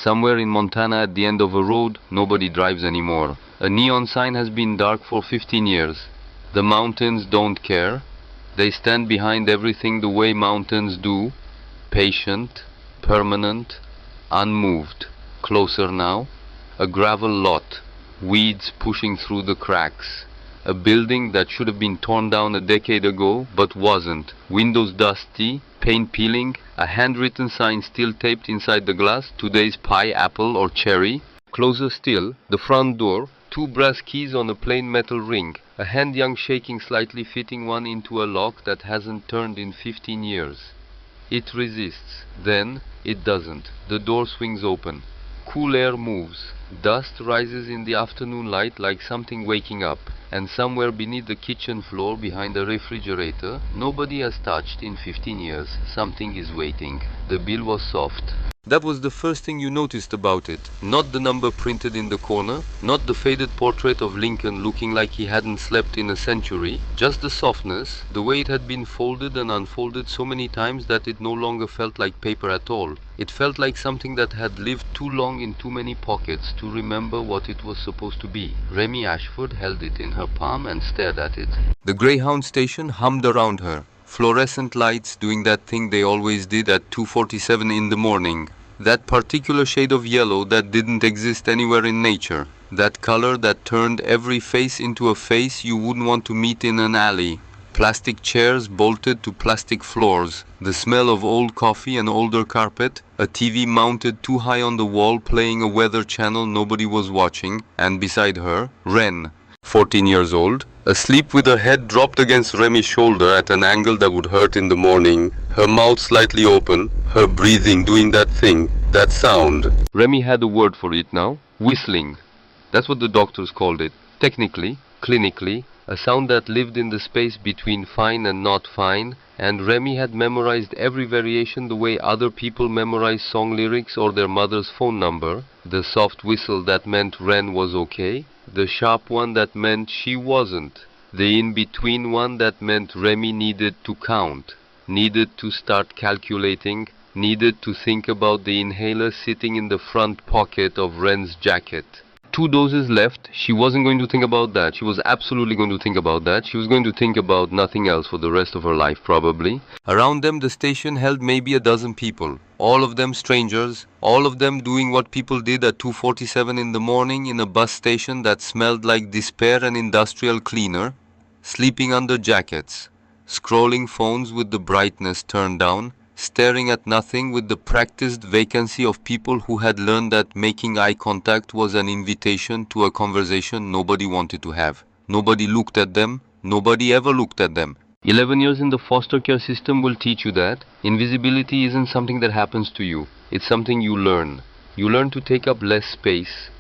Somewhere in Montana at the end of a road, nobody drives anymore. A neon sign has been dark for 15 years. The mountains don't care. They stand behind everything the way mountains do. Patient, permanent, unmoved. Closer now. A gravel lot. Weeds pushing through the cracks. A building that should have been torn down a decade ago, but wasn't. Windows dusty, paint peeling, a handwritten sign still taped inside the glass, today's pie, apple or cherry. Closer still, the front door, two brass keys on a plain metal ring, a hand young shaking slightly, fitting one into a lock that hasn't turned in 15 years. It resists, then it doesn't. The door swings open. Cool air moves. Dust rises in the afternoon light like something waking up. And somewhere beneath the kitchen floor, behind the refrigerator, nobody has touched in 15 years. Something is waiting. The bill was soft. That was the first thing you noticed about it. Not the number printed in the corner, not the faded portrait of Lincoln looking like he hadn't slept in a century, just the softness, the way it had been folded and unfolded so many times that it no longer felt like paper at all. It felt like something that had lived too long in too many pockets to remember what it was supposed to be. Remy Ashford held it in her palm and stared at it. The Greyhound station hummed around her. Fluorescent lights doing that thing they always did at 2:47 in the morning. That particular shade of yellow that didn't exist anywhere in nature. That color that turned every face into a face you wouldn't want to meet in an alley. Plastic chairs bolted to plastic floors. The smell of old coffee and older carpet. A TV mounted too high on the wall playing a weather channel nobody was watching. And beside her, Wren, 14 years old, asleep with her head dropped against Remy's shoulder at an angle that would hurt in the morning, her mouth slightly open, her breathing doing that thing, that sound. Remy had a word for it now. Whistling. That's what the doctors called it. Technically, clinically, a sound that lived in the space between fine and not fine, and Remy had memorized every variation the way other people memorize song lyrics or their mother's phone number. The soft whistle that meant Wren was okay. The sharp one that meant she wasn't. The in-between one that meant Remy needed to count, needed to start calculating, needed to think about the inhaler sitting in the front pocket of Wren's jacket. 2 doses left. She wasn't going to think about that. She was absolutely going to think about that. She was going to think about nothing else for the rest of her life, probably. Around them, the station held maybe a dozen people. All of them strangers. All of them doing what people did at 2:47 in the morning in a bus station that smelled like despair and industrial cleaner. Sleeping under jackets. Scrolling phones with the brightness turned down. Staring at nothing with the practiced vacancy of people who had learned that making eye contact was an invitation to a conversation nobody wanted to have. Nobody looked at them. Nobody ever looked at them. 11 years in the foster care system will teach you that invisibility isn't something that happens to you. It's something you learn. You learn to take up less space,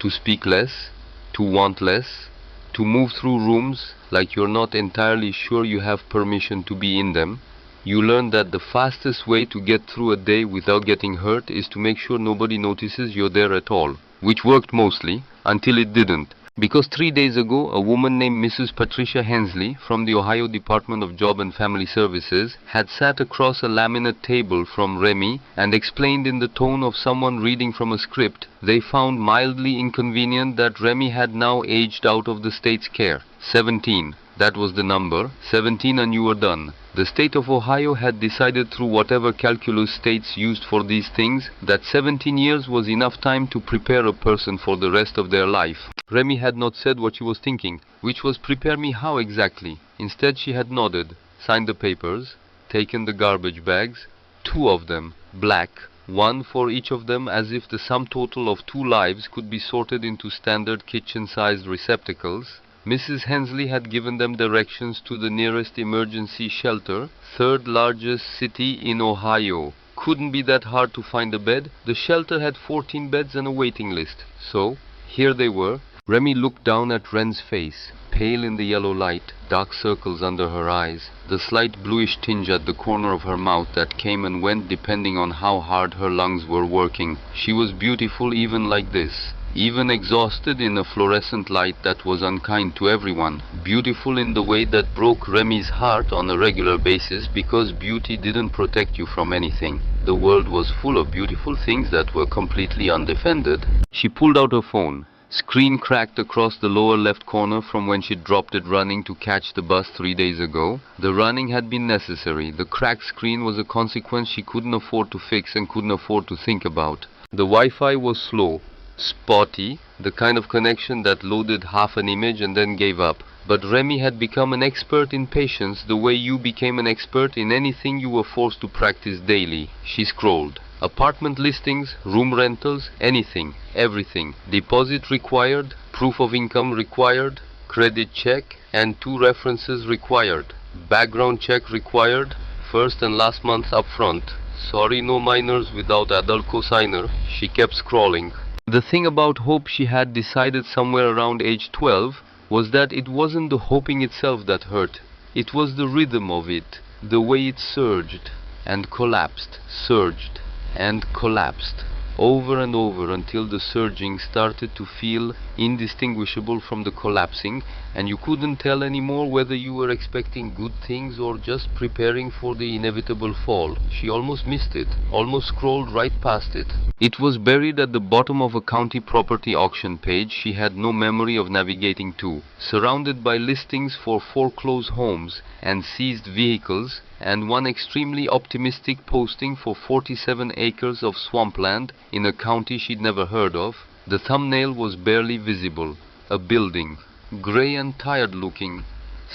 to speak less, to want less, to move through rooms like you're not entirely sure you have permission to be in them. You learn that the fastest way to get through a day without getting hurt is to make sure nobody notices you're there at all, which worked mostly, until it didn't. Because 3 days ago, a woman named Mrs. Patricia Hensley from the Ohio Department of Job and Family Services had sat across a laminate table from Remy and explained in the tone of someone reading from a script they found mildly inconvenient that Remy had now aged out of the state's care. 17. That was the number. 17 and you were done. The state of Ohio had decided through whatever calculus states used for these things that 17 years was enough time to prepare a person for the rest of their life. Remy had not said what she was thinking, which was prepare me how exactly. Instead she had nodded, signed the papers, taken the garbage bags, 2 of them, black, 1 for each of them, as if the sum total of 2 lives could be sorted into standard kitchen-sized receptacles. Mrs. Hensley had given them directions to the nearest emergency shelter, 3rd largest city in Ohio. Couldn't be that hard to find a bed. The shelter had 14 beds and a waiting list. So, here they were. Remy looked down at Wren's face, pale in the yellow light, dark circles under her eyes, the slight bluish tinge at the corner of her mouth that came and went depending on how hard her lungs were working. She was beautiful even like this. even exhausted in a fluorescent light that was unkind to everyone, beautiful in the way that broke Remy's heart on a regular basis because beauty didn't protect you from anything. The world was full of beautiful things that were completely undefended. She pulled out her phone. Screen cracked across the lower left corner from when she dropped it running to catch the bus 3 days ago. The running had been necessary. The cracked screen was a consequence she couldn't afford to fix and couldn't afford to think about. The Wi-Fi was slow, spotty, the kind of connection that loaded half an image and then gave up. But Remy had become an expert in patience the way you became an expert in anything you were forced to practice daily. She scrolled. Apartment listings, room rentals, anything, everything. Deposit required, proof of income required, credit check, and 2 references required. Background check required, first and last month upfront. Sorry, no minors without adult cosigner. She kept scrolling. The thing about hope she had decided somewhere around age 12 was that it wasn't the hoping itself that hurt. It was the rhythm of it, the way it surged and collapsed, surged and collapsed over and over until the surging started to feel indistinguishable from the collapsing, and you couldn't tell anymore whether you were expecting good things or just preparing for the inevitable fall. She almost missed it, almost scrolled right past it. It was buried at the bottom of a county property auction page she had no memory of navigating to, surrounded by listings for foreclosed homes and seized vehicles, and one extremely optimistic posting for 47 acres of swampland in a county she'd never heard of. The thumbnail was barely visible. A building, grey and tired looking,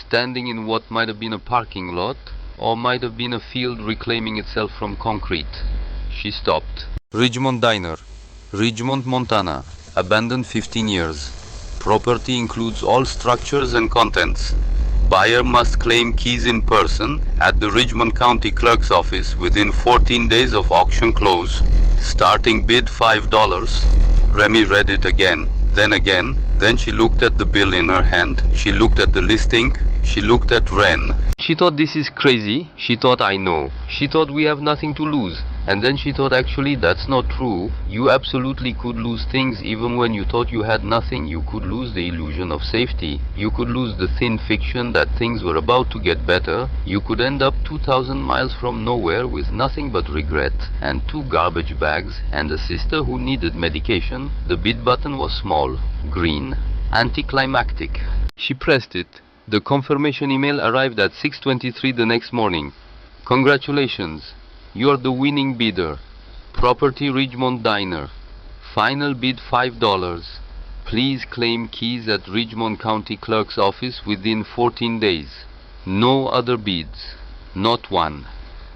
standing in what might have been a parking lot, or might have been a field reclaiming itself from concrete. She stopped. Ridgemont Diner, Ridgemont, Montana. Abandoned 15 years. Property includes all structures and contents. Buyer must claim keys in person at the Ridgemont County Clerk's office within 14 days of auction close. Starting bid $5. Remy read it again, then she looked at the bill in her hand. She looked at the listing. She looked at Ren. She thought, this is crazy. She thought, I know. She thought, we have nothing to lose. And then she thought, actually, that's not true. You absolutely could lose things even when you thought you had nothing. You could lose the illusion of safety. You could lose the thin fiction that things were about to get better. You could end up 2,000 miles from nowhere with nothing but regret and 2 garbage bags and a sister who needed medication. The bid button was small, green, anticlimactic. She pressed it. The confirmation email arrived at 6:23 the next morning. Congratulations, you are the winning bidder. Property Ridgemont Diner. Final bid $5. Please claim keys at Ridgemont County Clerk's office within 14 days. No other bids. Not one.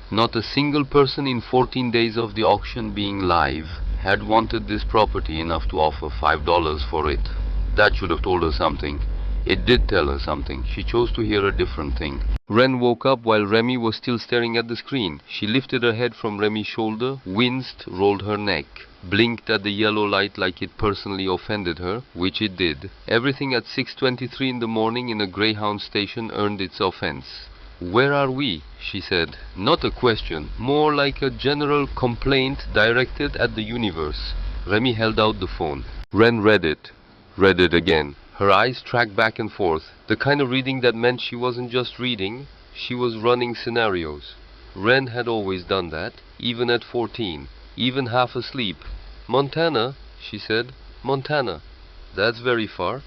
Not a single person in 14 days of the auction being live had wanted this property enough to offer $5 for it. That should have told her something. It did tell her something. She chose to hear a different thing. Ren woke up while Remy was still staring at the screen. She lifted her head from Remy's shoulder, winced, rolled her neck, blinked at the yellow light like it personally offended her, which it did. Everything at 6:23 in the morning in a Greyhound station earned its offense. Where are we? She said. Not a question, more like a general complaint directed at the universe. Remy held out the phone. Ren read it again. Her eyes tracked back and forth, the kind of reading that meant she wasn't just reading, she was running scenarios. Ren had always done that, even at 14, even half asleep. Montana, she said. Montana. That's very far.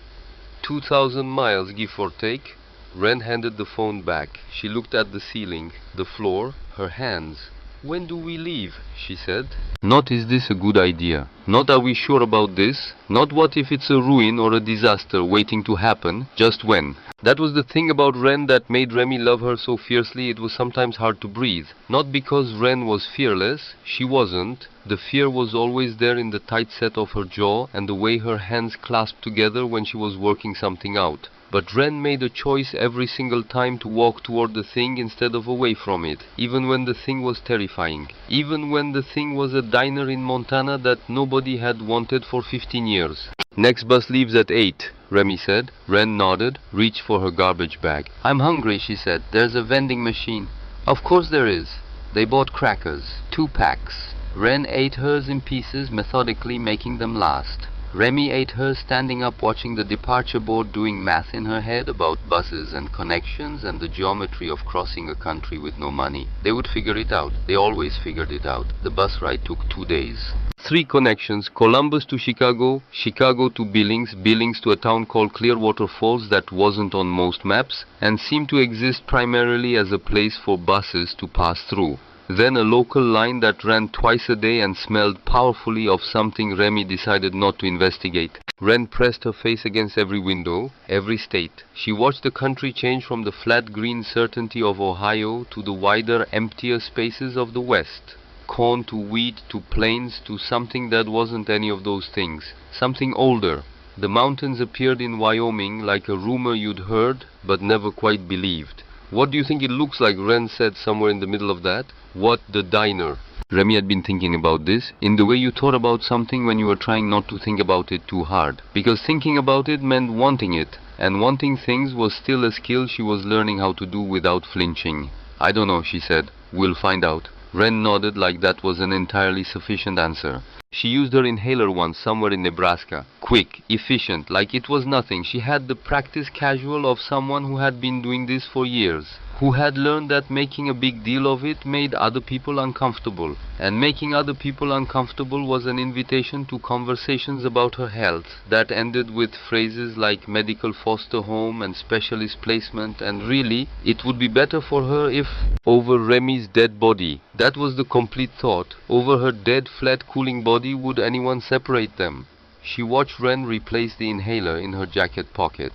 2,000 miles, give or take. Ren handed the phone back. She looked at the ceiling, the floor, her hands. When do we leave? She said. Not is this a good idea. Not are we sure about this. Not what if it's a ruin or a disaster waiting to happen. Just when. That was the thing about Ren that made Remy love her so fiercely it was sometimes hard to breathe. Not because Ren was fearless. She wasn't. The fear was always there in the tight set of her jaw and the way her hands clasped together when she was working something out. But Ren made a choice every single time to walk toward the thing instead of away from it, even when the thing was terrifying, even when the thing was a diner in Montana that nobody had wanted for 15 years. Next bus leaves at 8, Remy said. Ren nodded, reached for her garbage bag. I'm hungry, she said. There's a vending machine. Of course there is. They bought crackers, 2 packs. Ren ate hers in pieces, methodically making them last. Remy ate hers standing up watching the departure board, doing math in her head about buses and connections and the geometry of crossing a country with no money. They would figure it out. They always figured it out. The bus ride took 2 days. 3 connections: Columbus to Chicago, Chicago to Billings, Billings to a town called Clearwater Falls that wasn't on most maps and seemed to exist primarily as a place for buses to pass through. Then a local line that ran twice a day and smelled powerfully of something Remy decided not to investigate. Ren pressed her face against every window, every state. She watched the country change from the flat green certainty of Ohio to the wider, emptier spaces of the West. Corn to wheat to plains to something that wasn't any of those things. Something older. The mountains appeared in Wyoming like a rumor you'd heard but never quite believed. What do you think it looks like? Ren said somewhere in the middle of that. What? The diner. Remy had been thinking about this, in the way you thought about something when you were trying not to think about it too hard. Because thinking about it meant wanting it, and wanting things was still a skill she was learning how to do without flinching. I don't know, she said. We'll find out. Ren nodded like that was an entirely sufficient answer. She used her inhaler once somewhere in Nebraska. Quick, efficient, like it was nothing. She had the practice casual of someone who had been doing this for years, who had learned that making a big deal of it made other people uncomfortable, and making other people uncomfortable was an invitation to conversations about her health that ended with phrases like medical foster home and specialist placement, and really, it would be better for her if... Over Remy's dead body. That was the complete thought. Over her dead, flat, cooling body, would anyone separate them? She watched Ren replace the inhaler in her jacket pocket,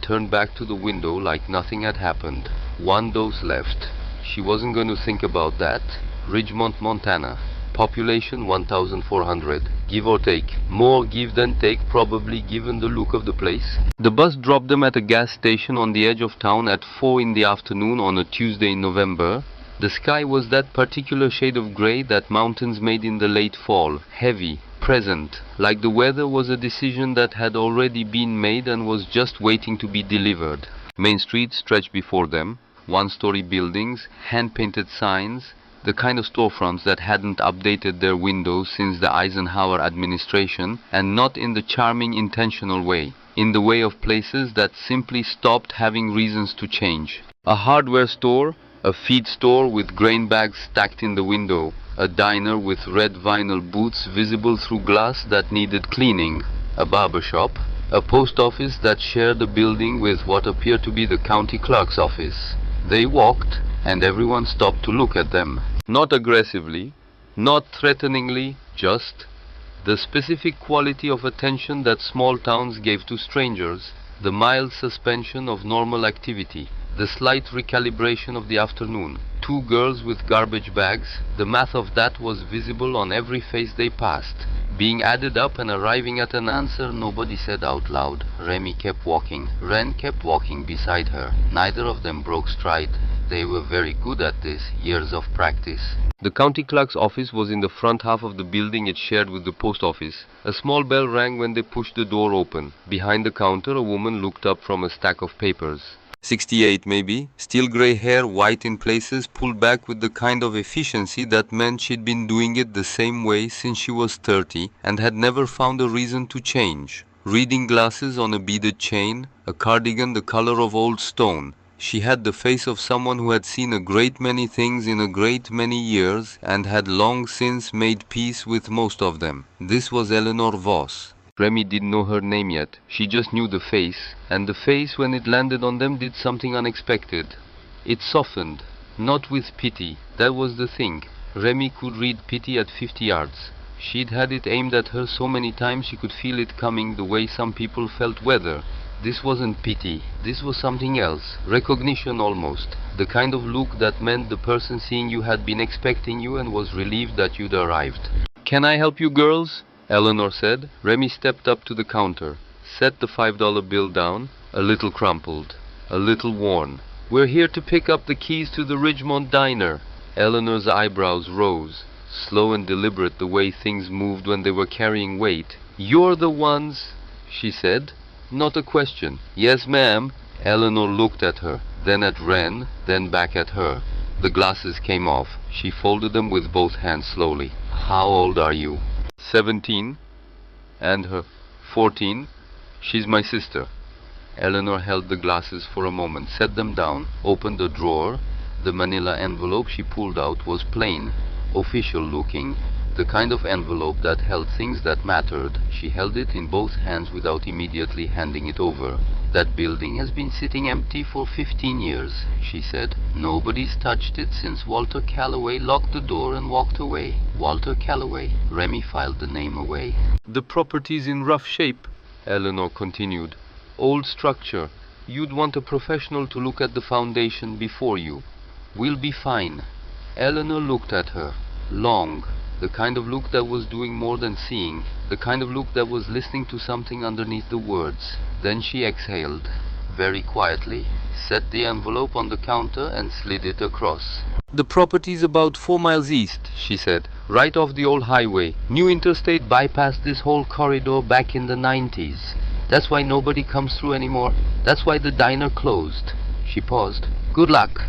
turned back to the window like nothing had happened. 1 dose left. She wasn't going to think about that. Ridgemont, Montana. Population 1,400. Give or take. More give than take, probably, given the look of the place. The bus dropped them at a gas station on the edge of town at 4 in the afternoon on a Tuesday in November. The sky was that particular shade of grey that mountains made in the late fall. Heavy. Present. Like the weather was a decision that had already been made and was just waiting to be delivered. Main Street stretched before them. 1-story buildings, hand-painted signs, the kind of storefronts that hadn't updated their windows since the Eisenhower administration, and not in the charming intentional way, in the way of places that simply stopped having reasons to change. A hardware store, a feed store with grain bags stacked in the window, a diner with red vinyl booths visible through glass that needed cleaning, a barber shop, a post office that shared a building with what appeared to be the county clerk's office. They walked, and everyone stopped to look at them. Not aggressively, not threateningly, just the specific quality of attention that small towns gave to strangers, the mild suspension of normal activity, the slight recalibration of the afternoon. 2 girls with garbage bags, the math of that was visible on every face they passed, being added up and arriving at an answer nobody said out loud. Remy kept walking. Ren kept walking beside her. Neither of them broke stride. They were very good at this, years of practice. The county clerk's office was in the front half of the building it shared with the post office. A small bell rang when they pushed the door open. Behind the counter, a woman looked up from a stack of papers. 68 maybe, still grey hair, white in places, pulled back with the kind of efficiency that meant she'd been doing it the same way since she was 30 and had never found a reason to change. Reading glasses on a beaded chain, a cardigan the color of old stone. She had the face of someone who had seen a great many things in a great many years and had long since made peace with most of them. This was Eleanor Voss. Remy didn't know her name yet. She just knew the face, and the face, when it landed on them, did something unexpected. It softened, not with pity. That was the thing. Remy could read pity at 50 yards. She'd had it aimed at her so many times she could feel it coming the way some people felt weather. This wasn't pity. This was something else. Recognition almost. The kind of look that meant the person seeing you had been expecting you and was relieved that you'd arrived. "Can I help you girls?" Eleanor said. Remy stepped up to the counter, set the $5 bill down, a little crumpled, a little worn. "We're here to pick up the keys to the Ridgemont Diner." Eleanor's eyebrows rose, slow and deliberate the way things moved when they were carrying weight. "You're the ones," she said. Not a question. "Yes, ma'am." Eleanor looked at her, then at Ren, then back at her. The glasses came off. She folded them with both hands slowly. "How old are you?" 17. And her 14. She's my sister. Eleanor held the glasses for a moment, set them down, opened a drawer. The manila envelope she pulled out was plain, official looking, the kind of envelope that held things that mattered. She held it in both hands without immediately handing it over. That building has been sitting empty for 15 years, she said. Nobody's touched it since Walter Calloway locked the door and walked away. Walter Calloway. Remy filed the name away. The property's in rough shape, Eleanor continued. Old structure. You'd want a professional to look at the foundation before you. We'll be fine. Eleanor looked at her. Long. The kind of look that was doing more than seeing. The kind of look that was listening to something underneath the words. Then she exhaled. Very quietly, set the envelope on the counter and slid it across. The property's about 4 miles east, she said. Right off the old highway. New interstate bypassed this whole corridor back in the 90s. That's why nobody comes through anymore. That's why the diner closed. She paused. Good luck.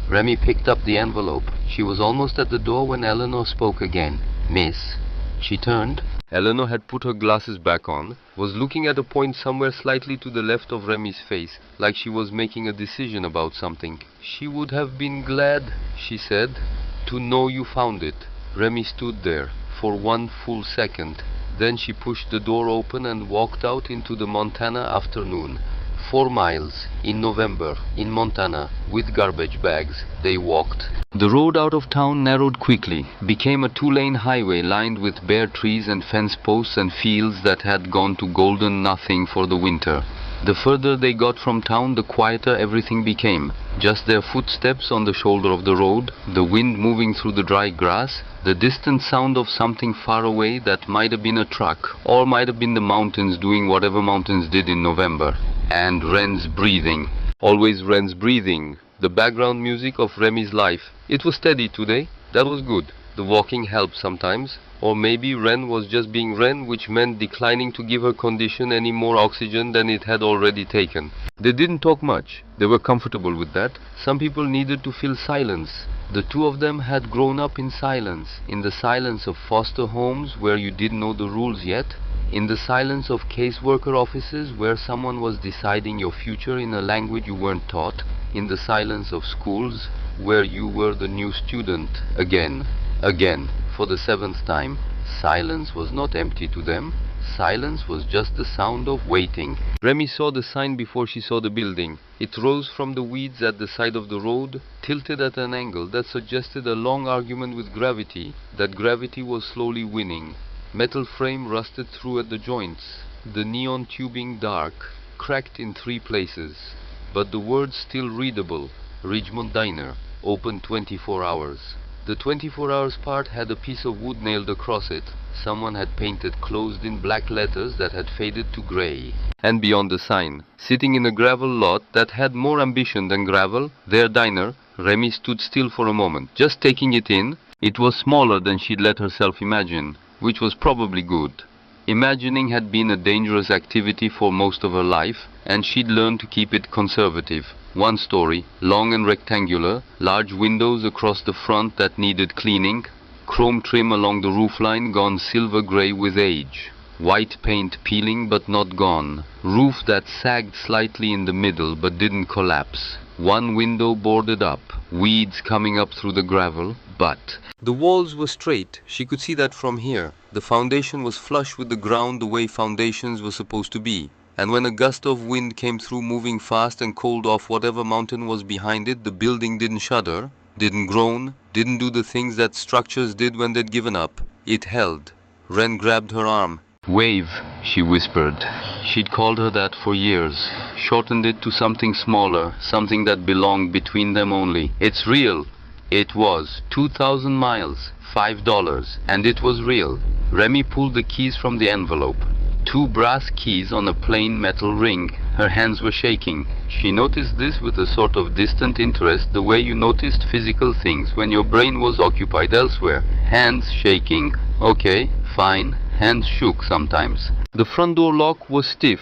Remy picked up the envelope. She was almost at the door when Eleanor spoke again. Miss. She turned. Eleanor had put her glasses back on, was looking at a point somewhere slightly to the left of Remy's face, like she was making a decision about something. She would have been glad, she said, to know you found it. Remy stood there for 1 full second. Then she pushed the door open and walked out into the Montana afternoon. 4 miles, in November, in Montana, with garbage bags. They walked. The road out of town narrowed quickly, became a 2-lane highway lined with bare trees and fence posts and fields that had gone to golden nothing for the winter. The further they got from town, the quieter everything became. Just their footsteps on the shoulder of the road, the wind moving through the dry grass, the distant sound of something far away that might have been a truck, or might have been the mountains doing whatever mountains did in November. And Wren's breathing. Always Wren's breathing. The background music of Remy's life. It was steady today. That was good. The walking helped sometimes. Or maybe Wren was just being Wren, which meant declining to give her condition any more oxygen than it had already taken. They didn't talk much. They were comfortable with that. Some people needed to feel silence. The two of them had grown up in silence. In the silence of foster homes where you didn't know the rules yet. In the silence of caseworker offices where someone was deciding your future in a language you weren't taught. In the silence of schools where you were the new student. Again, for the 7th time. Silence was not empty to them. Silence was just the sound of waiting. Remy saw the sign before she saw the building. It rose from the weeds at the side of the road, tilted at an angle that suggested a long argument with gravity, that gravity was slowly winning. Metal frame rusted through at the joints. The neon tubing dark, cracked in 3 places. But the words still readable. Ridgemont Diner, open 24 hours. The 24 hours part had a piece of wood nailed across it. Someone had painted closed in black letters that had faded to grey. And beyond the sign, sitting in a gravel lot that had more ambition than gravel, their diner, Remy stood still for a moment, just taking it in. It was smaller than she'd let herself imagine, which was probably good. Imagining had been a dangerous activity for most of her life, and she'd learned to keep it conservative. 1 story, long and rectangular, large windows across the front that needed cleaning, chrome trim along the roofline gone silver grey with age, white paint peeling but not gone, roof that sagged slightly in the middle but didn't collapse, 1 window boarded up, weeds coming up through the gravel, but the walls were straight. She could see that from here. The foundation was flush with the ground the way foundations were supposed to be. And when a gust of wind came through moving fast and cold off whatever mountain was behind it, the building didn't shudder, didn't groan, didn't do the things that structures did when they'd given up. It held. Wren grabbed her arm. Wave, she whispered. She'd called her that for years, shortened it to something smaller, something that belonged between them only. It's real. It was 2,000 miles, $5, and it was real. Remy pulled the keys from the envelope. 2 brass keys on a plain metal ring. Her hands were shaking. She noticed this with a sort of distant interest, the way you noticed physical things when your brain was occupied elsewhere. Hands shaking. Okay, fine. Hands shook sometimes. The front door lock was stiff.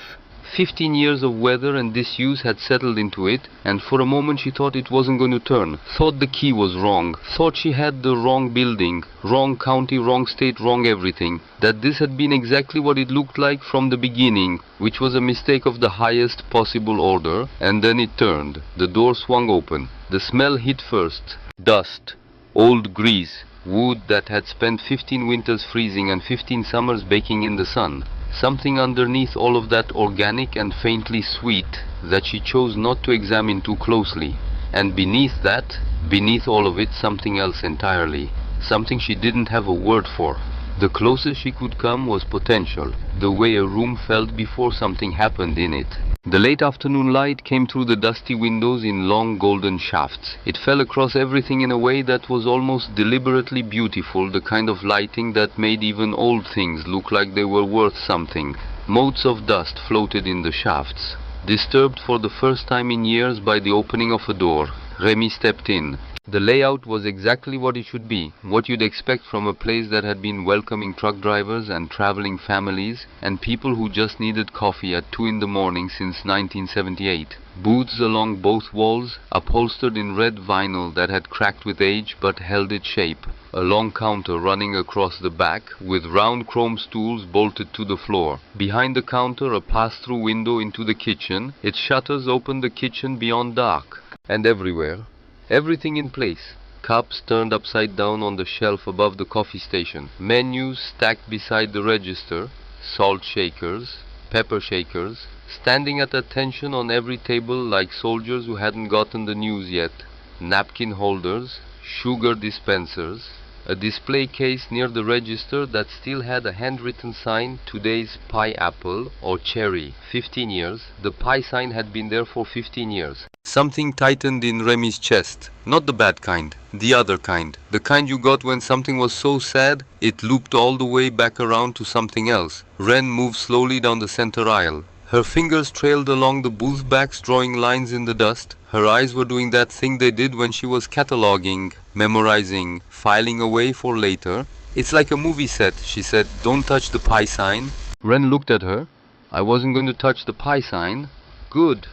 15 years of weather and disuse had settled into it, and for a moment she thought it wasn't going to turn, thought the key was wrong, thought she had the wrong building, wrong county, wrong state, wrong everything, that this had been exactly what it looked like from the beginning, which was a mistake of the highest possible order, and then it turned. The door swung open. The smell hit first. Dust, old grease, wood that had spent 15 winters freezing and 15 summers baking in the sun. Something underneath all of that organic and faintly sweet that she chose not to examine too closely. And beneath that, beneath all of it, something else entirely. Something she didn't have a word for. The closest she could come was potential, the way a room felt before something happened in it. The late afternoon light came through the dusty windows in long golden shafts. It fell across everything in a way that was almost deliberately beautiful, the kind of lighting that made even old things look like they were worth something. Motes of dust floated in the shafts, disturbed for the first time in years by the opening of a door. Remy stepped in. The layout was exactly what it should be, what you'd expect from a place that had been welcoming truck drivers and traveling families and people who just needed coffee at 2 in the morning since 1978. Booths along both walls, upholstered in red vinyl that had cracked with age but held its shape. A long counter running across the back, with round chrome stools bolted to the floor. Behind the counter, a pass-through window into the kitchen. Its shutters opened the kitchen beyond dark. And everywhere, everything in place. Cups turned upside down on the shelf above the coffee station. Menus stacked beside the register. Salt shakers, pepper shakers, standing at attention on every table like soldiers who hadn't gotten the news yet. Napkin holders, sugar dispensers. A display case near the register that still had a handwritten sign, today's pineapple or cherry, 15 years. The pie sign had been there for 15 years. Something tightened in Remy's chest. Not the bad kind, the other kind. The kind you got when something was so sad, it looped all the way back around to something else. Ren moved slowly down the center aisle. Her fingers trailed along the booth backs, drawing lines in the dust. Her eyes were doing that thing they did when she was cataloging, memorizing, filing away for later. It's like a movie set, she said. Don't touch the pie sign. Ren looked at her. I wasn't going to touch the pie sign. Good.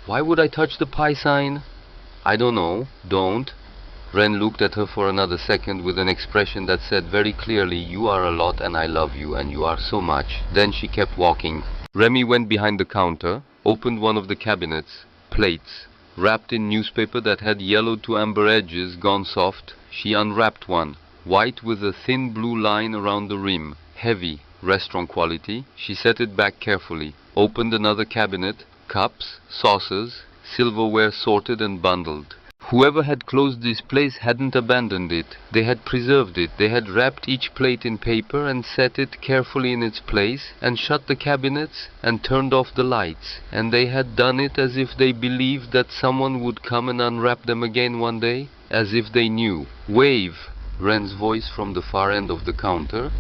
Why would I touch the pie sign? I don't know. Don't. Ren looked at her for another second with an expression that said very clearly, you are a lot and I love you and you are so much. Then she kept walking. Remy went behind the counter, opened one of the cabinets. Plates, wrapped in newspaper that had yellowed to amber edges, gone soft. She unwrapped one, white with a thin blue line around the rim. Heavy, restaurant quality. She set it back carefully. Opened another cabinet. Cups, saucers, silverware sorted and bundled. Whoever had closed this place hadn't abandoned it. They had preserved it. They had wrapped each plate in paper and set it carefully in its place and shut the cabinets and turned off the lights. And they had done it as if they believed that someone would come and unwrap them again one day, as if they knew. Wave, Ren's voice from the far end of the counter.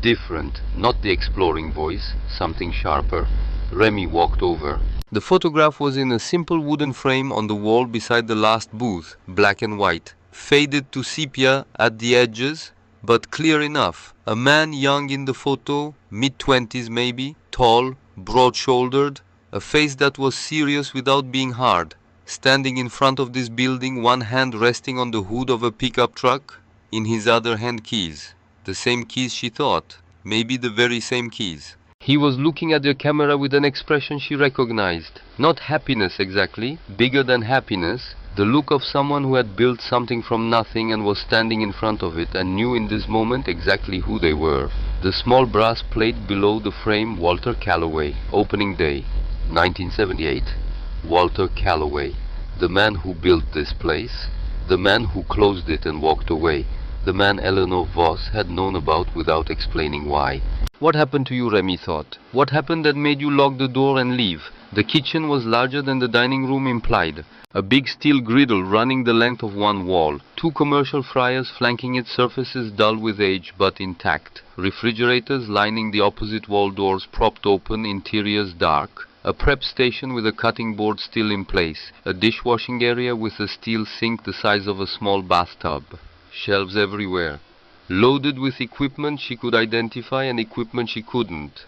Different, not the exploring voice, something sharper. Remy walked over. The photograph was in a simple wooden frame on the wall beside the last booth, black and white, faded to sepia at the edges, but clear enough. A man young in the photo, mid-20s maybe, tall, broad-shouldered, a face that was serious without being hard, standing in front of this building, one hand resting on the hood of a pickup truck, in his other hand keys. The same keys she thought, maybe the very same keys. He was looking at the camera with an expression she recognized. Not happiness exactly, bigger than happiness. The look of someone who had built something from nothing and was standing in front of it and knew in this moment exactly who they were. The small brass plate below the frame, Walter Calloway, opening day, 1978. Walter Calloway, the man who built this place, the man who closed it and walked away, the man Eleanor Voss had known about without explaining why. What happened to you, Remy thought? What happened that made you lock the door and leave? The kitchen was larger than the dining room implied. A big steel griddle running the length of one wall. 2 commercial fryers flanking its surfaces dull with age but intact. Refrigerators lining the opposite wall doors propped open, interiors dark. A prep station with a cutting board still in place. A dishwashing area with a steel sink the size of a small bathtub. Shelves everywhere. Loaded with equipment she could identify and equipment she couldn't.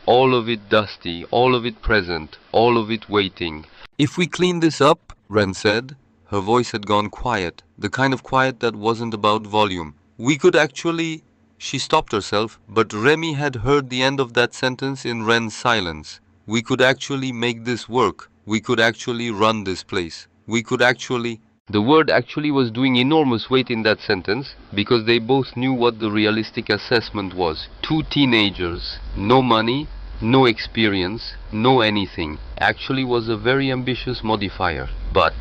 All of it dusty, all of it present, all of it waiting. If we clean this up, Ren said. Her voice had gone quiet, the kind of quiet that wasn't about volume. We could actually... She stopped herself, but Remy had heard the end of that sentence in Ren's silence. We could actually make this work. We could actually run this place. We could actually... The word actually was doing enormous weight in that sentence, because they both knew what the realistic assessment was. Two teenagers, no money, no experience, no anything. Actually was a very ambitious modifier. But,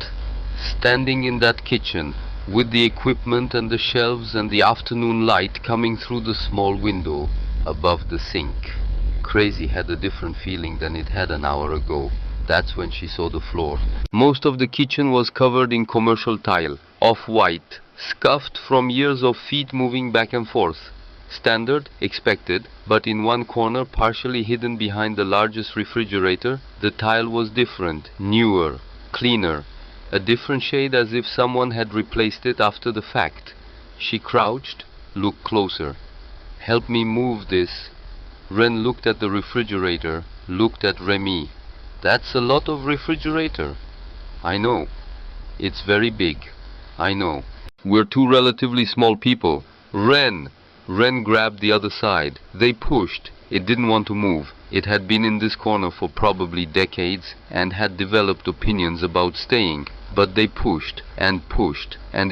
standing in that kitchen, with the equipment and the shelves and the afternoon light coming through the small window above the sink, Crazy had a different feeling than it had an hour ago. That's when she saw the floor. Most of the kitchen was covered in commercial tile, off-white, scuffed from years of feet moving back and forth. Standard, expected, but in one corner, partially hidden behind the largest refrigerator, the tile was different, newer, cleaner, a different shade, as if someone had replaced it after the fact. She crouched, looked closer. "Help me move this." Ren looked at the refrigerator, looked at Remy. "That's a lot of refrigerator." "I know. It's very big. I know. We're two relatively small people." "Ren!" Ren grabbed the other side. They pushed. It didn't want to move. It had been in this corner for probably decades and had developed opinions about staying. But they pushed, and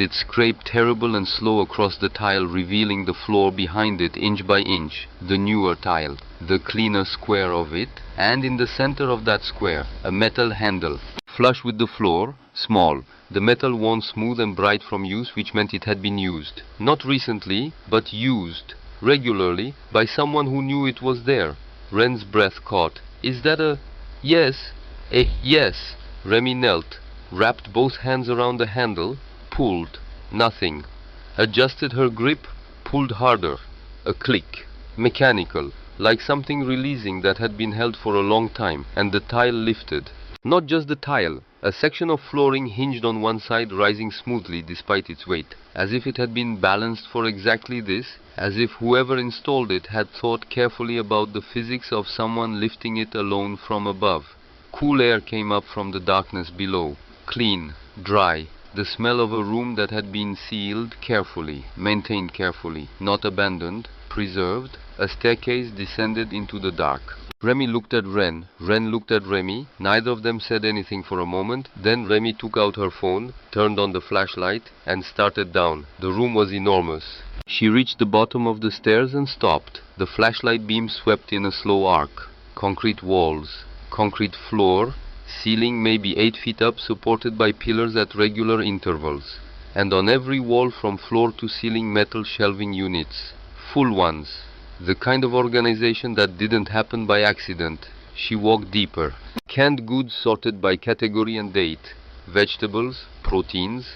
it scraped terrible and slow across the tile, revealing the floor behind it inch by inch, the newer tile, the cleaner square of it, and in the center of that square, a metal handle, flush with the floor, small, the metal worn smooth and bright from use, which meant it had been used. Not recently, but used, regularly, by someone who knew it was there. Ren's breath caught. "Is that a... yes? Yes." Remy knelt, wrapped both hands around the handle, pulled. Nothing. Adjusted her grip, pulled harder. A click. Mechanical, like something releasing that had been held for a long time, and the tile lifted. Not just the tile. A section of flooring hinged on one side, rising smoothly despite its weight, as if it had been balanced for exactly this, as if whoever installed it had thought carefully about the physics of someone lifting it alone from above. Cool air came up from the darkness below. Clean, dry, the smell of a room that had been sealed carefully, maintained carefully, not abandoned, preserved. A staircase descended into the dark. Remy looked at Ren looked at Remy. Neither of them said anything for a moment. Then Remy took out her phone, turned on the flashlight, and started down. The room was enormous. She reached the bottom of the stairs and stopped. The flashlight beam swept in a slow arc. Concrete walls, concrete floor, ceiling maybe 8 feet up, supported by pillars at regular intervals. And on every wall from floor to ceiling, metal shelving units. Full ones. The kind of organization that didn't happen by accident. She walked deeper. Canned goods sorted by category and date. Vegetables, proteins,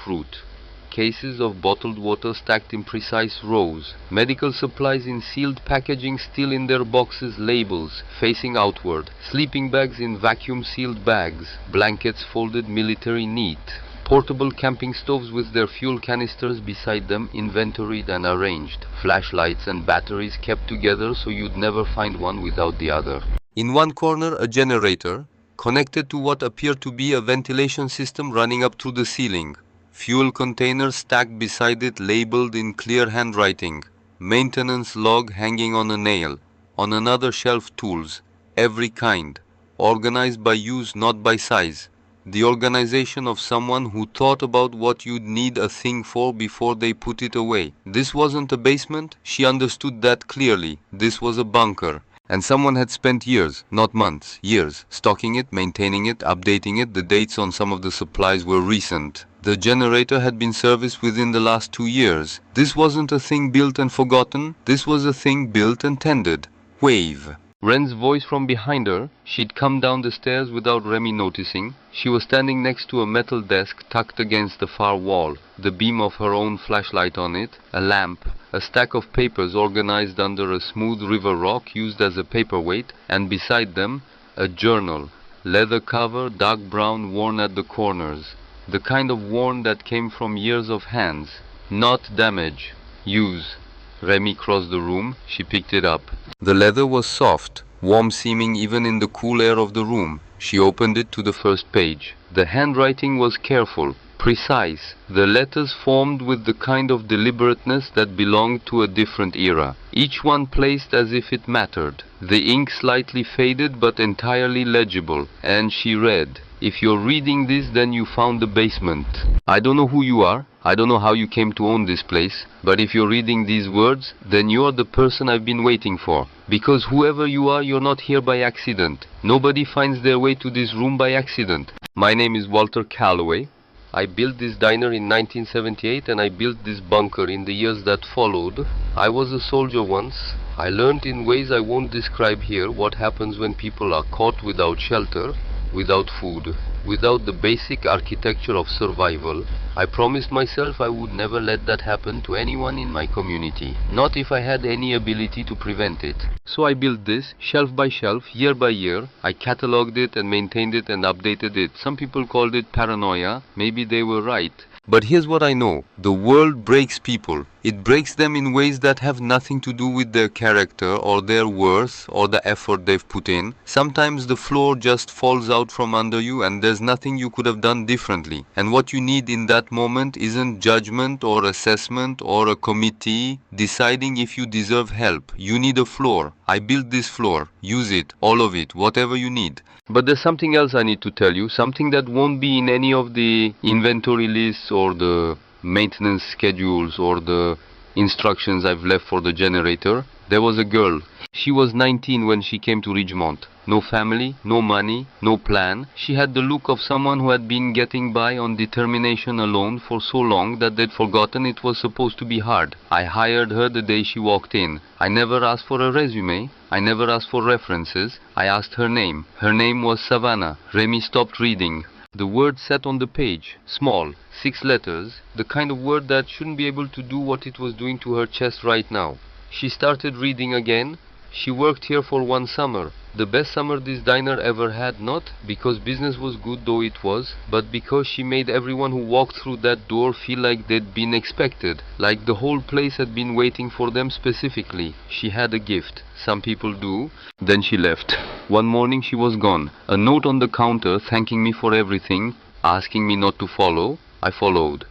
fruit. Cases of bottled water stacked in precise rows. Medical supplies in sealed packaging, still in their boxes, labels facing outward. Sleeping bags in vacuum-sealed bags. Blankets folded military neat. Portable camping stoves with their fuel canisters beside them, inventoried and arranged. Flashlights and batteries kept together so you'd never find one without the other. In one corner, a generator, connected to what appeared to be a ventilation system running up through the ceiling. Fuel containers stacked beside it, labeled in clear handwriting. Maintenance log hanging on a nail. On another shelf, tools, every kind, organized by use, not by size. The organization of someone who thought about what you'd need a thing for before they put it away. This wasn't a basement, she understood that clearly. This was a bunker. And someone had spent years, not months, years, stocking it, maintaining it, updating it. The dates on some of the supplies were recent. The generator had been serviced within the last 2 years. This wasn't a thing built and forgotten. This was a thing built and tended. Wave. Ren's voice from behind her. She'd come down the stairs without Remy noticing. She was standing next to a metal desk tucked against the far wall, the beam of her own flashlight on it, a lamp, a stack of papers organized under a smooth river rock used as a paperweight, and beside them, a journal, leather cover, dark brown, worn at the corners, the kind of worn that came from years of hands, not damage, use. Remy crossed the room. She picked it up. The leather was soft, warm seeming even in the cool air of the room. She opened it to the first page. The handwriting was careful, precise, the letters formed with the kind of deliberateness that belonged to a different era, each one placed as if it mattered. The ink slightly faded but entirely legible, and she read, "If you're reading this, then you found the basement. I don't know who you are, I don't know how you came to own this place, but if you're reading these words, then you're the person I've been waiting for. Because whoever you are, you're not here by accident. Nobody finds their way to this room by accident. My name is Walter Calloway. I built this diner in 1978 and I built this bunker in the years that followed. I was a soldier once. I learned in ways I won't describe here what happens when people are caught without shelter, without food, without the basic architecture of survival. I promised myself I would never let that happen to anyone in my community, not if I had any ability to prevent it. So I built this, shelf by shelf, year by year. I catalogued it and maintained it and updated it. Some people called it paranoia. Maybe they were right. But here's what I know. The world breaks people. It breaks them in ways that have nothing to do with their character or their worth or the effort they've put in. Sometimes the floor just falls out from under you and there's nothing you could have done differently. And what you need in that moment isn't judgment or assessment or a committee deciding if you deserve help. You need a floor. I built this floor. Use it. All of it. Whatever you need. But there's something else I need to tell you, something that won't be in any of the inventory lists or the maintenance schedules or the instructions I've left for the generator. There was a girl. She was 19 when she came to Ridgemont. No family, no money, no plan. She had the look of someone who had been getting by on determination alone for so long that they'd forgotten it was supposed to be hard. I hired her the day she walked in. I never asked for a resume. I never asked for references. I asked her name. Her name was Savannah. Remy stopped reading. The word sat on the page, small, 6 letters, the kind of word that shouldn't be able to do what it was doing to her chest right now. She started reading again. She worked here for 1 summer. The best summer this diner ever had, not because business was good though it was, but because she made everyone who walked through that door feel like they'd been expected, like the whole place had been waiting for them specifically. She had a gift. Some people do. Then she left. One morning she was gone. A note on the counter thanking me for everything, asking me not to follow. I followed.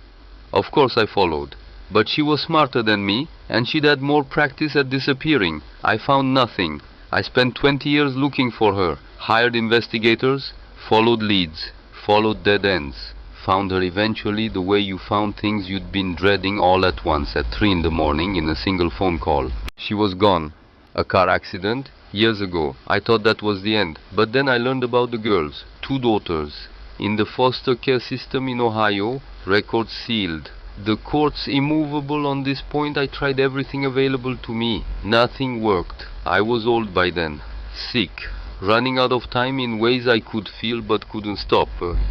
Of course I followed. But she was smarter than me, and she'd had more practice at disappearing. I found nothing. I spent 20 years looking for her, hired investigators, followed leads, followed dead ends, found her eventually the way you found things you'd been dreading all at once at 3 in the morning in a single phone call. She was gone. A car accident, years ago. I thought that was the end. But then I learned about the girls, 2 daughters. In the foster care system in Ohio, records sealed. The courts immovable on this point. I tried everything available to me. Nothing worked. I was old by then, sick, running out of time in ways I could feel but couldn't stop.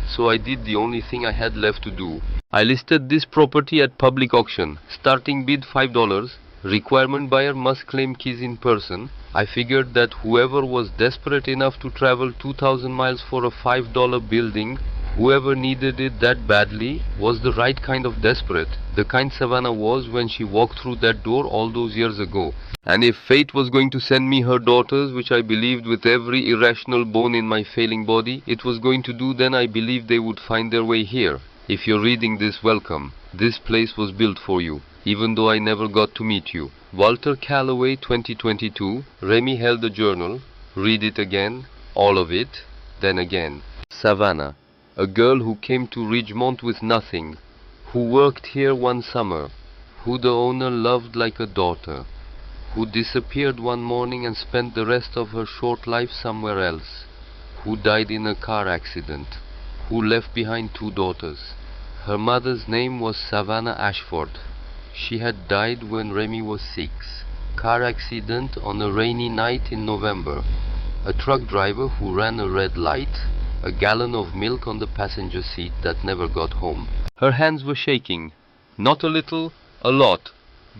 So I did the only thing I had left to do. I listed this property at public auction. Starting bid $5. Requirement buyer must claim keys in person. I figured that whoever was desperate enough to travel 2,000 miles for a $5 building, whoever needed it that badly, was the right kind of desperate. The kind Savannah was when she walked through that door all those years ago. And if fate was going to send me her daughters, which I believed with every irrational bone in my failing body it was going to do, then I believed they would find their way here. If you're reading this, welcome. This place was built for you, even though I never got to meet you. Walter Calloway, 2022. Remy held the journal. Read it again. All of it. Then again. Savannah. A girl who came to Ridgemont with nothing, who worked here 1 summer, who the owner loved like a daughter, who disappeared one morning and spent the rest of her short life somewhere else, who died in a car accident, who left behind 2 daughters. Her mother's name was Savannah Ashford. She had died when Remy was 6. Car accident on a rainy night in November. A truck driver who ran a red light. A gallon of milk on the passenger seat that never got home. Her hands were shaking. Not a little, a lot.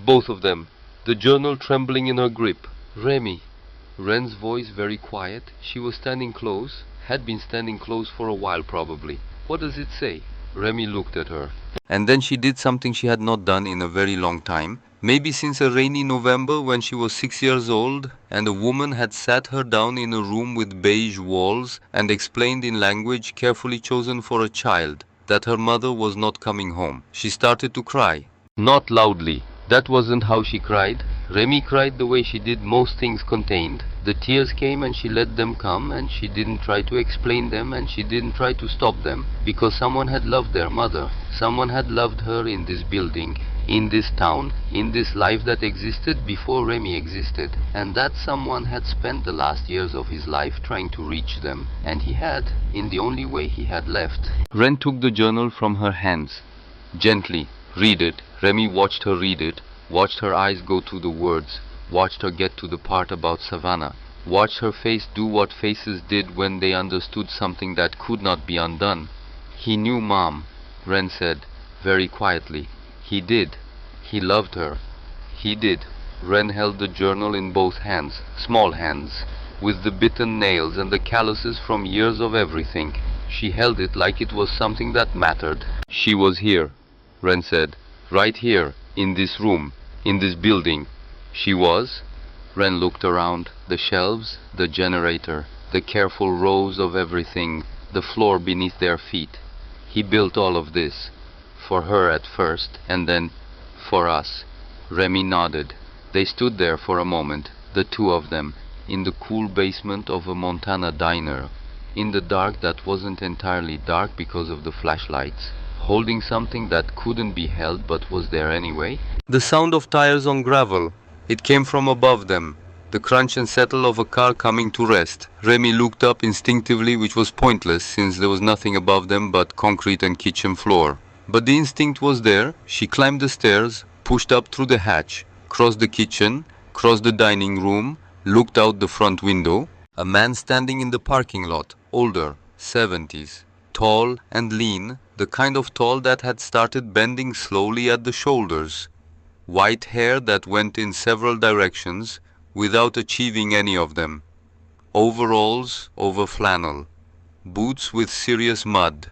Both of them. The journal trembling in her grip. Remy. Ren's voice very quiet. She was standing close. Had been standing close for a while probably. What does it say? Remy looked at her. And then she did something she had not done in a very long time. Maybe since a rainy November when she was 6 years old, and a woman had sat her down in a room with beige walls and explained in language carefully chosen for a child that her mother was not coming home. She started to cry. Not loudly. That wasn't how she cried. Remy cried the way she did most things contained. The tears came and she let them come, and she didn't try to explain them, and she didn't try to stop them, because someone had loved their mother. Someone had loved her in this building, in this town, in this life that existed before Remy existed. And that someone had spent the last years of his life trying to reach them. And he had, in the only way he had left. Ren took the journal from her hands. Gently. Read it. Remy watched her read it, watched her eyes go through the words, watched her get to the part about Savannah, watched her face do what faces did when they understood something that could not be undone. He knew Mom, Ren said, very quietly. He did. He loved her. He did. Ren held the journal in both hands, small hands, with the bitten nails and the calluses from years of everything. She held it like it was something that mattered. She was here, Ren said. Right here, in this room, in this building. She was? Ren looked around. The shelves, the generator, the careful rows of everything, the floor beneath their feet. He built all of this. For her at first, and then for us. Remy nodded. They stood there for a moment, the two of them, in the cool basement of a Montana diner, in the dark that wasn't entirely dark because of the flashlights, holding something that couldn't be held but was there anyway. The sound of tires on gravel. It came from above them. The crunch and settle of a car coming to rest. Remy looked up instinctively, which was pointless since there was nothing above them but concrete and kitchen floor. But the instinct was there. She climbed the stairs, pushed up through the hatch, crossed the kitchen, crossed the dining room, looked out the front window. A man standing in the parking lot, older, 70s, tall and lean, the kind of tall that had started bending slowly at the shoulders. White hair that went in several directions without achieving any of them. Overalls over flannel. Boots with serious mud.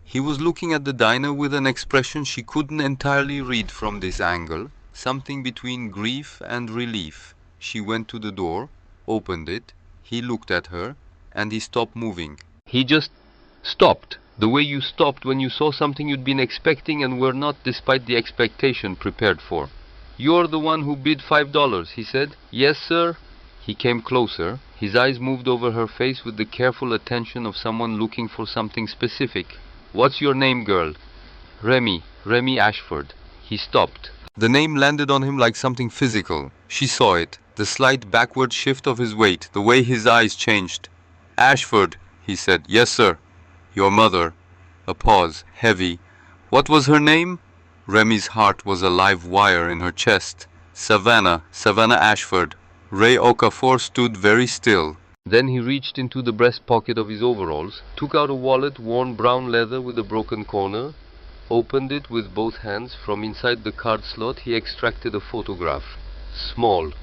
He was looking at the diner with an expression she couldn't entirely read from this angle, something between grief and relief. She went to the door, opened it, he looked at her, and he stopped moving. He just stopped, the way you stopped when you saw something you'd been expecting and were not, despite the expectation, prepared for. "You're the one who bid $5, he said. "Yes, sir." He came closer. His eyes moved over her face with the careful attention of someone looking for something specific. "What's your name, girl?" Remy Ashford." He stopped. The name landed on him like something physical. She saw it, the slight backward shift of his weight, the way his eyes changed. "Ashford," he said. "Yes, sir." "Your mother." A pause, heavy. "What was her name?" Remy's heart was a live wire in her chest. Savannah Ashford." Ray Okafor stood very still. Then he reached into the breast pocket of his overalls, took out a wallet, worn brown leather with a broken corner, opened it with both hands. From inside the card slot he extracted a photograph. Small,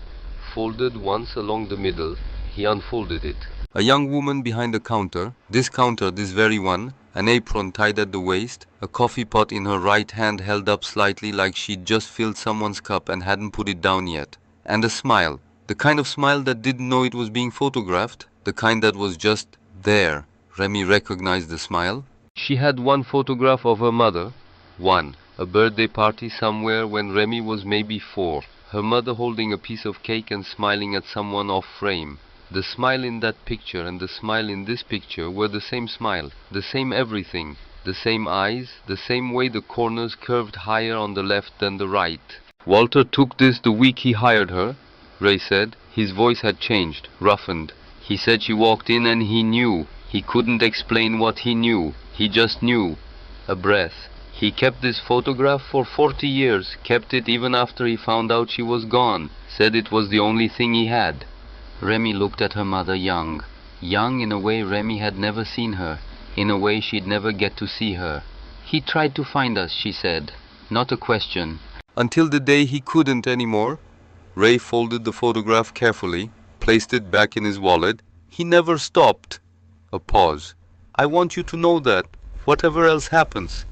folded once along the middle. He unfolded it. A young woman behind the counter, this very one, an apron tied at the waist, a coffee pot in her right hand held up slightly like she'd just filled someone's cup and hadn't put it down yet. And a smile. The kind of smile that didn't know it was being photographed, the kind that was just there. Remy recognized the smile. She had one photograph of her mother. One. A birthday party somewhere when Remy was maybe 4. Her mother holding a piece of cake and smiling at someone off frame. The smile in that picture and the smile in this picture were the same smile, the same everything, the same eyes, the same way the corners curved higher on the left than the right. "Walter took this the week he hired her," Ray said. His voice had changed, roughened. "He said she walked in and he knew. He couldn't explain what he knew. He just knew." A breath. "He kept this photograph for 40 years, kept it even after he found out she was gone. Said it was the only thing he had." Remy looked at her mother young. Young in a way Remy had never seen her, in a way she'd never get to see her. "He tried to find us," she said. Not a question. Until the day he couldn't anymore. Ray folded the photograph carefully, placed it back in his wallet. "He never stopped." A pause. "I want you to know that, whatever else happens,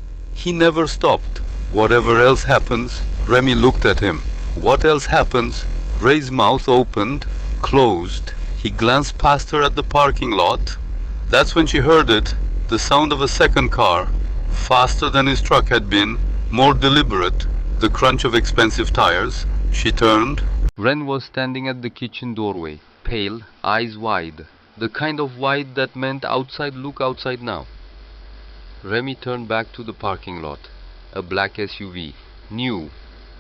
he never stopped." "Whatever else happens?" Remy looked at him. What else happens? Ray's mouth opened, closed. He glanced past her at the parking lot. That's when she heard it, the sound of a second car, faster than his truck had been, more deliberate, the crunch of expensive tires. She turned. Ren was standing at the kitchen doorway, pale, eyes wide. The kind of wide that meant outside, look outside now. Remy turned back to the parking lot. A black SUV. New.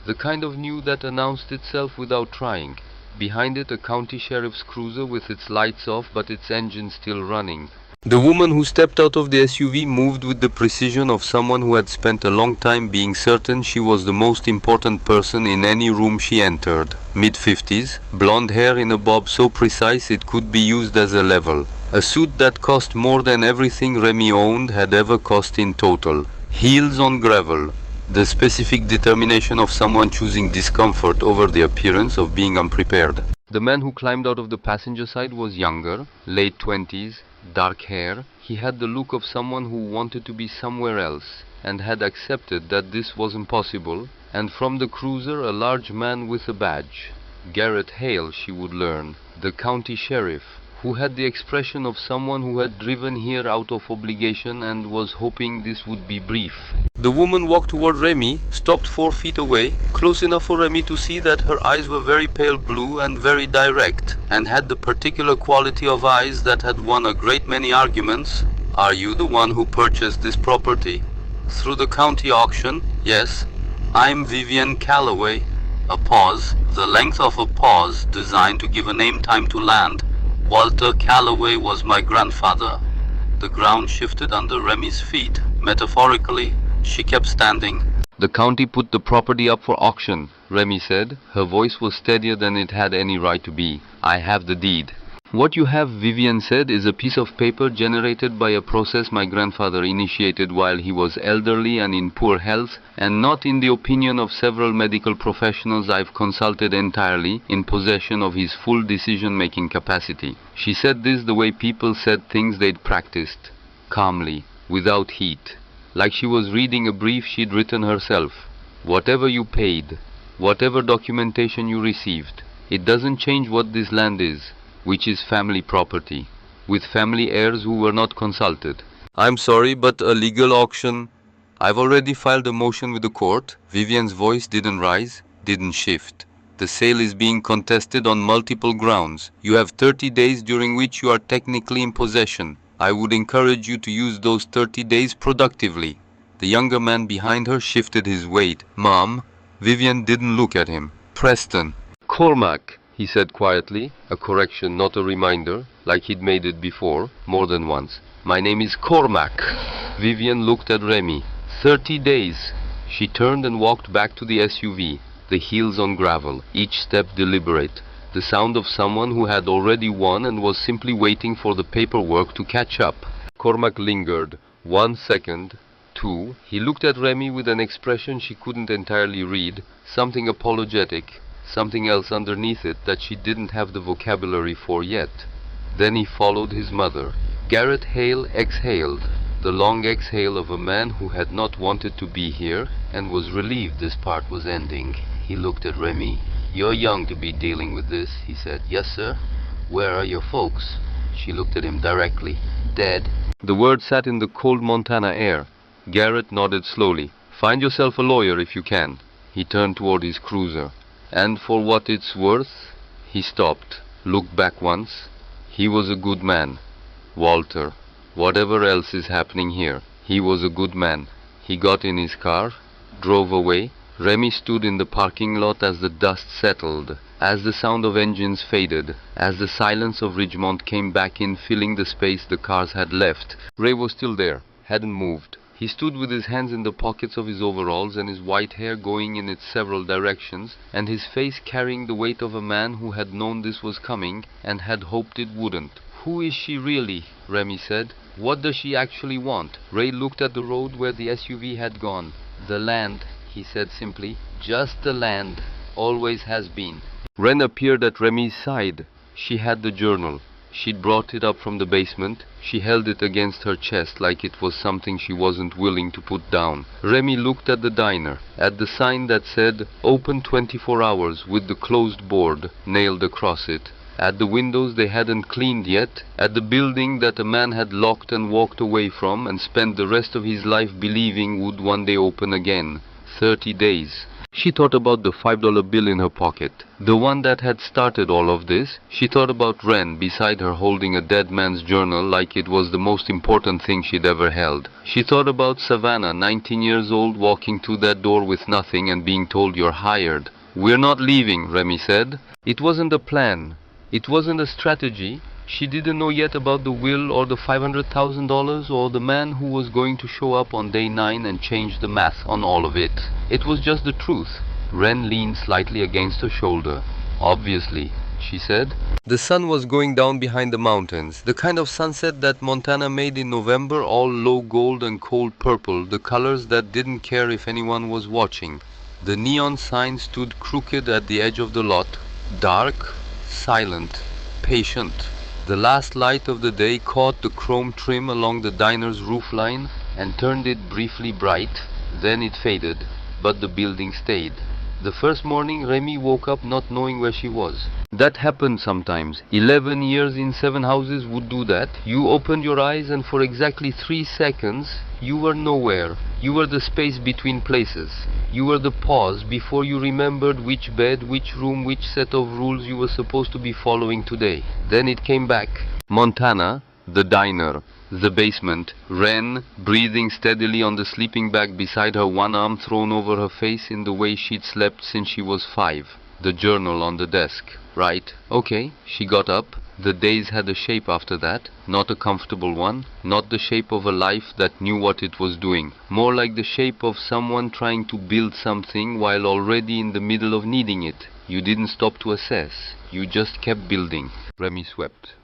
The kind of new that announced itself without trying. Behind it a county sheriff's cruiser with its lights off but its engine still running. The woman who stepped out of the SUV moved with the precision of someone who had spent a long time being certain she was the most important person in any room she entered. Mid-50s, blonde hair in a bob so precise it could be used as a level. A suit that cost more than everything Remy owned had ever cost in total. Heels on gravel. The specific determination of someone choosing discomfort over the appearance of being unprepared. The man who climbed out of the passenger side was younger, late 20s, dark hair. He had the look of someone who wanted to be somewhere else and had accepted that this was impossible. And from the cruiser a large man with a badge. Garrett Hale, she would learn, the county sheriff, who had the expression of someone who had driven here out of obligation and was hoping this would be brief. The woman walked toward Remy, stopped 4 feet away, close enough for Remy to see that her eyes were very pale blue and very direct, and had the particular quality of eyes that had won a great many arguments. Are you the one who purchased this property? Through the county auction? Yes. I'm Vivian Calloway. A pause, the length of a pause designed to give a name time to land. Walter Calloway was my grandfather. The ground shifted under Remy's feet. Metaphorically, she kept standing. The county put the property up for auction, Remy said. Her voice was steadier than it had any right to be. I have the deed. What you have, Vivian said, is a piece of paper generated by a process my grandfather initiated while he was elderly and in poor health, and not, in the opinion of several medical professionals I've consulted, entirely in possession of his full decision-making capacity. She said this the way people said things they'd practiced, calmly, without heat, like she was reading a brief she'd written herself. Whatever you paid, whatever documentation you received, it doesn't change what this land is, which is family property, with family heirs who were not consulted. I'm sorry, but a legal auction... I've already filed a motion with the court. Vivian's voice didn't rise, didn't shift. The sale is being contested on multiple grounds. You have 30 days during which you are technically in possession. I would encourage you to use those 30 days productively. The younger man behind her shifted his weight. Mom? Vivian didn't look at him. Preston. Cormac, he said quietly, a correction, not a reminder, like he'd made it before, more than once. My name is Cormac. Vivian looked at Remy. 30 days. She turned and walked back to the SUV, the heels on gravel, each step deliberate, the sound of someone who had already won and was simply waiting for the paperwork to catch up. Cormac lingered. 1 second. 2. He looked at Remy with an expression she couldn't entirely read, something apologetic, something else underneath it that she didn't have the vocabulary for yet. Then he followed his mother. Garrett Hale exhaled, the long exhale of a man who had not wanted to be here and was relieved this part was ending. He looked at Remy. You're young to be dealing with this, he said. Yes, sir. Where are your folks? She looked at him directly. Dead. The word sat in the cold Montana air. Garrett nodded slowly. Find yourself a lawyer if you can. He turned toward his cruiser. And for what it's worth... He stopped, looked back once. He was a good man. Walter. Whatever else is happening here, he was a good man. He got in his car, drove away. Remy stood in the parking lot as the dust settled, as the sound of engines faded, as the silence of Ridgemont came back in, filling the space the cars had left. Ray was still there, hadn't moved. He stood with his hands in the pockets of his overalls and his white hair going in its several directions, and his face carrying the weight of a man who had known this was coming and had hoped it wouldn't. Who is she really? Remy said. What does she actually want? Ray looked at the road where the SUV had gone. The land, he said simply. Just the land. Always has been. Ren appeared at Remy's side. She had the journal. She'd brought it up from the basement. She held it against her chest like it was something she wasn't willing to put down. Remy looked at the diner, at the sign that said, "Open 24 hours," with the closed board nailed across it. At the windows they hadn't cleaned yet, at the building that a man had locked and walked away from and spent the rest of his life believing would one day open again. 30 days. She thought about the $5 bill in her pocket, the one that had started all of this. She thought about Ren beside her holding a dead man's journal like it was the most important thing she'd ever held. She thought about Savannah, 19 years old, walking through that door with nothing and being told, "You're hired." "We're not leaving," Remy said. It wasn't a plan. It wasn't a strategy. She didn't know yet about the will or the $500,000 or the man who was going to show up on day 9 and change the math on all of it. It was just the truth. Ren leaned slightly against her shoulder. "Obviously," she said. The sun was going down behind the mountains, the kind of sunset that Montana made in November, all low gold and cold purple, the colors that didn't care if anyone was watching. The neon sign stood crooked at the edge of the lot, dark, silent, patient. The last light of the day caught the chrome trim along the diner's roofline and turned it briefly bright. Then it faded, but the building stayed. The first morning Remy woke up not knowing where she was. That happened sometimes. 11 years in 7 houses would do that. You opened your eyes and for exactly 3 seconds you were nowhere. You were the space between places. You were the pause before you remembered which bed, which room, which set of rules you were supposed to be following today. Then it came back. Montana, the diner, the basement, Ren, breathing steadily on the sleeping bag beside her, one arm thrown over her face in the way she'd slept since she was 5. The journal on the desk. Right, okay, she got up. The days had a shape after that, not a comfortable one, not the shape of a life that knew what it was doing, more like the shape of someone trying to build something while already in the middle of needing it. You didn't stop to assess, you just kept building. Remy swept.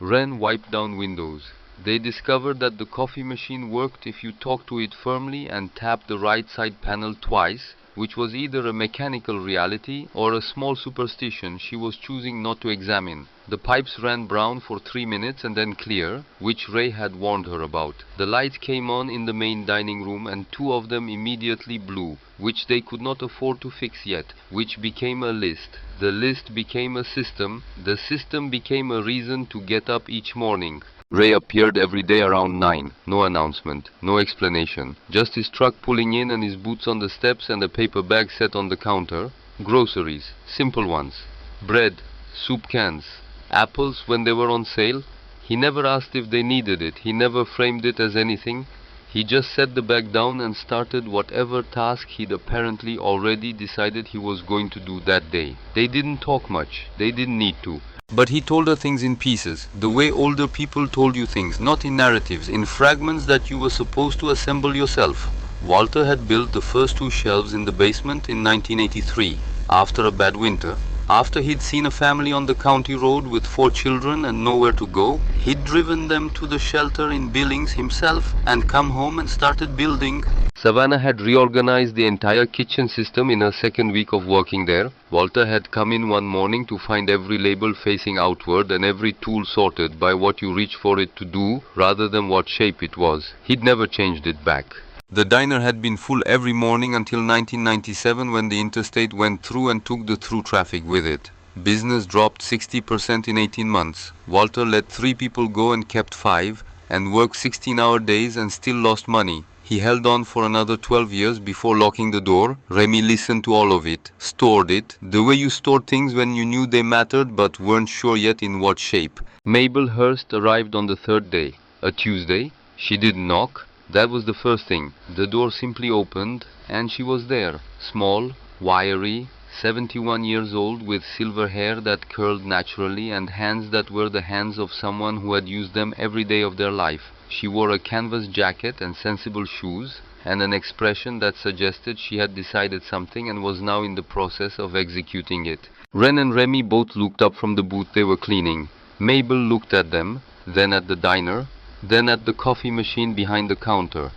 Ren wiped down windows. They discovered that the coffee machine worked if you talked to it firmly and tapped the right side panel twice, which was either a mechanical reality or a small superstition she was choosing not to examine. The pipes ran brown for 3 minutes and then clear, which Ray had warned her about. The lights came on in the main dining room and 2 of them immediately blew, which they could not afford to fix yet, which became a list. The list became a system. The system became a reason to get up each morning. Ray appeared every day around 9. No announcement, no explanation. Just his truck pulling in and his boots on the steps and a paper bag set on the counter. Groceries, simple ones. Bread, soup cans, apples when they were on sale. He never asked if they needed it. He never framed it as anything. He just set the bag down and started whatever task he'd apparently already decided he was going to do that day. They didn't talk much. They didn't need to. But he told her things in pieces, the way older people told you things, not in narratives, in fragments that you were supposed to assemble yourself. Walter had built the first 2 shelves in the basement in 1983, after a bad winter. After he'd seen a family on the county road with 4 children and nowhere to go, he'd driven them to the shelter in Billings himself and come home and started building. Savannah had reorganized the entire kitchen system in her 2nd week of working there. Walter had come in one morning to find every label facing outward and every tool sorted by what you reach for it to do rather than what shape it was. He'd never changed it back. The diner had been full every morning until 1997 when the interstate went through and took the through traffic with it. Business dropped 60% in 18 months. Walter let 3 people go and kept 5 and worked 16-hour days and still lost money. He held on for another 12 years before locking the door. Remy listened to all of it, stored it, the way you stored things when you knew they mattered but weren't sure yet in what shape. Mabel Hurst arrived on the 3rd day, a Tuesday. She didn't knock. That was the first thing. The door simply opened and she was there, small, wiry, 71 years old, with silver hair that curled naturally and hands that were the hands of someone who had used them every day of their life. She wore a canvas jacket and sensible shoes, and an expression that suggested she had decided something and was now in the process of executing it. Ren and Remy both looked up from the booth they were cleaning. Mabel looked at them, then at the diner, then at the coffee machine behind the counter.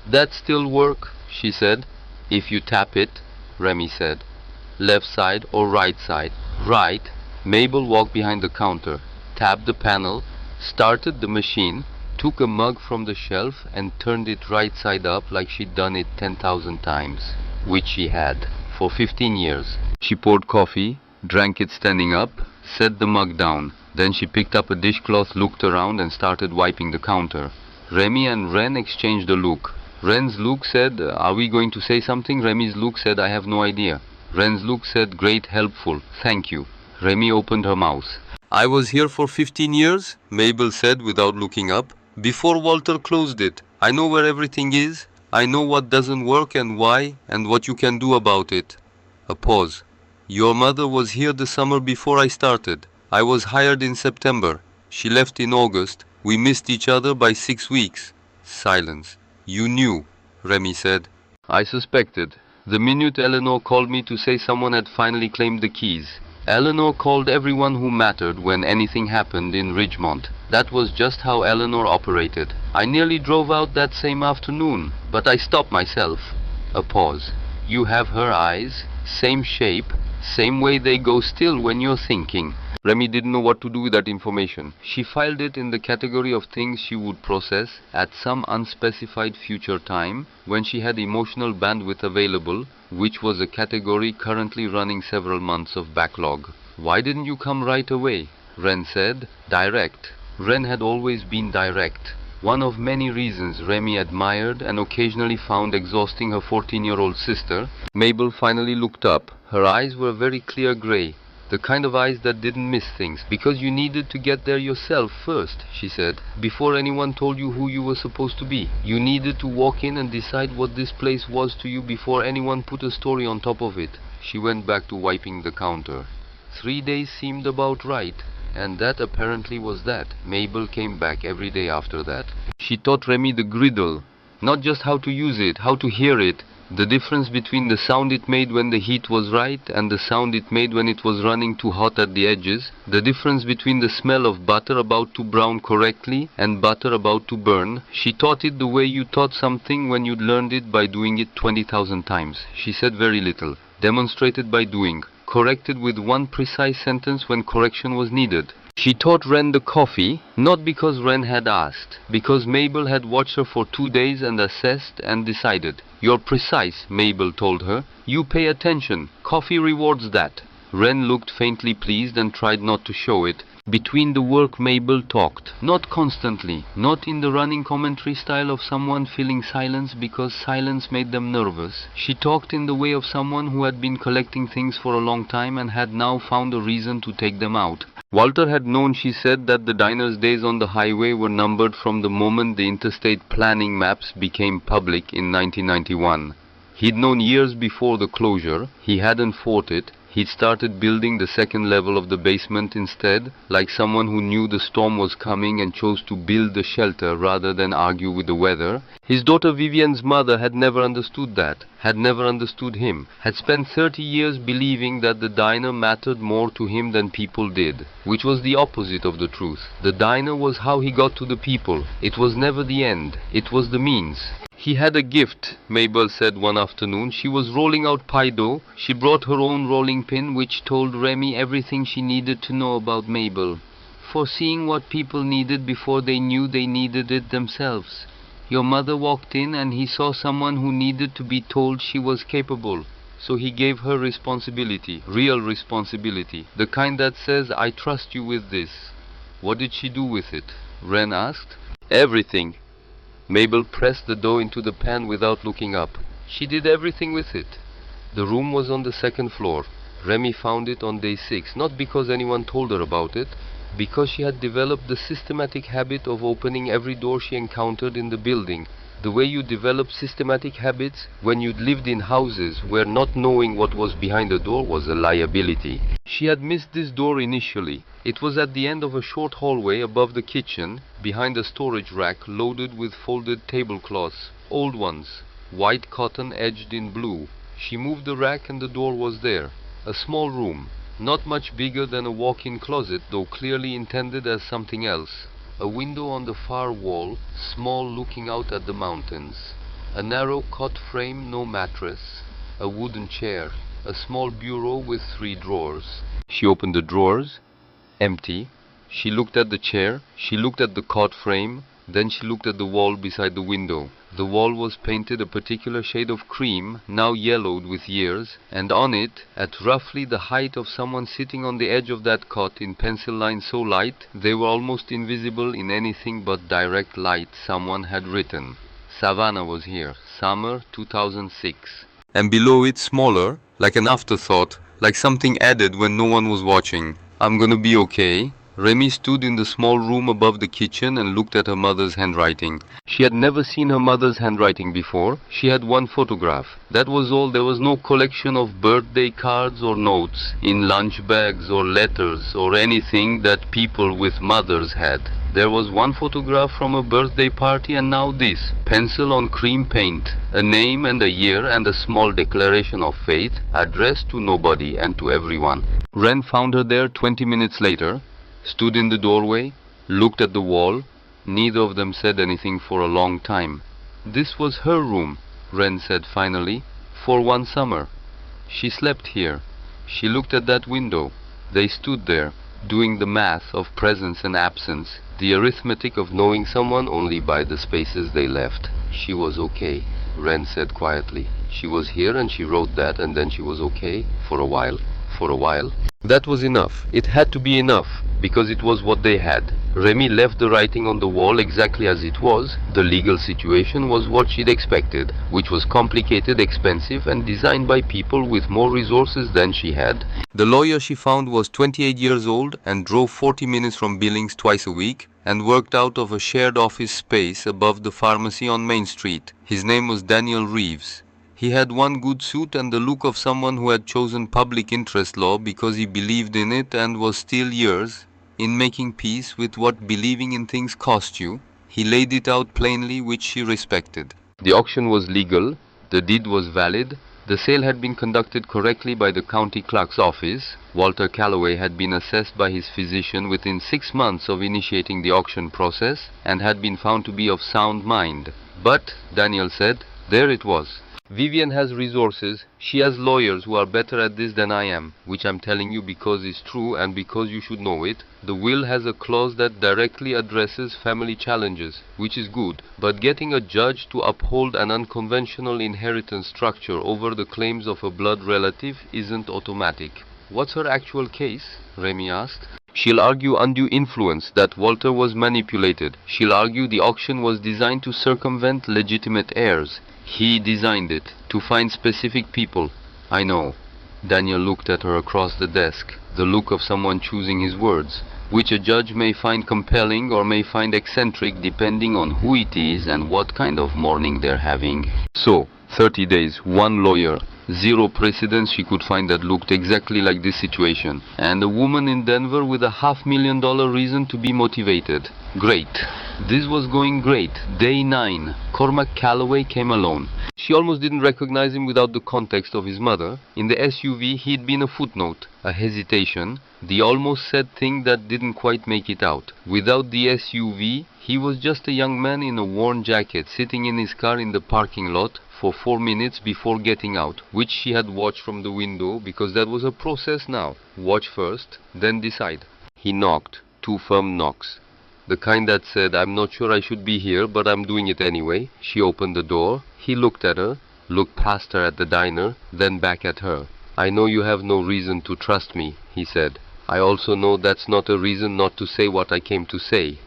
"That still work?" she said. "If you tap it," Remy said. "Left side or right side?" "Right." Mabel walked behind the counter. tapped the panel, started the machine, took a mug from the shelf and turned it right side up like she'd done it 10,000 times, which she had, for 15 years. She poured coffee, drank it standing up, set the mug down. Then she picked up a dishcloth, looked around and started wiping the counter. Remy and Ren exchanged a look. Ren's look said, "Are we going to say something?" Remy's look said, "I have no idea." Ren's look said, "Great, helpful, thank you." Remy opened her mouth. "I was here for 15 years, Mabel said without looking up. "Before Walter closed it. I know where everything is. I know what doesn't work and why, and what you can do about it." A pause. "Your mother was here the summer before I started. I was hired in September. She left in August. We missed each other by 6 weeks. Silence. "You knew," Remy said. "I suspected. The minute Eleanor called me to say someone had finally claimed the keys. Eleanor called everyone who mattered when anything happened in Ridgemont. That was just how Eleanor operated. I nearly drove out that same afternoon, but I stopped myself." A pause. "You have her eyes, same shape, same way they go still when you're thinking." Remy didn't know what to do with that information. She filed it in the category of things she would process at some unspecified future time when she had emotional bandwidth available, which was a category currently running several months of backlog. "Why didn't you come right away?" Ren said. Direct. Ren had always been direct. One of many reasons Remy admired and occasionally found exhausting her 14-year-old sister. Mabel finally looked up. Her eyes were very clear gray. The kind of eyes that didn't miss things. "Because you needed to get there yourself first," she said, "before anyone told you who you were supposed to be. You needed to walk in and decide what this place was to you before anyone put a story on top of it." She went back to wiping the counter. 3 days seemed about right, and that apparently was that. Mabel came back every day after that. She taught Remy the griddle, not just how to use it, how to hear it, the difference between the sound it made when the heat was right and the sound it made when it was running too hot at the edges, the difference between the smell of butter about to brown correctly and butter about to burn. She taught it the way you taught something when you'd learned it by doing it 20,000 times. She said very little, demonstrated by doing, corrected with one precise sentence when correction was needed. She taught Ren the coffee, not because Ren had asked, because Mabel had watched her for 2 days and assessed and decided. "You're precise," Mabel told her. "You pay attention. Coffee rewards that." Ren looked faintly pleased and tried not to show it. Between the work Mabel talked, not constantly, not in the running commentary style of someone filling silence because silence made them nervous. She talked in the way of someone who had been collecting things for a long time and had now found a reason to take them out. Walter had known, she said, that the diner's days on the highway were numbered from the moment the interstate planning maps became public in 1991. He'd known years before the closure. He hadn't fought it. He'd started building the second level of the basement instead, like someone who knew the storm was coming and chose to build the shelter rather than argue with the weather. His daughter Vivian's mother had never understood that, had never understood him, had spent 30 years believing that the diner mattered more to him than people did, which was the opposite of the truth. The diner was how he got to the people. It was never the end. It was the means. He had a gift, Mabel said one afternoon. She was rolling out pie dough. She brought her own rolling pin, which told Remy everything she needed to know about Mabel. Foreseeing what people needed before they knew they needed it themselves. Your mother walked in and he saw someone who needed to be told she was capable. So he gave her responsibility, real responsibility, the kind that says, "I trust you with this." What did she do with it? Ren asked. Everything. Mabel pressed the dough into the pan without looking up. She did everything with it. The room was on the second floor. Remy found it on day 6, not because anyone told her about it, because she had developed the systematic habit of opening every door she encountered in the building, the way you develop systematic habits when you'd lived in houses where not knowing what was behind the door was a liability. She had missed this door initially. It was at the end of a short hallway above the kitchen, behind a storage rack loaded with folded tablecloths, old ones, white cotton edged in blue. She moved the rack and the door was there. A small room, not much bigger than a walk-in closet, though clearly intended as something else. A window on the far wall, small, looking out at the mountains. A narrow cot frame, no mattress. A wooden chair. A small bureau with 3 drawers. She opened the drawers. Empty. She looked at the chair, she looked at the cot frame, then she looked at the wall beside the window. The wall was painted a particular shade of cream, now yellowed with years, and on it, at roughly the height of someone sitting on the edge of that cot in pencil lines so light they were almost invisible in anything but direct light, someone had written, "Savannah was here, summer 2006. And below it, smaller, like an afterthought, like something added when no one was watching, "I'm gonna be okay." Remy stood in the small room above the kitchen and looked at her mother's handwriting. She had never seen her mother's handwriting before. She had one photograph. That was all. There was no collection of birthday cards or notes in lunch bags or letters or anything that people with mothers had. There was one photograph from a birthday party, and now this. Pencil on cream paint. A name and a year and a small declaration of faith addressed to nobody and to everyone. Ren found her there 20 minutes later, stood in the doorway, looked at the wall. Neither of them said anything for a long time. This was her room, Ren said finally, for one summer. She slept here. She looked at that window. They stood there, doing the math of presence and absence, the arithmetic of knowing someone only by the spaces they left. She was okay, Ren said quietly. She was here and she wrote that, and then she was okay for a while. For a while. That was enough. It had to be enough, because it was what they had. Remy left the writing on the wall exactly as it was. The legal situation was what she'd expected, which was complicated, expensive, and designed by people with more resources than she had. The lawyer she found was 28 years old and drove 40 minutes from Billings twice a week and worked out of a shared office space above the pharmacy on Main Street. His name was Daniel Reeves. He had one good suit and the look of someone who had chosen public interest law because he believed in it and was still years in making peace with what believing in things cost you. He laid it out plainly, which she respected. The auction was legal, the deed was valid, the sale had been conducted correctly by the county clerk's office. Walter Calloway had been assessed by his physician within 6 months of initiating the auction process and had been found to be of sound mind. But, Daniel said, there it was. Vivian has resources. She has lawyers who are better at this than I am, which I'm telling you because it's true and because you should know it. The will has a clause that directly addresses family challenges, which is good, but getting a judge to uphold an unconventional inheritance structure over the claims of a blood relative isn't automatic. What's her actual case? Remy asked. She'll argue undue influence, that Walter was manipulated. She'll argue the auction was designed to circumvent legitimate heirs. He designed it, to find specific people. I know. Daniel looked at her across the desk, the look of someone choosing his words, which a judge may find compelling or may find eccentric depending on who it is and what kind of morning they're having. So, 30 days, one lawyer, zero precedents she could find that looked exactly like this situation, and a woman in Denver with a $500,000 reason to be motivated. Great. This was going great. Day 9. Cormac Calloway came alone. She almost didn't recognize him without the context of his mother. In the SUV he'd been a footnote, a hesitation, the almost said thing that didn't quite make it out. Without the SUV, he was just a young man in a worn jacket sitting in his car in the parking lot for 4 minutes before getting out, which she had watched from the window because that was a process now. Watch first, then decide. He knocked, 2 firm knocks. The kind that said, I'm not sure I should be here, but I'm doing it anyway. She opened the door. He looked at her, looked past her at the diner, then back at her. I know you have no reason to trust me, he said. I also know that's not a reason not to say what I came to say.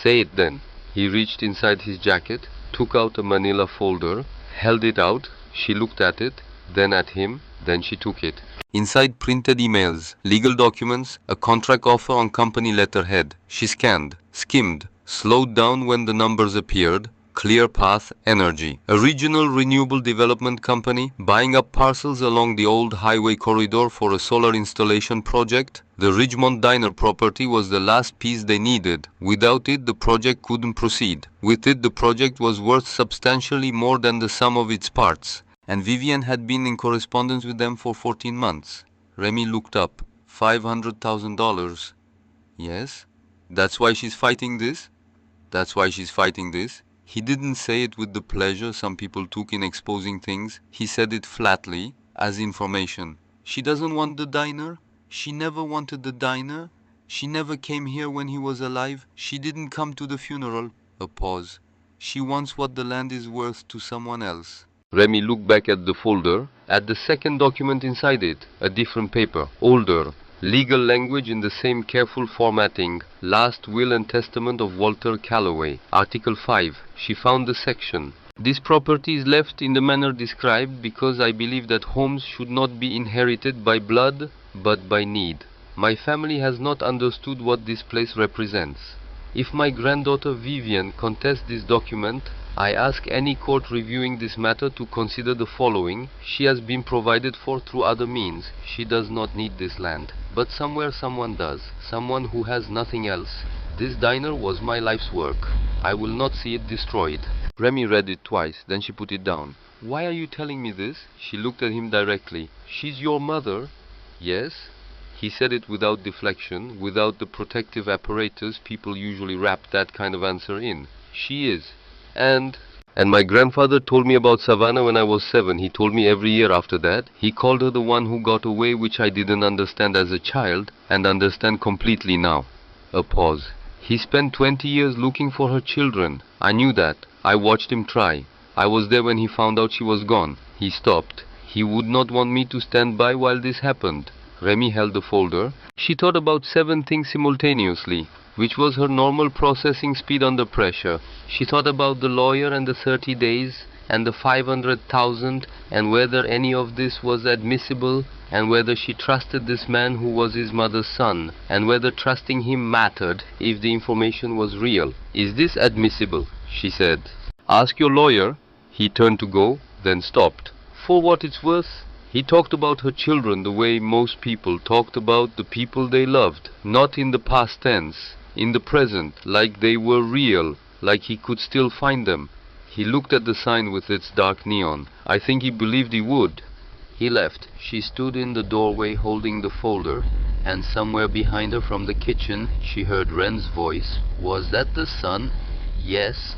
Say it then. He reached inside his jacket, took out a manila folder, held it out. She looked at it, then at him, then she took it. Inside printed emails, legal documents, a contract offer on company letterhead. She scanned, skimmed, slowed down when the numbers appeared. Clear Path Energy, a regional renewable development company buying up parcels along the old highway corridor for a solar installation project. The Ridgemont Diner property was the last piece they needed. Without it, the project couldn't proceed. With it, the project was worth substantially more than the sum of its parts. And Vivian had been in correspondence with them for 14 months. Remy looked up. $500,000. Yes? That's why she's fighting this? That's why she's fighting this? He didn't say it with the pleasure some people took in exposing things. He said it flatly, as information. She doesn't want the diner. She never wanted the diner. She never came here when he was alive. She didn't come to the funeral. A pause. She wants what the land is worth to someone else. Remy looked back at the folder, at the second document inside it, a different paper, older. Legal language in the same careful formatting. Last will and testament of Walter Calloway. Article 5. She found the section. This property is left in the manner described because I believe that homes should not be inherited by blood, but by need. My family has not understood what this place represents. If my granddaughter Vivian contests this document, I ask any court reviewing this matter to consider the following. She has been provided for through other means. She does not need this land. But somewhere someone does. Someone who has nothing else. This diner was my life's work. I will not see it destroyed. Remy read it twice, then she put it down. Why are you telling me this? She looked at him directly. She's your mother? Yes. He said it without deflection, without the protective apparatus people usually wrap that kind of answer in. She is. And my grandfather told me about Savannah when I was 7. He told me every year after that. He called her the one who got away, which I didn't understand as a child, and understand completely now. A pause. He spent 20 years looking for her children. I knew that. I watched him try. I was there when he found out she was gone. He stopped. He would not want me to stand by while this happened. Remy held the folder. She thought about 7 things simultaneously, which was her normal processing speed under pressure. She thought about the lawyer and the 30 days and the 500,000 and whether any of this was admissible and whether she trusted this man who was his mother's son and whether trusting him mattered if the information was real. Is this admissible? She said. Ask your lawyer. He turned to go, then stopped. For what it's worth, he talked about her children the way most people talked about the people they loved, not in the past tense, in the present, like they were real, like he could still find them. He looked at the sign with its dark neon. I think he believed he would. He left. She stood in the doorway holding the folder, and somewhere behind her from the kitchen she heard Wren's voice. Was that the son? Yes.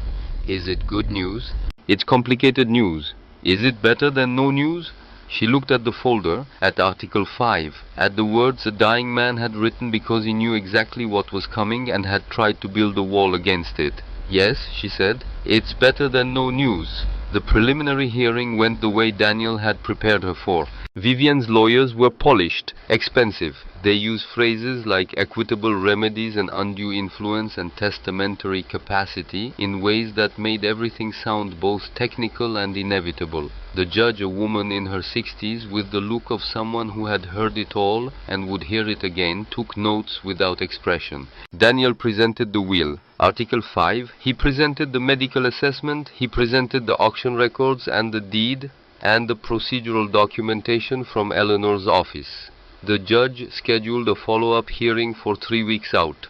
Is it good news? It's complicated news. Is it better than no news? She looked at the folder, at Article 5, at the words a dying man had written because he knew exactly what was coming and had tried to build a wall against it. Yes, she said, it's better than no news. The preliminary hearing went the way Daniel had prepared her for. Vivian's lawyers were polished, expensive. They used phrases like equitable remedies and undue influence and testamentary capacity in ways that made everything sound both technical and inevitable. The judge, a woman in her 60s, with the look of someone who had heard it all and would hear it again, took notes without expression. Daniel presented the will. Article 5. He presented the medical assessment, he presented the auction records and the deed and the procedural documentation from Eleanor's office. The judge scheduled a follow-up hearing for 3 weeks out.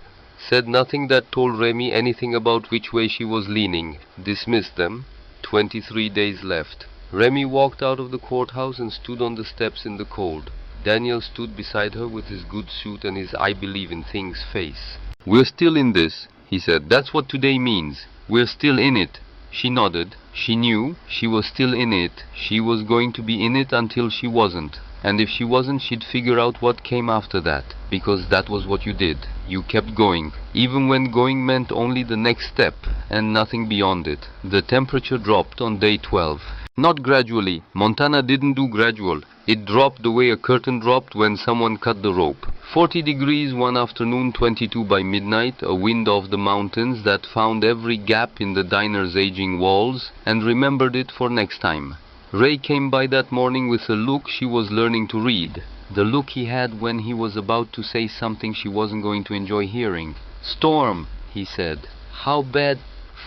Said nothing that told Remy anything about which way she was leaning. Dismissed them. 23 days left. Remy walked out of the courthouse and stood on the steps in the cold. Daniel stood beside her with his good suit and his I believe in things face. We're still in this, he said. That's what today means. We're still in it. She nodded. She knew she was still in it. She was going to be in it until she wasn't. And if she wasn't, she'd figure out what came after that. Because that was what you did. You kept going. Even when going meant only the next step and nothing beyond it. The temperature dropped on day 12. Not gradually. Montana didn't do gradual. It dropped the way a curtain dropped when someone cut the rope. 40 degrees one afternoon, 22 by midnight, a wind off the mountains that found every gap in the diner's aging walls and remembered it for next time. Ray came by that morning with a look she was learning to read. The look he had when he was about to say something she wasn't going to enjoy hearing. Storm, he said. How bad?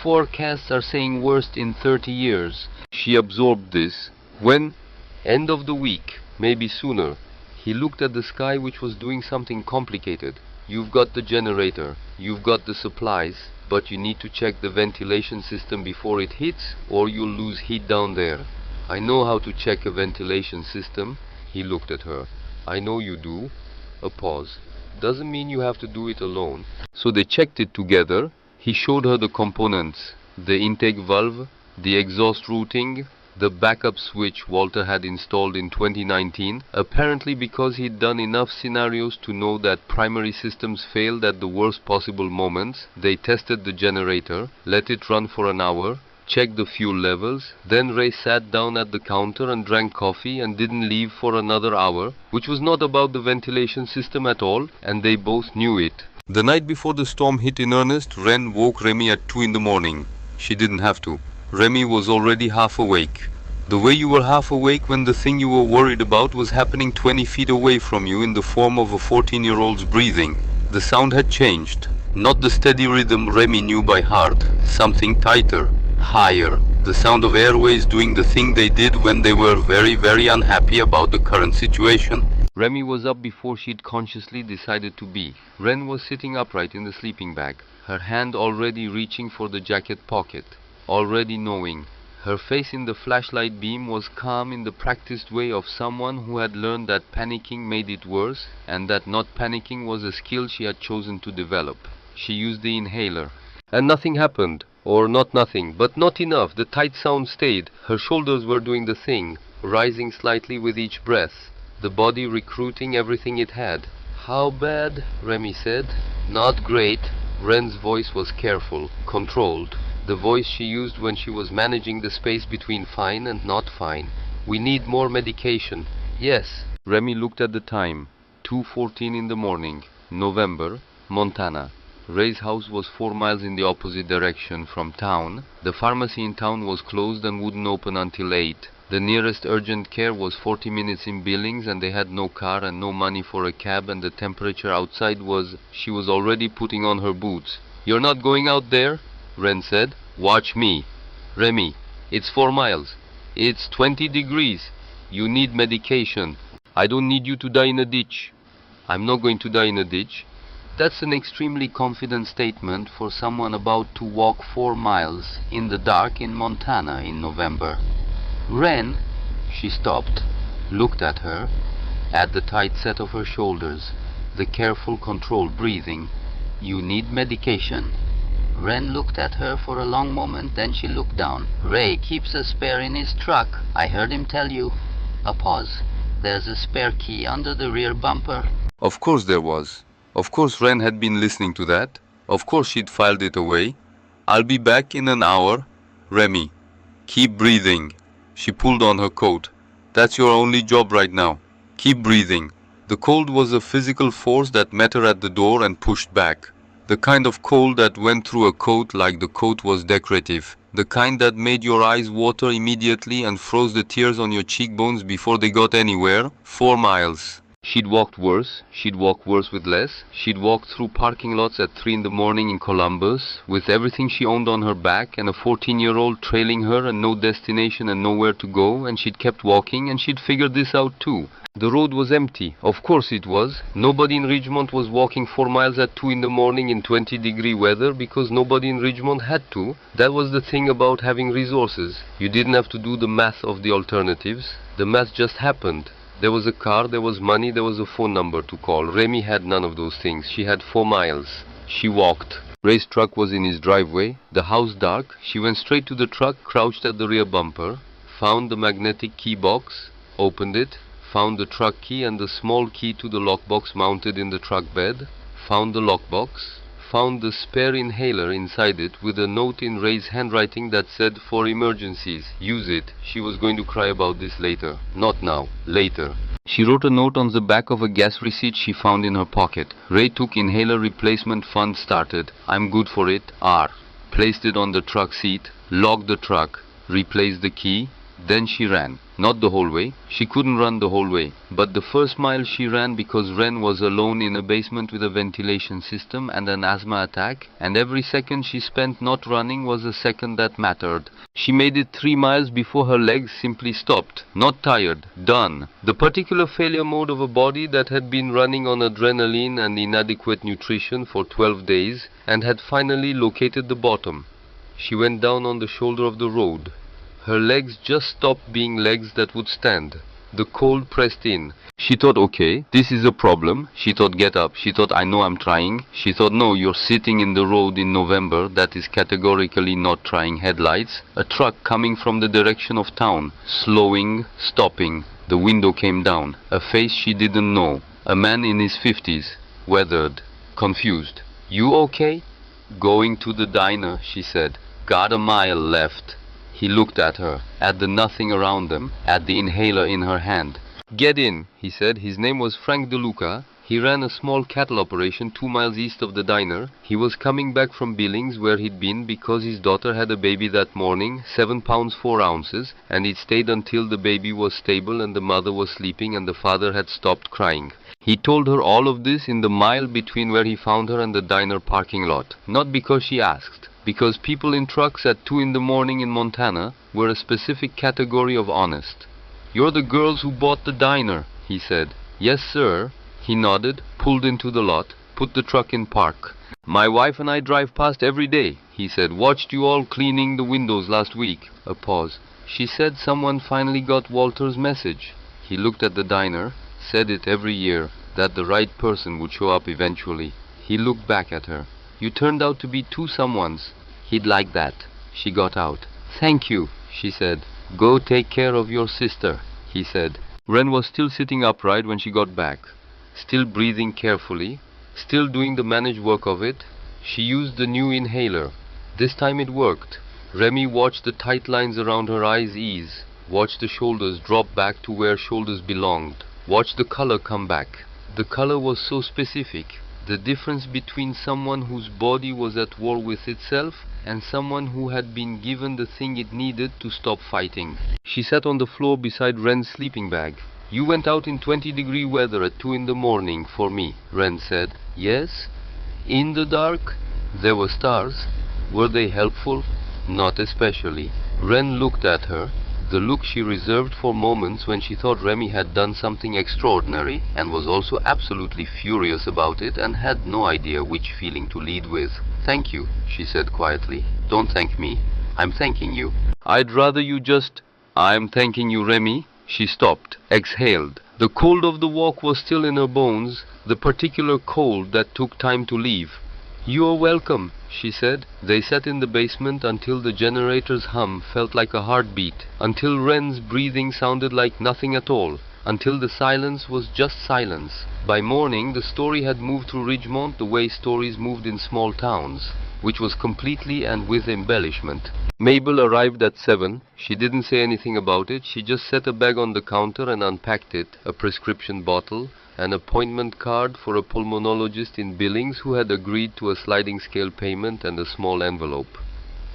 Forecasts are saying worst in 30 years. She absorbed this. When? End of the week, maybe sooner. He looked at the sky, which was doing something complicated. You've got the generator, you've got the supplies, but you need to check the ventilation system before it hits, or you'll lose heat down there. I know how to check a ventilation system. He looked at her. I know you do. A pause. Doesn't mean you have to do it alone. So they checked it together. He showed her the components. The intake valve, the exhaust routing, The backup switch Walter had installed in 2019, apparently because he'd done enough scenarios to know that primary systems failed at the worst possible moments. They tested the generator, let it run for an hour, checked the fuel levels, then Ray sat down at the counter and drank coffee and didn't leave for another hour, which was not about the ventilation system at all, and they both knew it. The night before the storm hit in earnest, Ren woke Remy at 2 in the morning. She didn't have to. Remy was already half awake. The way you were half awake when the thing you were worried about was happening 20 feet away from you in the form of a 14-year-old's breathing. The sound had changed. Not the steady rhythm Remy knew by heart. Something tighter, higher. The sound of airways doing the thing they did when they were very, very unhappy about the current situation. Remy was up before she'd consciously decided to be. Ren was sitting upright in the sleeping bag, her hand already reaching for the jacket pocket, already knowing. Her face in the flashlight beam was calm in the practiced way of someone who had learned that panicking made it worse, and that not panicking was a skill she had chosen to develop. She used the inhaler. And nothing happened. Or not nothing, but not enough. The tight sound stayed. Her shoulders were doing the thing, rising slightly with each breath, the body recruiting everything it had. How bad? Remy said. Not great. Ren's voice was careful, controlled. The voice she used when she was managing the space between fine and not fine. We need more medication. Yes. Remy looked at the time. 2:14 in the morning. November, Montana. Ray's house was 4 miles in the opposite direction from town. The pharmacy in town was closed and wouldn't open until 8. The nearest urgent care was 40 minutes in Billings, and they had no car and no money for a cab, and the temperature outside was... She was already putting on her boots. You're not going out there? Ren said. Watch me. Remy, it's 4 miles. It's 20 degrees. You need medication. I don't need you to die in a ditch. I'm not going to die in a ditch. That's an extremely confident statement for someone about to walk 4 miles in the dark in Montana in November. Ren, she stopped, looked at her, at the tight set of her shoulders, the careful controlled breathing. You need medication. Ren looked at her for a long moment, then she looked down. Ray keeps a spare in his truck. I heard him tell you. A pause. There's a spare key under the rear bumper. Of course there was. Of course Ren had been listening to that. Of course she'd filed it away. I'll be back in an hour. Remy, keep breathing. She pulled on her coat. That's your only job right now. Keep breathing. The cold was a physical force that met her at the door and pushed back. The kind of cold that went through a coat like the coat was decorative. The kind that made your eyes water immediately and froze the tears on your cheekbones before they got anywhere. 4 miles. She'd walked worse. She'd walk worse with less. She'd walked through parking lots at 3 in the morning in Columbus with everything she owned on her back and a 14-year-old trailing her and no destination and nowhere to go, and she'd kept walking, and she'd figured this out too. The road was empty. Of course it was. Nobody in Ridgemont was walking 4 miles at 2 in the morning in 20-degree weather because nobody in Ridgemont had to. That was the thing about having resources. You didn't have to do the math of the alternatives. The math just happened. There was a car, there was money, there was a phone number to call. Remy had none of those things. She had 4 miles. She walked. Ray's truck was in his driveway. The house dark. She went straight to the truck, crouched at the rear bumper, found the magnetic key box, opened it, found the truck key and the small key to the lockbox mounted in the truck bed, found the lockbox, found the spare inhaler inside it with a note in Ray's handwriting that said, for emergencies, use it. She was going to cry about this later. Not now. Later. She wrote a note on the back of a gas receipt she found in her pocket. Ray took inhaler replacement fund started. I'm good for it. R. Placed it on the truck seat, locked the truck, replaced the key. Then she ran. Not the whole way. She couldn't run the whole way. But the first mile she ran because Ren was alone in a basement with a ventilation system and an asthma attack, and every second she spent not running was a second that mattered. She made it 3 miles before her legs simply stopped. Not tired. Done. The particular failure mode of a body that had been running on adrenaline and inadequate nutrition for 12 days and had finally located the bottom. She went down on the shoulder of the road. Her legs just stopped being legs that would stand. The cold pressed in. She thought, okay, this is a problem. She thought, get up. She thought, I know I'm trying. She thought, no, you're sitting in the road in November. That is categorically not trying. Headlights. A truck coming from the direction of town. Slowing, stopping. The window came down. A face she didn't know. A man in his 50s. Weathered. Confused. You okay? Going to the diner, she said. Got a mile left. He looked at her, at the nothing around them, at the inhaler in her hand. Get in, he said. His name was Frank DeLuca. He ran a small cattle operation 2 miles east of the diner. He was coming back from Billings, where he'd been because his daughter had a baby that morning, 7 pounds 4 ounces, and he'd stayed until the baby was stable and the mother was sleeping and the father had stopped crying. He told her all of this in the mile between where he found her and the diner parking lot. Not because she asked. Because people in trucks at 2 in the morning in Montana were a specific category of honest. You're the girls who bought the diner, he said. Yes, sir. He nodded, pulled into the lot, put the truck in park. My wife and I drive past every day, he said. Watched you all cleaning the windows last week. A pause. She said someone finally got Walter's message. He looked at the diner, said it every year, that the right person would show up eventually. He looked back at her. You turned out to be 2 someones. He'd like that. She got out. Thank you, she said. Go take care of your sister, he said. Wren was still sitting upright when she got back. Still breathing carefully. Still doing the managed work of it. She used the new inhaler. This time it worked. Remy watched the tight lines around her eyes ease. Watched the shoulders drop back to where shoulders belonged. Watched the color come back. The color was so specific. The difference between someone whose body was at war with itself and someone who had been given the thing it needed to stop fighting. She sat on the floor beside Wren's sleeping bag. You went out in 20-degree weather at 2 in the morning for me, Wren said. Yes? In the dark? There were stars. Were they helpful? Not especially. Wren looked at her. The look she reserved for moments when she thought Remy had done something extraordinary and was also absolutely furious about it and had no idea which feeling to lead with. Thank you, she said quietly. Don't thank me. I'm thanking you. I'd rather you just... I'm thanking you, Remy. She stopped, exhaled. The cold of the walk was still in her bones, the particular cold that took time to leave. You're welcome, she said. They sat in the basement until the generator's hum felt like a heartbeat, until Wren's breathing sounded like nothing at all, until the silence was just silence. By morning, the story had moved through Ridgemont the way stories moved in small towns, which was completely and with embellishment. Mabel arrived at 7. She didn't say anything about it. She just set a bag on the counter and unpacked it, a prescription bottle, an appointment card for a pulmonologist in Billings who had agreed to a sliding scale payment and a small envelope.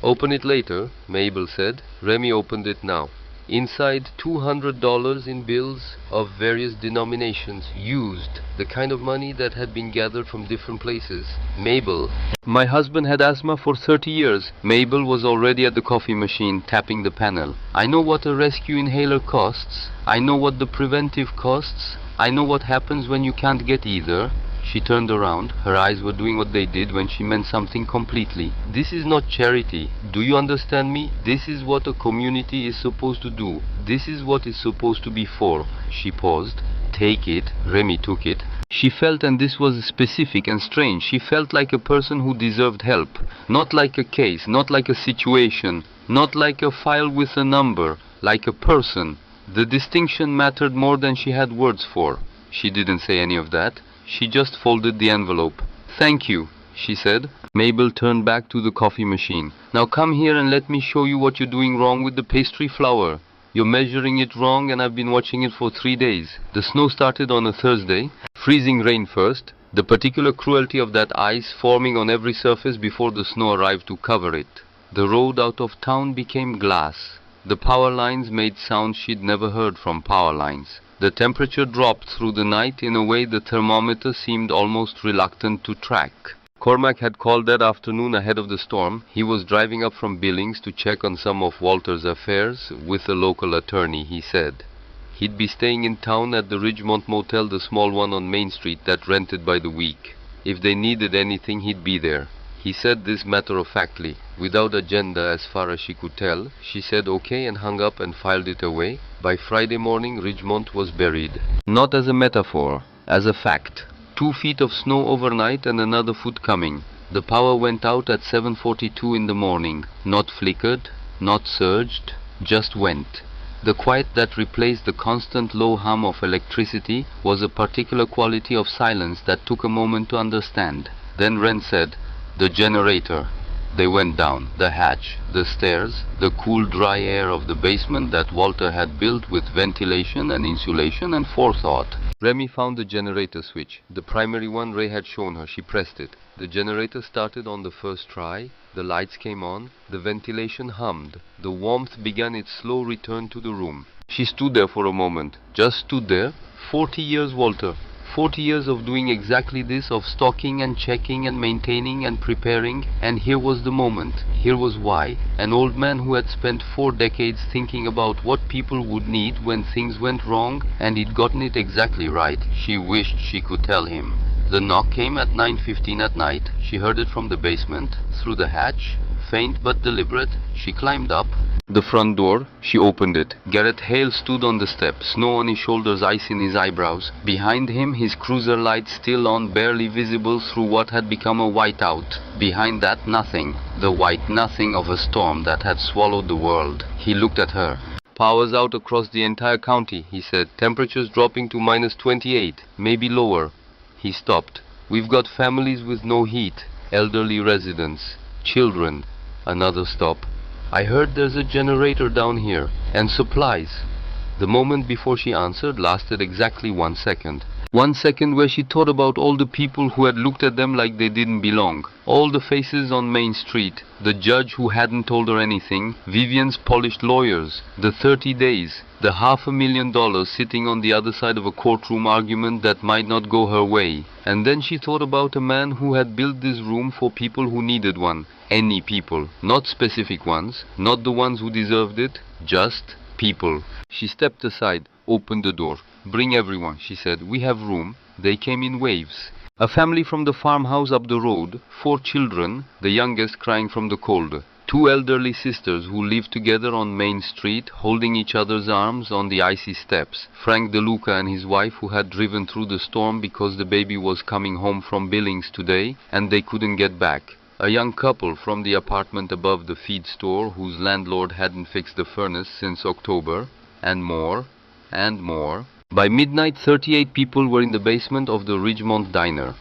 Open it later, Mabel said. Remy opened it now. Inside, $200 in bills of various denominations, used, the kind of money that had been gathered from different places. Mabel. My husband had asthma for 30 years. Mabel was already at the coffee machine, tapping the panel. I know what a rescue inhaler costs. I know what the preventive costs. I know what happens when you can't get either. She turned around. Her eyes were doing what they did when she meant something completely. This is not charity. Do you understand me? This is what a community is supposed to do. This is what it's supposed to be for. She paused. Take it. Remy took it. She felt, and this was specific and strange, she felt like a person who deserved help. Not like a case, not like a situation, not like a file with a number, like a person. The distinction mattered more than she had words for. She didn't say any of that. She just folded the envelope. Thank you, she said. Mabel turned back to the coffee machine. Now come here and let me show you what you're doing wrong with the pastry flour. You're measuring it wrong and I've been watching it for 3 days. The snow started on a Thursday. Freezing rain first. The particular cruelty of that ice forming on every surface before the snow arrived to cover it. The road out of town became glass. The power lines made sounds she'd never heard from power lines. The temperature dropped through the night in a way the thermometer seemed almost reluctant to track. Cormac had called that afternoon ahead of the storm. He was driving up from Billings to check on some of Walter's affairs with a local attorney, he said. He'd be staying in town at the Ridgemont Motel, the small one on Main Street that rented by the week. If they needed anything, he'd be there. He said this matter-of-factly, without agenda as far as she could tell. She said okay and hung up and filed it away. By Friday morning, Ridgemont was buried. Not as a metaphor, as a fact. 2 feet of snow overnight and another foot coming. The power went out at 7:42 in the morning. Not flickered, not surged, just went. The quiet that replaced the constant low hum of electricity was a particular quality of silence that took a moment to understand. Then Wren said, "The generator." They went down, the hatch, the stairs, the cool dry air of the basement that Walter had built with ventilation and insulation and forethought. Remy found the generator switch, the primary one Ray had shown her. She pressed it. The generator started on the first try. The lights came on. The ventilation hummed. The warmth began its slow return to the room. She stood there for a moment. Just stood there. 40 years, Walter. 40 years of doing exactly this, of stocking and checking and maintaining and preparing, and here was the moment. Here was why. An old man who had spent 4 decades thinking about what people would need when things went wrong, and he'd gotten it exactly right. She wished she could tell him. The knock came at 9:15 at night. She heard it from the basement, through the hatch. Faint but deliberate, she climbed up. The front door, she opened it. Garrett Hale stood on the step, snow on his shoulders, ice in his eyebrows. Behind him, his cruiser lights still on, barely visible through what had become a whiteout. Behind that, nothing. The white nothing of a storm that had swallowed the world. He looked at her. "Power's out across the entire county," he said. "Temperatures dropping to -28, maybe lower." He stopped. "We've got families with no heat, elderly residents, children." Another stop. "I heard there's a generator down here, and supplies." The moment before she answered lasted exactly 1 second. 1 second where she thought about all the people who had looked at them like they didn't belong. All the faces on Main Street. The judge who hadn't told her anything. Vivian's polished lawyers. The 30 days. The $500,000 sitting on the other side of a courtroom argument that might not go her way. And then she thought about a man who had built this room for people who needed one. Any people. Not specific ones. Not the ones who deserved it. Just people. She stepped aside, opened the door. "Bring everyone," she said. "We have room." They came in waves. A family from the farmhouse up the road, 4 children, the youngest crying from the cold. 2 elderly sisters who lived together on Main Street, holding each other's arms on the icy steps. Frank DeLuca and his wife, who had driven through the storm because the baby was coming home from Billings today and they couldn't get back. A young couple from the apartment above the feed store whose landlord hadn't fixed the furnace since October. And more. And more. By midnight, 38 people were in the basement of the Ridgemont diner.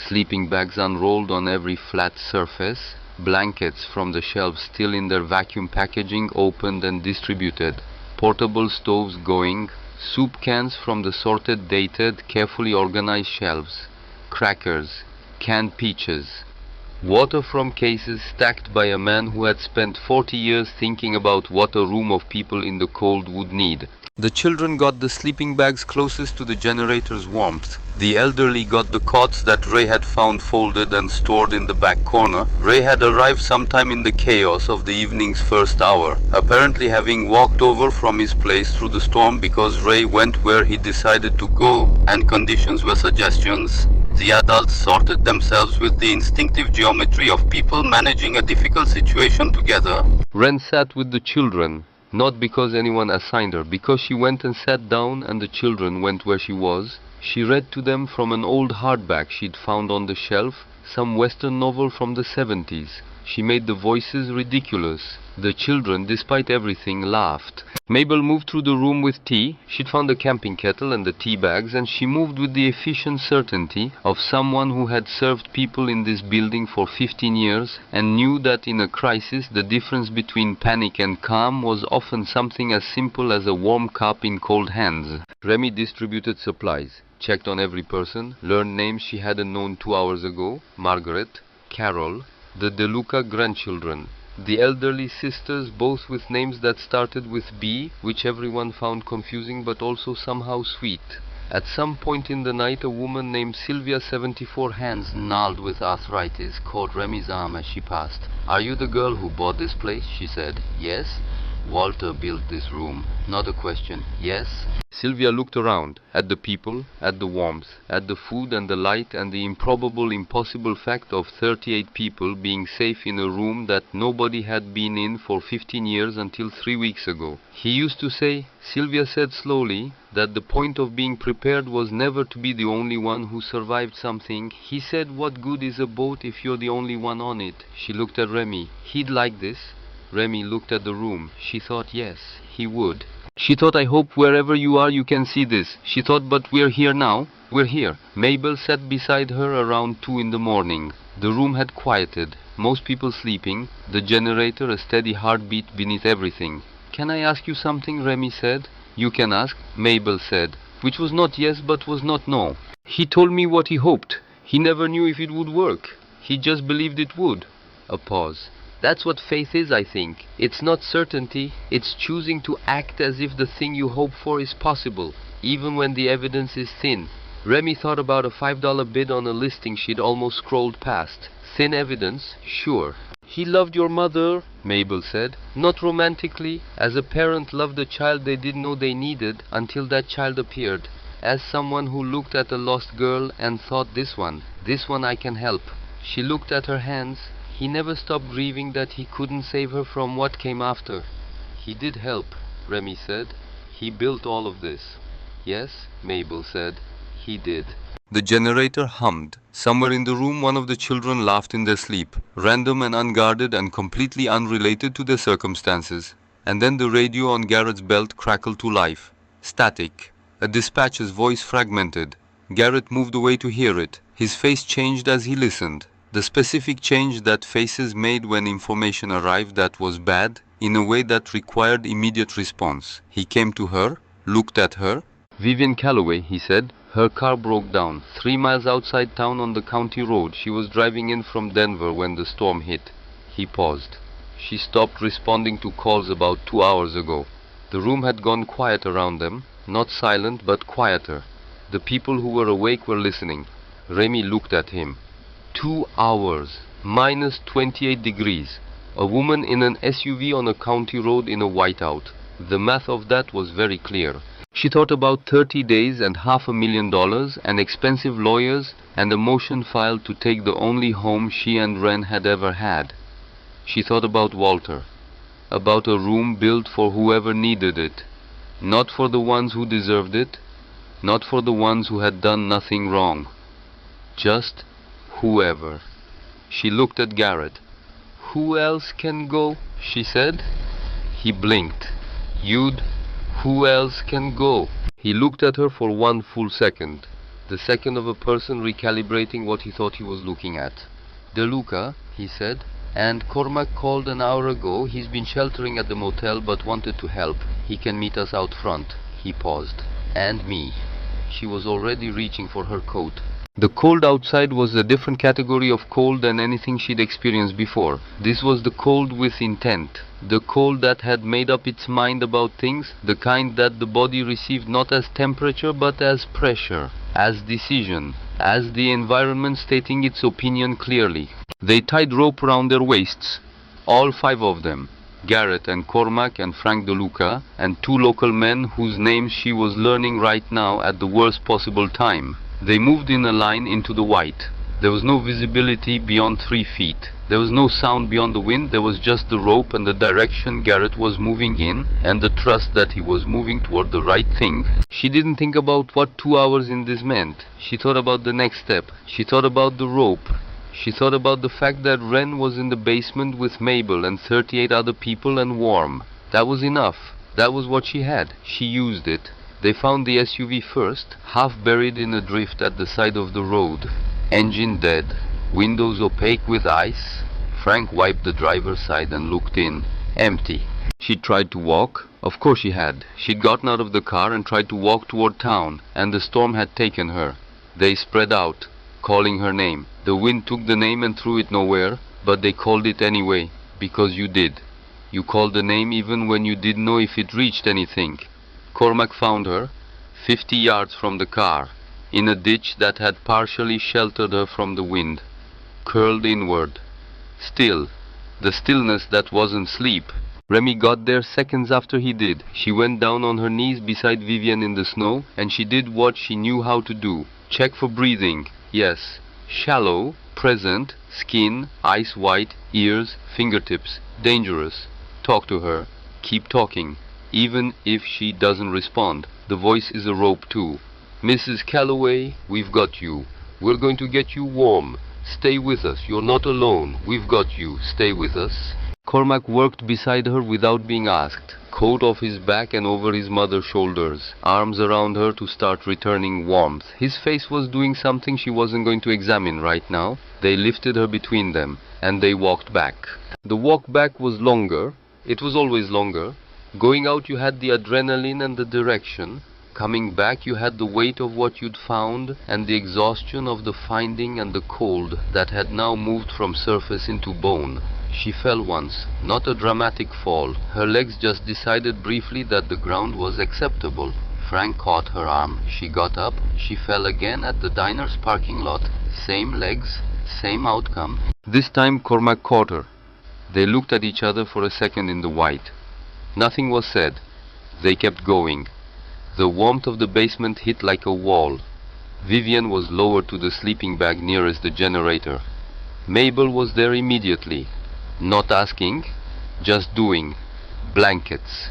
Sleeping bags unrolled on every flat surface. Blankets from the shelves still in their vacuum packaging opened and distributed. Portable stoves going. Soup cans from the sorted, dated, carefully organized shelves. Crackers. Canned peaches. Water from cases stacked by a man who had spent 40 years thinking about what a room of people in the cold would need. The children got the sleeping bags closest to the generator's warmth. The elderly got the cots that Ray had found folded and stored in the back corner. Ray had arrived sometime in the chaos of the evening's first hour, apparently having walked over from his place through the storm because Ray went where he decided to go, and conditions were suggestions. The adults sorted themselves with the instinctive geometry of people managing a difficult situation together. Wren sat with the children. Not because anyone assigned her, because she went and sat down and the children went where she was. She read to them from an old hardback she'd found on the shelf, some Western novel from the 70s. She made the voices ridiculous. The children, despite everything, laughed. Mabel moved through the room with tea. She'd found the camping kettle and the tea bags, and she moved with the efficient certainty of someone who had served people in this building for 15 years and knew that in a crisis the difference between panic and calm was often something as simple as a warm cup in cold hands. Remy distributed supplies, checked on every person, learned names she hadn't known 2 hours ago. Margaret, Carol, the DeLuca grandchildren. The elderly sisters, both with names that started with B, which everyone found confusing but also somehow sweet. At some point in the night, a woman named Sylvia, 74, hands gnarled with arthritis, caught Remy's arm as she passed. "Are you the girl who bought this place?" she said. "Yes." Walter built this room. Not a question. Yes? Sylvia looked around, at the people, at the warmth, at the food and the light, and the improbable, impossible fact of 38 people being safe in a room that nobody had been in for 15 years until 3 weeks ago. He used to say, Sylvia said slowly, that the point of being prepared was never to be the only one who survived something. He said, what good is a boat if you're the only one on it? She looked at Remy. He'd like this. Remy looked at the room. She thought, yes, he would. She thought, I hope wherever you are you can see this. She thought, but we're here now. We're here. Mabel sat beside her around 2 in the morning. The room had quieted. Most people sleeping. The generator, a steady heartbeat beneath everything. Can I ask you something? Remy said. You can ask, Mabel said, which was not yes but was not no. He told me what he hoped. He never knew if it would work. He just believed it would. A pause. That's what faith is, I think. It's not certainty, it's choosing to act as if the thing you hope for is possible, even when the evidence is thin. Remy thought about a $5 bid on a listing she'd almost scrolled past. Thin evidence? Sure. He loved your mother, Mabel said. Not romantically, as a parent loved a child they didn't know they needed until that child appeared. As someone who looked at a lost girl and thought, this one I can help. She looked at her hands. He never stopped grieving that he couldn't save her from what came after. He did help, Remy said. He built all of this. Yes, Mabel said. He did. The generator hummed. Somewhere in the room one of the children laughed in their sleep, random and unguarded and completely unrelated to their circumstances. And then the radio on Garrett's belt crackled to life. Static. A dispatcher's voice fragmented. Garrett moved away to hear it. His face changed as he listened. The specific change that faces made when information arrived that was bad, in a way that required immediate response. He came to her, looked at her. Vivian Calloway, he said. Her car broke down 3 miles outside town on the county road. She was driving in from Denver when the storm hit. He paused. She stopped responding to calls about 2 hours ago. The room had gone quiet around them, not silent but quieter. The people who were awake were listening. Remy looked at him. 2 hours, minus 28 degrees. A woman in an SUV on a county road in a whiteout. The math of that was very clear. She thought about 30 days and $500,000 and expensive lawyers and a motion filed to take the only home she and Ren had ever had. She thought about Walter, about a room built for whoever needed it, not for the ones who deserved it, not for the ones who had done nothing wrong, just whoever. She looked at Garrett. Who else can go? She said. He blinked. Who else can go? He looked at her for 1 full second. The second of a person recalibrating what he thought he was looking at. DeLuca, he said. And Cormac called an hour ago. He's been sheltering at the motel but wanted to help. He can meet us out front. He paused. And me. She was already reaching for her coat. The cold outside was a different category of cold than anything she'd experienced before. This was the cold with intent. The cold that had made up its mind about things, the kind that the body received not as temperature but as pressure, as decision, as the environment stating its opinion clearly. They tied rope around their waists, all 5 of them. Garrett and Cormac and Frank DeLuca and 2 local men whose names she was learning right now at the worst possible time. They moved in a line into the white. There was no visibility beyond 3 feet. There was no sound beyond the wind. There was just the rope and the direction Garrett was moving in and the trust that he was moving toward the right thing. She didn't think about what 2 hours in this meant. She thought about the next step. She thought about the rope. She thought about the fact that Ren was in the basement with Mabel and 38 other people and warm. That was enough. That was what she had. She used it. They found the SUV first, half buried in a drift at the side of the road. Engine dead, windows opaque with ice. Frank wiped the driver's side and looked in. Empty. She tried to walk. Of course she had. She'd gotten out of the car and tried to walk toward town, and the storm had taken her. They spread out, calling her name. The wind took the name and threw it nowhere, but they called it anyway, because you did. You called the name even when you didn't know if it reached anything. Cormac found her, 50 yards from the car, in a ditch that had partially sheltered her from the wind, curled inward. Still, the stillness that wasn't sleep. Remy got there seconds after he did. She went down on her knees beside Vivian in the snow, and she did what she knew how to do. Check for breathing. Yes. Shallow, present, skin, ice white, ears, fingertips. Dangerous. Talk to her. Keep talking. Even if she doesn't respond. The voice is a rope too. Mrs. Calloway, we've got you. We're going to get you warm. Stay with us. You're not alone. We've got you. Stay with us. Cormac worked beside her without being asked. Coat off his back and over his mother's shoulders. Arms around her to start returning warmth. His face was doing something she wasn't going to examine right now. They lifted her between them, and they walked back. The walk back was longer. It was always longer. Going out you had the adrenaline and the direction. Coming back you had the weight of what you'd found and the exhaustion of the finding and the cold that had now moved from surface into bone. She fell once, not a dramatic fall. Her legs just decided briefly that the ground was acceptable. Frank caught her arm. She got up. She fell again at the diner's parking lot. Same legs, same outcome. This time Cormac caught her. They looked at each other for a second in the white. Nothing was said. They kept going. The warmth of the basement hit like a wall. Vivian was lowered to the sleeping bag nearest the generator. Mabel was there immediately. Not asking, just doing. Blankets.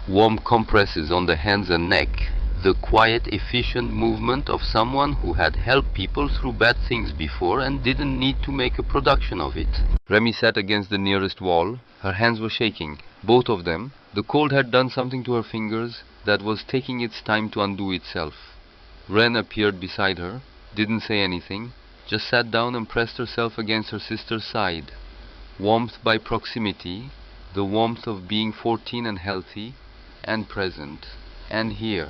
Warm compresses on the hands and neck. The quiet, efficient movement of someone who had helped people through bad things before and didn't need to make a production of it. Remy sat against the nearest wall. Her hands were shaking. Both of them. The cold had done something to her fingers that was taking its time to undo itself. Ren appeared beside her, didn't say anything, just sat down and pressed herself against her sister's side. Warmth by proximity, the warmth of being 14 and healthy, and present, and here.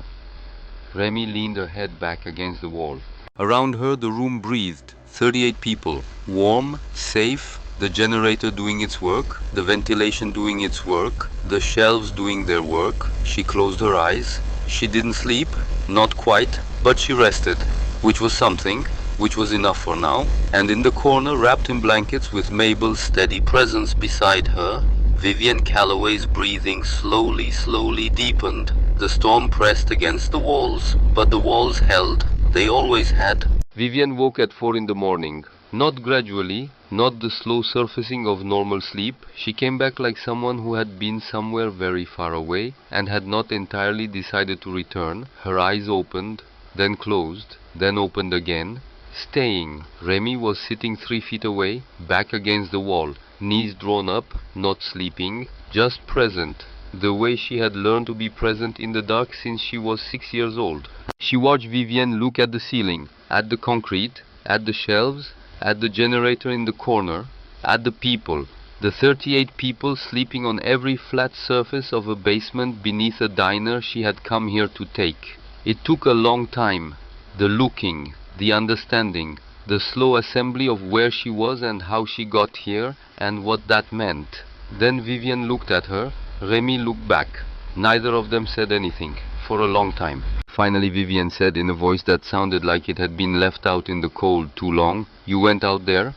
Remy leaned her head back against the wall. Around her the room breathed. 38 people, warm, safe, the generator doing its work, the ventilation doing its work, the shelves doing their work. She closed her eyes. She didn't sleep, not quite, but she rested, which was something, which was enough for now. And in the corner, wrapped in blankets with Mabel's steady presence beside her, Vivian Calloway's breathing slowly deepened. The storm pressed against the walls, but the walls held. They always had. Vivian woke at 4 in the morning. Not gradually, not the slow surfacing of normal sleep. She came back like someone who had been somewhere very far away and had not entirely decided to return. Her eyes opened, then closed, then opened again. Staying. Remy was sitting 3 feet away, back against the wall, knees drawn up, not sleeping, just present, the way she had learned to be present in the dark since she was 6 years old. She watched Vivian look at the ceiling, at the concrete, at the shelves, at the generator in the corner, at the people, the 38 people sleeping on every flat surface of a basement beneath a diner she had come here to take. It took a long time, the looking, the understanding, the slow assembly of where she was and how she got here and what that meant. Then Vivian looked at her, Remy looked back. Neither of them said anything, for a long time. Finally Vivian said in a voice that sounded like it had been left out in the cold too long, "You went out there?"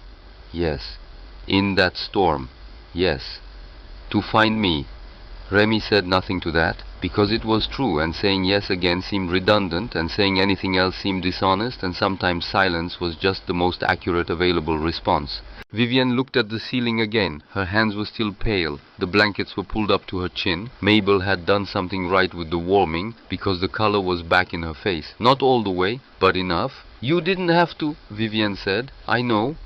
"Yes." "In that storm?" "Yes." "To find me?" Remy said nothing to that, because it was true, and saying yes again seemed redundant, and saying anything else seemed dishonest, and sometimes silence was just the most accurate available response. Vivian looked at the ceiling again. Her hands were still pale. The blankets were pulled up to her chin. Mabel had done something right with the warming, because the color was back in her face. Not all the way, but enough. "You didn't have to," Vivian said. "I know.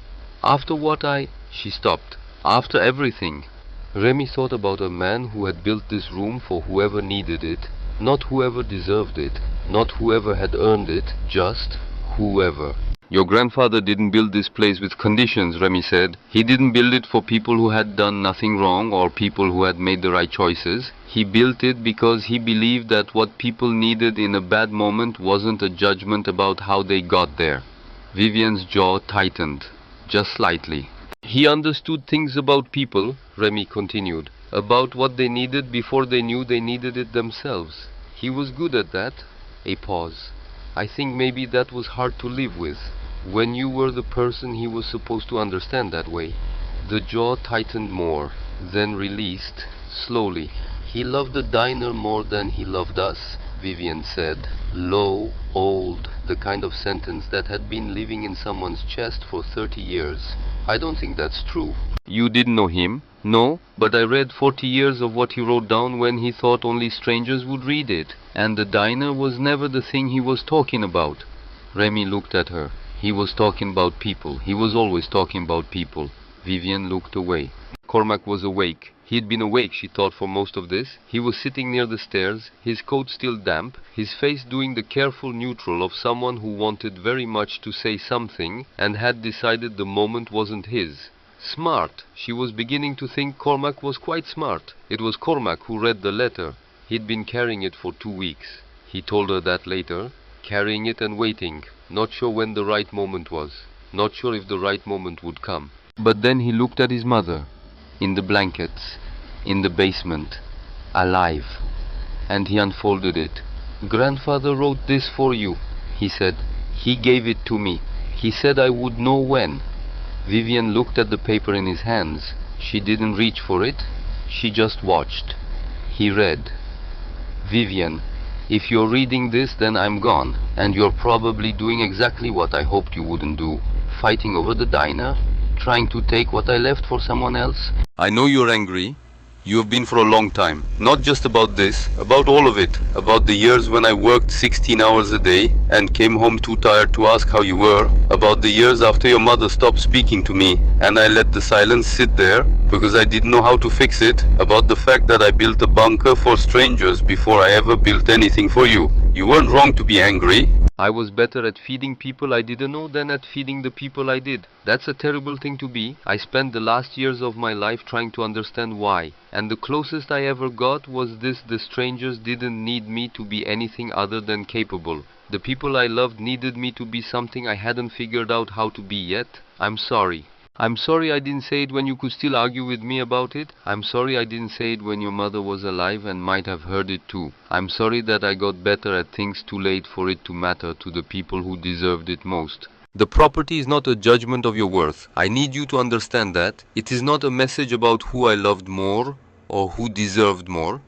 After what She stopped. "After everything." Remy thought about a man who had built this room for whoever needed it, not whoever deserved it, not whoever had earned it, just whoever. "Your grandfather didn't build this place with conditions," Remy said. "He didn't build it for people who had done nothing wrong or people who had made the right choices. He built it because he believed that what people needed in a bad moment wasn't a judgment about how they got there." Vivian's jaw tightened, just slightly. "He understood things about people," Remy continued, "about what they needed before they knew they needed it themselves. He was good at that." A pause. "I think maybe that was hard to live with, when you were the person he was supposed to understand that way." The jaw tightened more, then released, slowly. "He loved the diner more than he loved us," Vivian said. Low, old, the kind of sentence that had been living in someone's chest for 30 years. "I don't think that's true." "You didn't know him?" "No, but I read 40 years of what he wrote down when he thought only strangers would read it. And the diner was never the thing he was talking about." Remy looked at her. "He was talking about people. He was always talking about people." Vivian looked away. Cormac was awake. He'd been awake, she thought, for most of this. He was sitting near the stairs, his coat still damp, his face doing the careful neutral of someone who wanted very much to say something and had decided the moment wasn't his. Smart! She was beginning to think Cormac was quite smart. It was Cormac who read the letter. He'd been carrying it for 2 weeks. He told her that later. Carrying it and waiting. Not sure when the right moment was. Not sure if the right moment would come. But then he looked at his mother. In the blankets. In the basement. Alive. And he unfolded it. "Grandfather wrote this for you," he said. "He gave it to me. He said I would know when." Vivian looked at the paper in his hands. She didn't reach for it. She just watched. He read. "Vivian, if you're reading this, then I'm gone. And you're probably doing exactly what I hoped you wouldn't do. Fighting over the diner. Trying to take what I left for someone else. I know you're angry. You have been for a long time. Not just about this, about all of it. About the years when I worked 16 hours a day and came home too tired to ask how you were. About the years after your mother stopped speaking to me and I let the silence sit there because I didn't know how to fix it. About the fact that I built a bunker for strangers before I ever built anything for you. You weren't wrong to be angry. I was better at feeding people I didn't know than at feeding the people I did. That's a terrible thing to be. I spent the last years of my life trying to understand why. And the closest I ever got was this: the strangers didn't need me to be anything other than capable. The people I loved needed me to be something I hadn't figured out how to be yet. I'm sorry. I'm sorry I didn't say it when you could still argue with me about it. I'm sorry I didn't say it when your mother was alive and might have heard it too. I'm sorry that I got better at things too late for it to matter to the people who deserved it most. The property is not a judgment of your worth. I need you to understand that. It is not a message about who I loved more or who deserved more.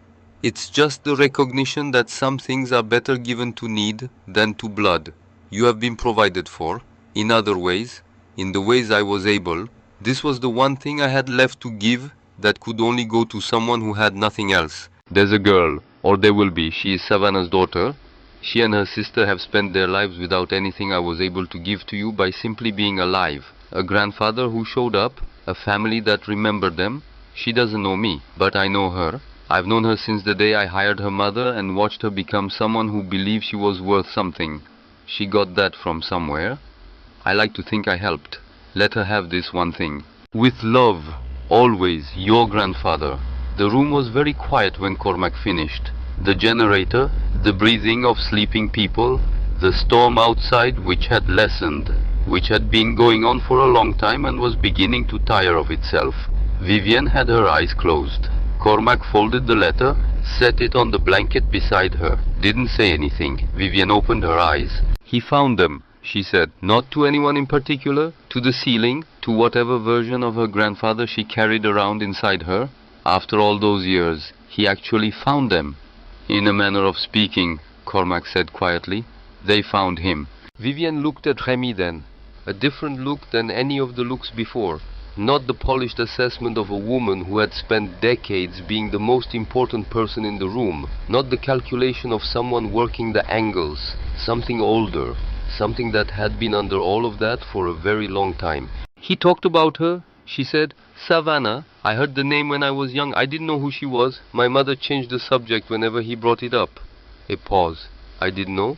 It's just the recognition that some things are better given to need than to blood. You have been provided for, in other ways, in the ways I was able. This was the one thing I had left to give that could only go to someone who had nothing else. There's a girl, or there will be. She is Savannah's daughter. She and her sister have spent their lives without anything I was able to give to you by simply being alive. A grandfather who showed up, a family that remembered them. She doesn't know me, but I know her. I've known her since the day I hired her mother and watched her become someone who believed she was worth something. She got that from somewhere. I like to think I helped. Let her have this one thing. With love, always, your grandfather. The room was very quiet when Cormac finished. The generator, the breathing of sleeping people, the storm outside which had lessened, which had been going on for a long time and was beginning to tire of itself. Vivian had her eyes closed. Cormac folded the letter, set it on the blanket beside her. Didn't say anything. Vivian opened her eyes. He found them, she said, not to anyone in particular, to the ceiling, to whatever version of her grandfather she carried around inside her. After all those years, he actually found them. In a manner of speaking, Cormac said quietly. They found him. Vivian looked at Remy then. A different look than any of the looks before. Not the polished assessment of a woman who had spent decades being the most important person in the room. Not the calculation of someone working the angles. Something older. Something that had been under all of that for a very long time. He talked about her, she said. Savannah. I heard the name when I was young. I didn't know who she was. My mother changed the subject whenever he brought it up. A pause. I didn't know.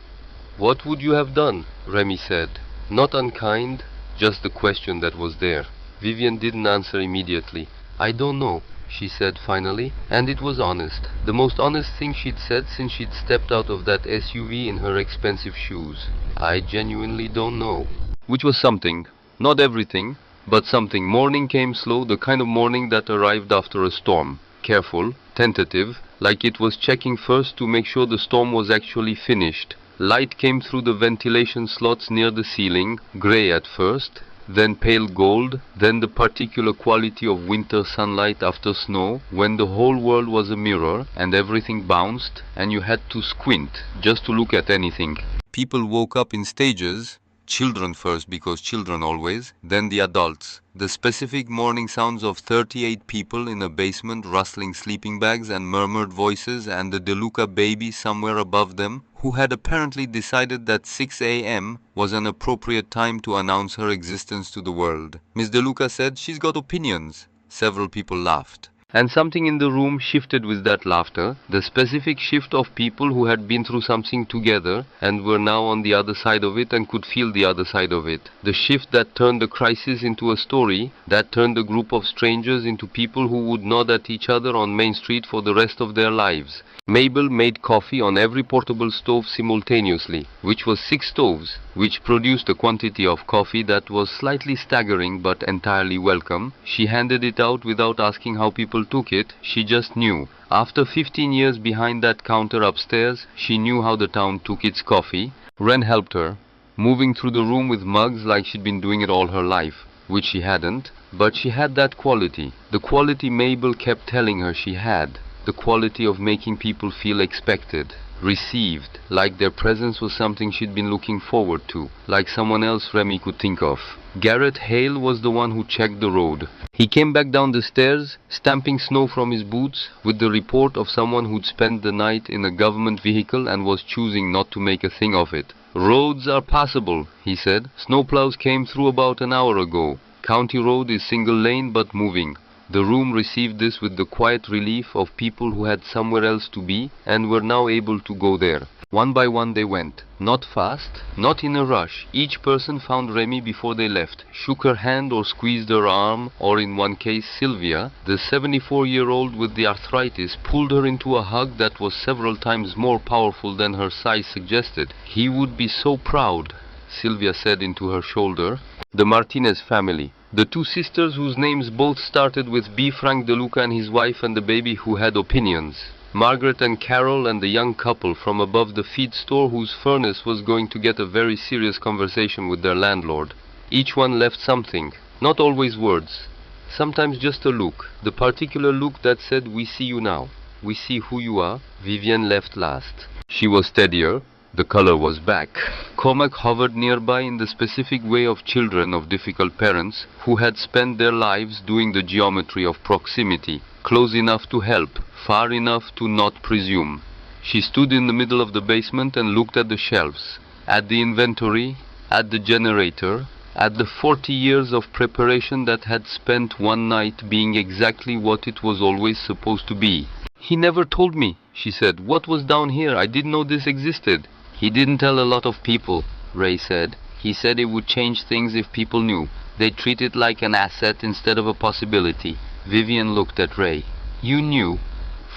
What would you have done? Remy said. Not unkind, just the question that was there. Vivian didn't answer immediately. I don't know, she said finally, and it was honest. The most honest thing she'd said since she'd stepped out of that SUV in her expensive shoes. I genuinely don't know. Which was something. Not everything, but something. Morning came slow, the kind of morning that arrived after a storm. Careful, tentative, like it was checking first to make sure the storm was actually finished. Light came through the ventilation slots near the ceiling, grey at first, then pale gold, then the particular quality of winter sunlight after snow, when the whole world was a mirror and everything bounced and you had to squint just to look at anything. People woke up in stages. Children first, because children always, then the adults. The specific morning sounds of 38 people in a basement rustling sleeping bags and murmured voices, and the DeLuca baby somewhere above them, who had apparently decided that 6 a.m. was an appropriate time to announce her existence to the world. Miss DeLuca said she's got opinions. Several people laughed. And something in the room shifted with that laughter, the specific shift of people who had been through something together and were now on the other side of it and could feel the other side of it. The shift that turned the crisis into a story, that turned a group of strangers into people who would nod at each other on Main Street for the rest of their lives. Mabel made coffee on every portable stove simultaneously, which was 6 stoves, which produced a quantity of coffee that was slightly staggering but entirely welcome. She handed it out without asking how people took it. She just knew. After 15 years behind that counter upstairs, she knew how the town took its coffee. Ren helped her, moving through the room with mugs like she'd been doing it all her life, which she hadn't, but she had that quality, the quality Mabel kept telling her she had. The quality of making people feel expected, received, like their presence was something she'd been looking forward to, like someone else Remy could think of. Garrett Hale was the one who checked the road. He came back down the stairs, stamping snow from his boots, with the report of someone who'd spent the night in a government vehicle and was choosing not to make a thing of it. "Roads are passable," he said. "Snowplows came through about an hour ago. County road is single lane but moving." The room received this with the quiet relief of people who had somewhere else to be and were now able to go there. One by one they went, not fast, not in a rush. Each person found Remy before they left, shook her hand or squeezed her arm, or in one case Sylvia, the 74-year-old with the arthritis, pulled her into a hug that was several times more powerful than her size suggested. "He would be so proud," Sylvia said into her shoulder. The Martinez family. The 2 sisters whose names both started with B. Frank DeLuca and his wife and the baby who had opinions. Margaret and Carol and the young couple from above the feed store whose furnace was going to get a very serious conversation with their landlord. Each one left something, not always words, sometimes just a look, the particular look that said, "We see you now, we see who you are." Vivienne left last. She was steadier. The color was back. Cormac hovered nearby in the specific way of children of difficult parents who had spent their lives doing the geometry of proximity, close enough to help, far enough to not presume. She stood in the middle of the basement and looked at the shelves, at the inventory, at the generator, at the 40 years of preparation that had spent one night being exactly what it was always supposed to be. "He never told me," she said, "what was down here. I didn't know this existed." "He didn't tell a lot of people," Ray said. "He said it would change things if people knew. They'd treat it like an asset instead of a possibility." Vivian looked at Ray. "You knew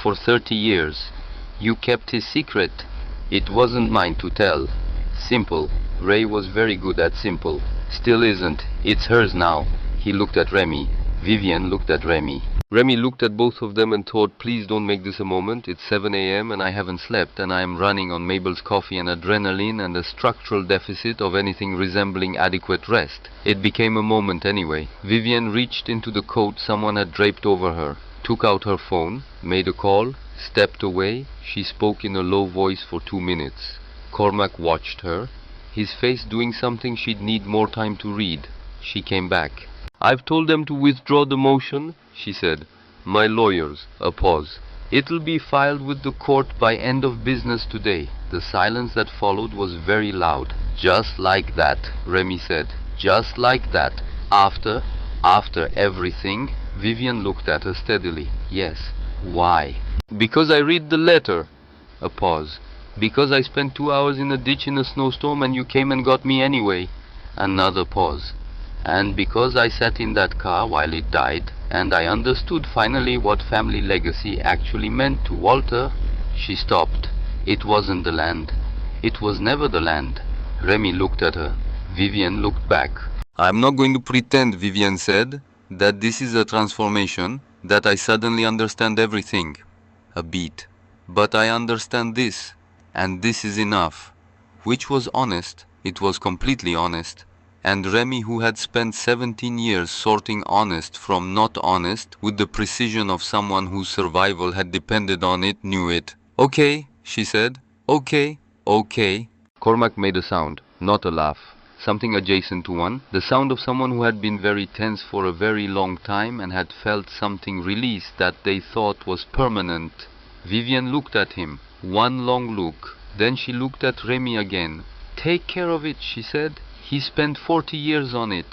for 30 years. You kept his secret." "It wasn't mine to tell. Simple." Ray was very good at simple. "Still isn't. It's hers now." He looked at Remy. Vivian looked at Remy. Remy looked at both of them and thought, "Please don't make this a moment. It's 7 a.m. and I haven't slept and I am running on Mabel's coffee and adrenaline and a structural deficit of anything resembling adequate rest." It became a moment anyway. Vivian reached into the coat someone had draped over her, took out her phone, made a call, stepped away. She spoke in a low voice for 2 minutes. Cormac watched her, his face doing something she'd need more time to read. She came back. "I've told them to withdraw the motion," she said. "My lawyers." A pause. "It'll be filed with the court by end of business today." The silence that followed was very loud. "Just like that," Remy said. "Just like that. After everything." Vivian looked at her steadily. "Yes. Why?" "Because I read the letter." A pause. "Because I spent 2 hours in a ditch in a snowstorm and you came and got me anyway." Another pause. "And because I sat in that car while it died, and I understood finally what family legacy actually meant to Walter." She stopped. "It wasn't the land. It was never the land." Remy looked at her. Vivian looked back. "I'm not going to pretend," Vivian said, "that this is a transformation, that I suddenly understand everything. A beat. But I understand this, and this is enough." Which was honest. It was completely honest. And Remy, who had spent 17 years sorting honest from not honest with the precision of someone whose survival had depended on it, knew it. "Okay," she said. "Okay, okay." Cormac made a sound, not a laugh. Something adjacent to one, the sound of someone who had been very tense for a very long time and had felt something release that they thought was permanent. Vivian looked at him, one long look. Then she looked at Remy again. "Take care of it," she said. "He spent 40 years on it."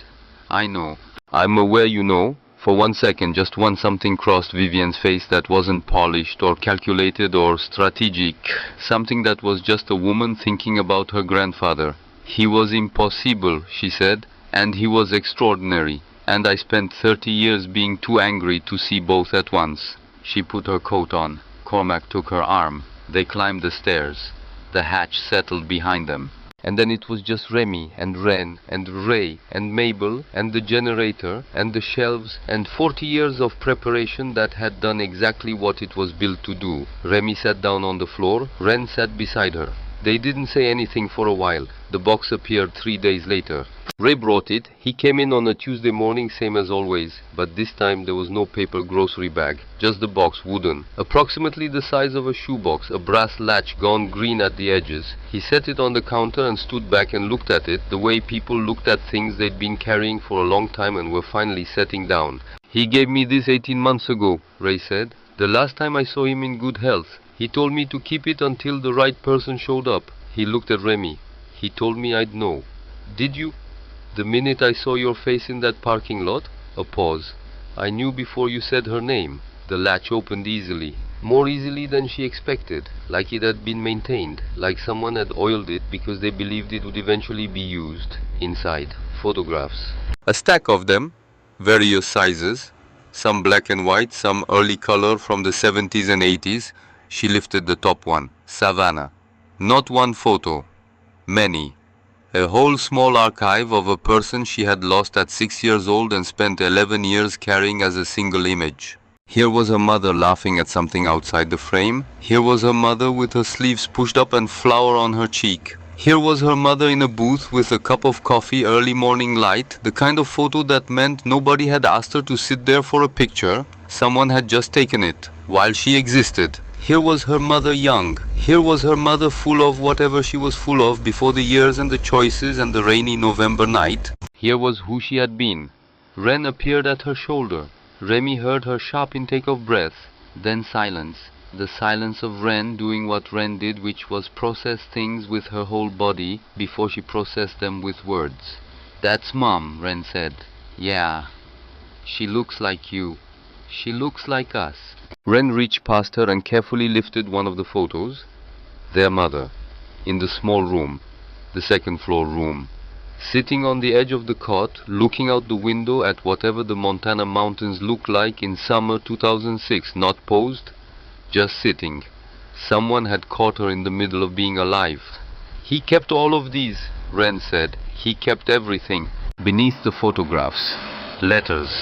"I know. I'm aware you know." For 1 second, just one, something crossed Vivian's face that wasn't polished or calculated or strategic. Something that was just a woman thinking about her grandfather. "He was impossible," she said, "and he was extraordinary. And I spent 30 years being too angry to see both at once." She put her coat on. Cormac took her arm. They climbed the stairs. The hatch settled behind them. And then it was just Remy and Ren and Ray and Mabel and the generator and the shelves and 40 years of preparation that had done exactly what it was built to do. Remy sat down on the floor. Ren sat beside her. They didn't say anything for a while. The box appeared 3 days later. Ray brought it. He came in on a Tuesday morning, same as always, but this time there was no paper grocery bag, just the box, wooden, approximately the size of a shoebox, a brass latch gone green at the edges. He set it on the counter and stood back and looked at it the way people looked at things they'd been carrying for a long time and were finally setting down. "He gave me this 18 months ago, Ray said. "The last time I saw him in good health. He told me to keep it until the right person showed up." He looked at Remy. "He told me I'd know." "Did you?" "The minute I saw your face in that parking lot." A pause. "I knew before you said her name." The latch opened easily. More easily than she expected. Like it had been maintained. Like someone had oiled it because they believed it would eventually be used. Inside, photographs. A stack of them. Various sizes. Some black and white, some early color from the 70s and 80s. She lifted the top one. Savannah. Not one photo. Many. A whole small archive of a person she had lost at 6 years old and spent 11 years carrying as a single image. Here was her mother laughing at something outside the frame. Here was her mother with her sleeves pushed up and flour on her cheek. Here was her mother in a booth with a cup of coffee, early morning light, the kind of photo that meant nobody had asked her to sit there for a picture. Someone had just taken it, while she existed. Here was her mother young. Here was her mother full of whatever she was full of before the years and the choices and the rainy November night. Here was who she had been. Ren appeared at her shoulder. Remy heard her sharp intake of breath. Then silence. The silence of Ren doing what Ren did, which was process things with her whole body before she processed them with words. "That's Mom," Ren said. "Yeah. She looks like you. She looks like us." Ren reached past her and carefully lifted one of the photos. Their mother, in the small room, the second floor room, sitting on the edge of the cot, looking out the window at whatever the Montana mountains look like in summer 2006, not posed, just sitting. Someone had caught her in the middle of being alive. "He kept all of these," Ren said. "He kept everything." Beneath the photographs, letters.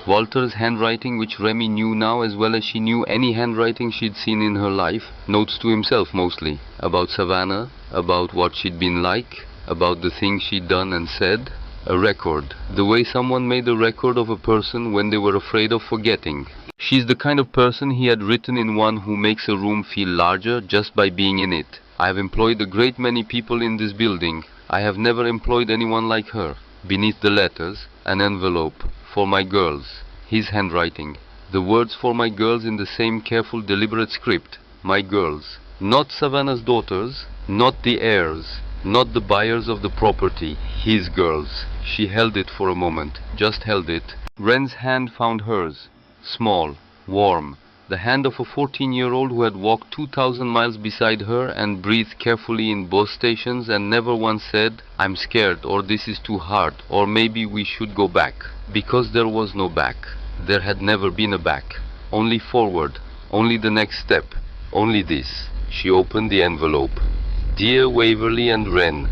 Walter's handwriting, which Remy knew now as well as she knew any handwriting she'd seen in her life. Notes to himself mostly. About Savannah, about what she'd been like, about the things she'd done and said. A record. The way someone made a record of a person when they were afraid of forgetting. She's the kind of person, he had written, in one who makes a room feel larger just by being in it. "I have employed a great many people in this building. I have never employed anyone like her." Beneath the letters, an envelope. "For my girls." His handwriting. The words "for my girls" in the same careful, deliberate script. My girls. Not Savannah's daughters, not the heirs, not the buyers of the property. His girls. She held it for a moment. Just held it. Ren's hand found hers. Small. Warm. The hand of a 14-year-old who had walked 2,000 miles beside her and breathed carefully in both stations and never once said, "I'm scared," or "This is too hard," or "Maybe we should go back." Because there was no back. There had never been a back. Only forward. Only the next step. Only this. She opened the envelope. "Dear Waverly and Ren,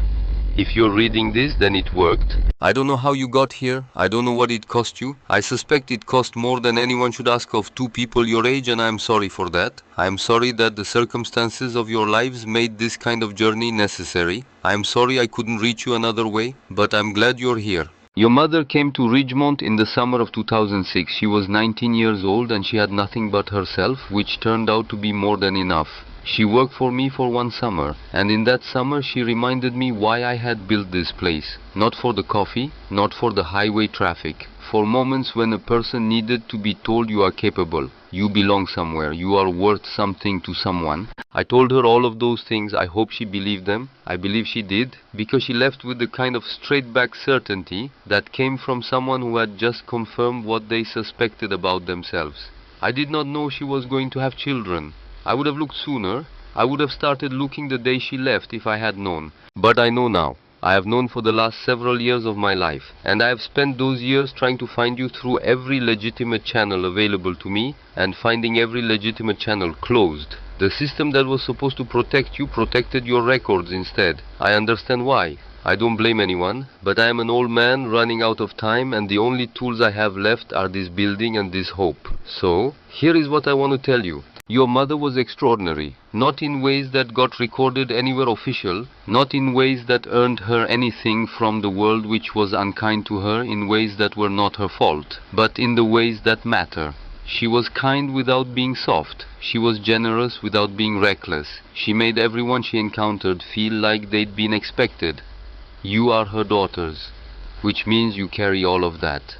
If you're reading this, then it worked. I don't know how you got here. I don't know what it cost you. I suspect it cost more than anyone should ask of two people your age, and I'm sorry for that. I'm sorry that the circumstances of your lives made this kind of journey necessary. I'm sorry I couldn't reach you another way, but I'm glad you're here. Your mother came to Ridgemont in the summer of 2006. She was 19 years old and she had nothing but herself, which turned out to be more than enough. She worked for me for one summer, and in that summer she reminded me why I had built this place. Not for the coffee, not for the highway traffic. For moments when a person needed to be told you are capable, you belong somewhere, you are worth something to someone. I told her all of those things. I hope she believed them. I believe she did, because she left with the kind of straight-back certainty that came from someone who had just confirmed what they suspected about themselves. I did not know she was going to have children. I would have looked sooner. I would have started looking the day she left if I had known. But I know now. I have known for the last several years of my life, and I have spent those years trying to find you through every legitimate channel available to me, and finding every legitimate channel closed. The system that was supposed to protect you protected your records instead. I understand why. I don't blame anyone, but I am an old man running out of time, and the only tools I have left are this building and this hope. So, here is what I want to tell you. Your mother was extraordinary, not in ways that got recorded anywhere official, not in ways that earned her anything from the world which was unkind to her in ways that were not her fault, but in the ways that matter. She was kind without being soft. She was generous without being reckless. She made everyone she encountered feel like they'd been expected. You are her daughters, which means you carry all of that,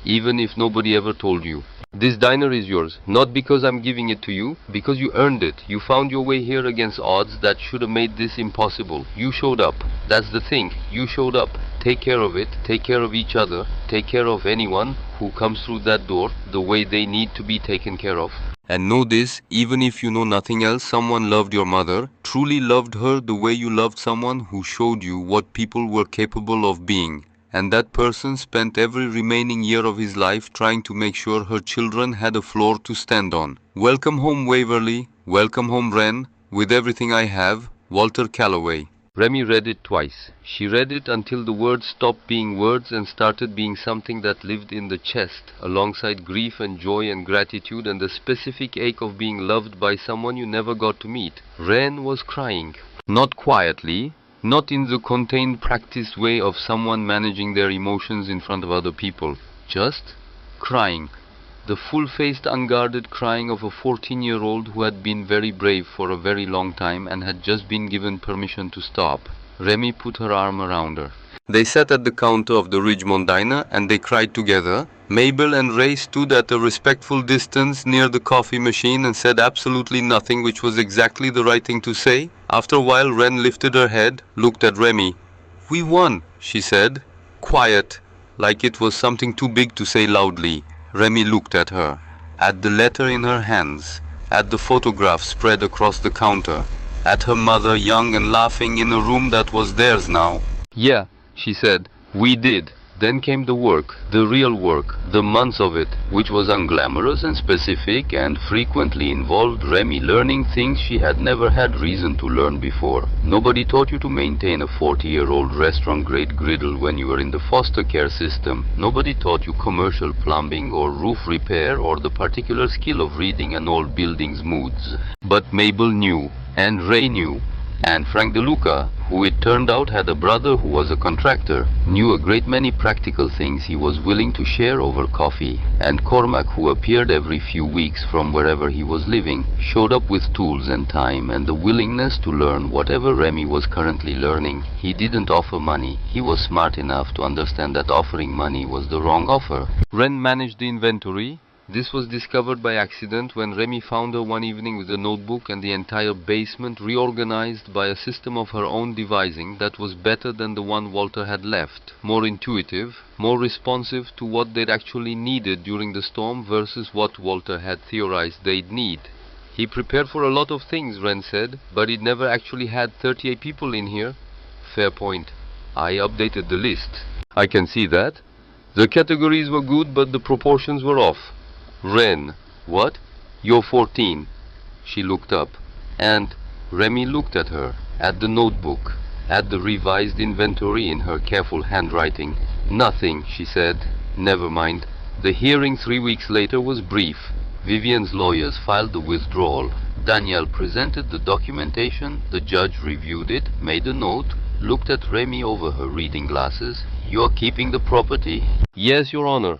even if nobody ever told you. This diner is yours, not because I'm giving it to you, because you earned it. You found your way here against odds that should have made this impossible. You showed up. That's the thing. You showed up. Take care of it. Take care of each other. Take care of anyone who comes through that door the way they need to be taken care of. And know this, even if you know nothing else, someone loved your mother, truly loved her the way you loved someone who showed you what people were capable of being. And that person spent every remaining year of his life trying to make sure her children had a floor to stand on. Welcome home, Waverly. Welcome home, Wren. With everything I have, Walter Calloway. Remy read it twice. She read it until the words stopped being words and started being something that lived in the chest, alongside grief and joy and gratitude and the specific ache of being loved by someone you never got to meet. Wren was crying. Not quietly, not in the contained, practiced way of someone managing their emotions in front of other people. Just crying. The full-faced, unguarded crying of a 14-year-old who had been very brave for a very long time and had just been given permission to stop. Remy put her arm around her. They sat at the counter of the Ridgemont diner and they cried together. Mabel and Ray stood at a respectful distance near the coffee machine and said absolutely nothing, which was exactly the right thing to say. After a while, Wren lifted her head, looked at Remy. "We won," she said. Quiet, like it was something too big to say loudly. Remy looked at her, at the letter in her hands, at the photograph spread across the counter, at her mother young and laughing in a room that was theirs now. "Yeah," she said, "we did." Then came the work, the real work, the months of it, which was unglamorous and specific and frequently involved Remy learning things she had never had reason to learn before. Nobody taught you to maintain a 40-year-old restaurant-grade griddle when you were in the foster care system. Nobody taught you commercial plumbing or roof repair or the particular skill of reading an old building's moods. But Mabel knew, and Ray knew, and Frank DeLuca, who it turned out had a brother who was a contractor, knew a great many practical things he was willing to share over coffee. And Cormac, who appeared every few weeks from wherever he was living, showed up with tools and time and the willingness to learn whatever Remy was currently learning. He didn't offer money. He was smart enough to understand that offering money was the wrong offer. Wren managed the inventory. This was discovered by accident when Remy found her one evening with a notebook and the entire basement reorganized by a system of her own devising that was better than the one Walter had left, more intuitive, more responsive to what they'd actually needed during the storm versus what Walter had theorized they'd need. He prepared for a lot of things, Wren said, but he'd never actually had 38 people in here. Fair point. I updated the list. I can see that. The categories were good, but the proportions were off. Wren, what? You're 14. She looked up, and Remy looked at her, at the notebook, at the revised inventory in her careful handwriting. Nothing, she said. Never mind. The hearing 3 weeks later was brief. Vivian's lawyers filed the withdrawal. Danielle presented the documentation. The judge reviewed it, made a note, looked at Remy over her reading glasses. "You're keeping the property?" "Yes, Your Honor."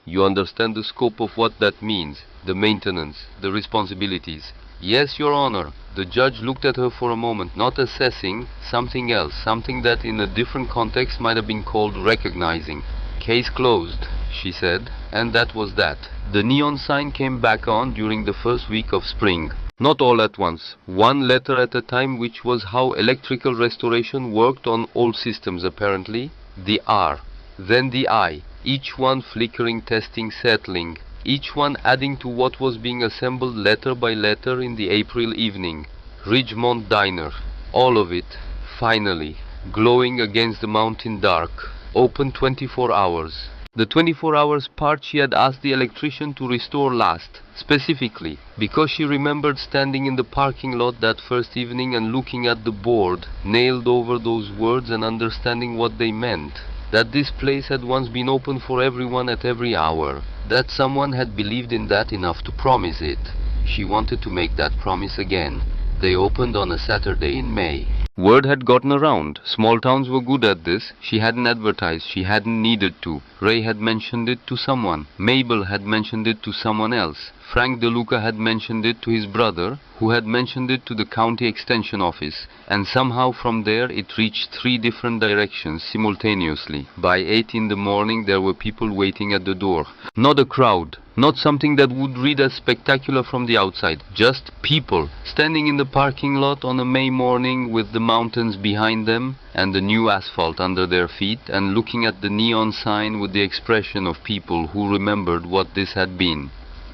"You understand the scope of what that means, the maintenance, the responsibilities?" "Yes, Your Honor." The judge looked at her for a moment, not assessing, something else, something that in a different context might have been called recognizing. "Case closed," she said, and that was that. The neon sign came back on during the first week of spring. Not all at once, one letter at a time, which was how electrical restoration worked on all systems apparently. The R, then the I, each one flickering, testing, settling, each one adding to what was being assembled letter by letter in the April evening. Ridgemont Diner, all of it, finally, glowing against the mountain dark, open 24 hours. The 24 hours part she had asked the electrician to restore last, specifically, because she remembered standing in the parking lot that first evening and looking at the board nailed over those words and understanding what they meant. That this place had once been open for everyone at every hour. That someone had believed in that enough to promise it. She wanted to make that promise again. They opened on a Saturday in May. Word had gotten around. Small towns were good at this. She hadn't advertised. She hadn't needed to. Ray had mentioned it to someone. Mabel had mentioned it to someone else. Frank DeLuca had mentioned it to his brother, who had mentioned it to the county extension office. And somehow from there it reached 3 different directions simultaneously. By 8 in the morning there were people waiting at the door. Not a crowd. Not something that would read as spectacular from the outside. Just people standing in the parking lot on a May morning with the mountains behind them and the new asphalt under their feet, and looking at the neon sign with the expression of people who remembered what this had been.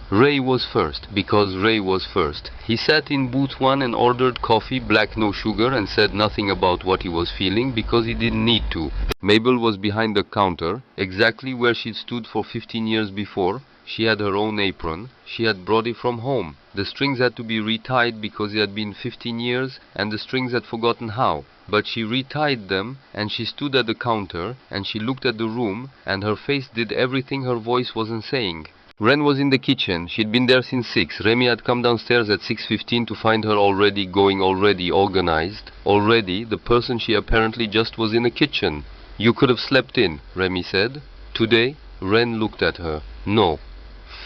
Ray was first, because Ray was first. He sat in booth 1 and ordered coffee, black, no sugar, and said nothing about what he was feeling because he didn't need to. Mabel was behind the counter, exactly where she'd stood for 15 years before. She had her own apron. She had brought it from home. The strings had to be retied because it had been 15 years and the strings had forgotten how. But she retied them and she stood at the counter and she looked at the room and her face did everything her voice wasn't saying. Ren was in the kitchen. She'd been there since 6. Remy had come downstairs at 6:15 to find her already going, already organized. Already, the person she apparently just was in the kitchen. "You could have slept in," Remy said. Today, Ren looked at her. No.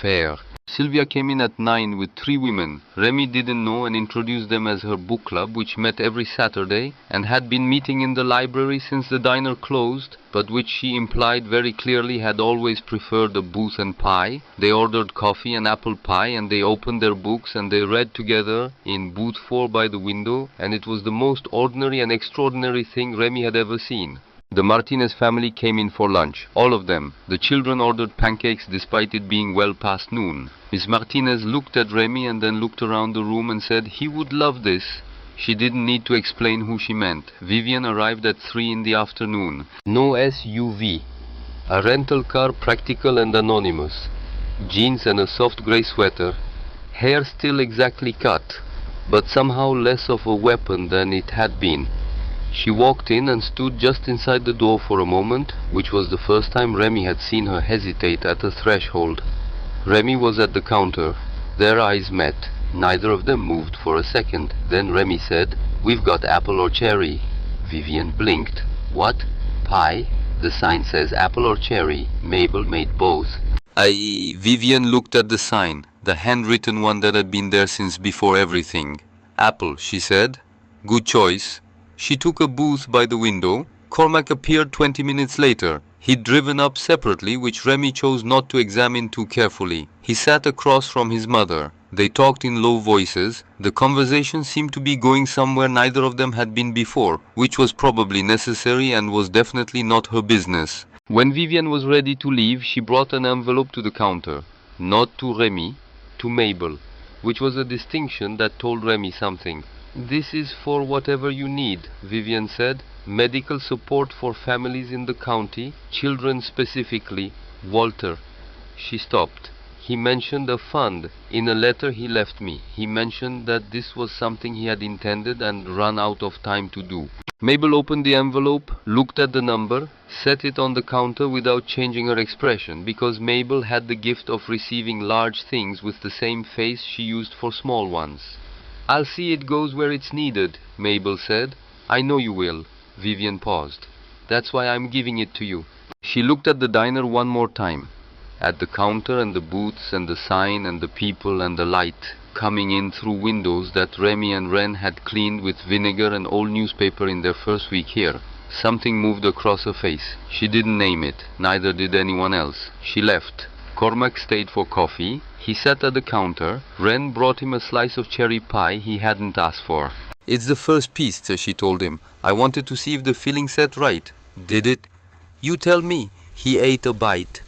Fair. Sylvia came in at 9 with 3 women. Remy didn't know and introduced them as her book club, which met every Saturday and had been meeting in the library since the diner closed, but which she implied very clearly had always preferred a booth and pie. They ordered coffee and apple pie and they opened their books and they read together in booth 4 by the window, and it was the most ordinary and extraordinary thing Remy had ever seen. The Martinez family came in for lunch, all of them. The children ordered pancakes despite it being well past noon. Miss Martinez looked at Remy and then looked around the room and said, "He would love this." She didn't need to explain who she meant. Vivian arrived at 3 in the afternoon. No SUV. A rental car, practical and anonymous. Jeans and a soft grey sweater. Hair still exactly cut, but somehow less of a weapon than it had been. She walked in and stood just inside the door for a moment, which was the first time Remy had seen her hesitate at the threshold. Remy was at the counter. Their eyes met. Neither of them moved for a second. Then Remy said, "We've got apple or cherry." Vivian blinked. "What? Pie? The sign says apple or cherry." Mabel made both. Vivian looked at the sign, the handwritten one that had been there since before everything. "Apple," she said. "Good choice." She took a booth by the window. Cormac appeared 20 minutes later. He'd driven up separately, which Remy chose not to examine too carefully. He sat across from his mother. They talked in low voices. The conversation seemed to be going somewhere neither of them had been before, which was probably necessary and was definitely not her business. When Vivian was ready to leave, she brought an envelope to the counter. Not to Remy, to Mabel, which was a distinction that told Remy something. "This is for whatever you need," Vivian said. "Medical support for families in the county, children specifically. Walter." She stopped. "He mentioned a fund in a letter he left me. He mentioned that this was something he had intended and run out of time to do." Mabel opened the envelope, looked at the number, set it on the counter without changing her expression, because Mabel had the gift of receiving large things with the same face she used for small ones. "I'll see it goes where it's needed," Mabel said. "I know you will." Vivian paused. "That's why I'm giving it to you." She looked at the diner one more time, at the counter and the booths and the sign and the people and the light coming in through windows that Remy and Ren had cleaned with vinegar and old newspaper in their first week here. Something moved across her face. She didn't name it, neither did anyone else. She left. Cormac stayed for coffee. He sat at the counter. Ren brought him a slice of cherry pie he hadn't asked for. "It's the first piece," she told him. "I wanted to see if the filling set right." "Did it?" "You tell me." He ate a bite,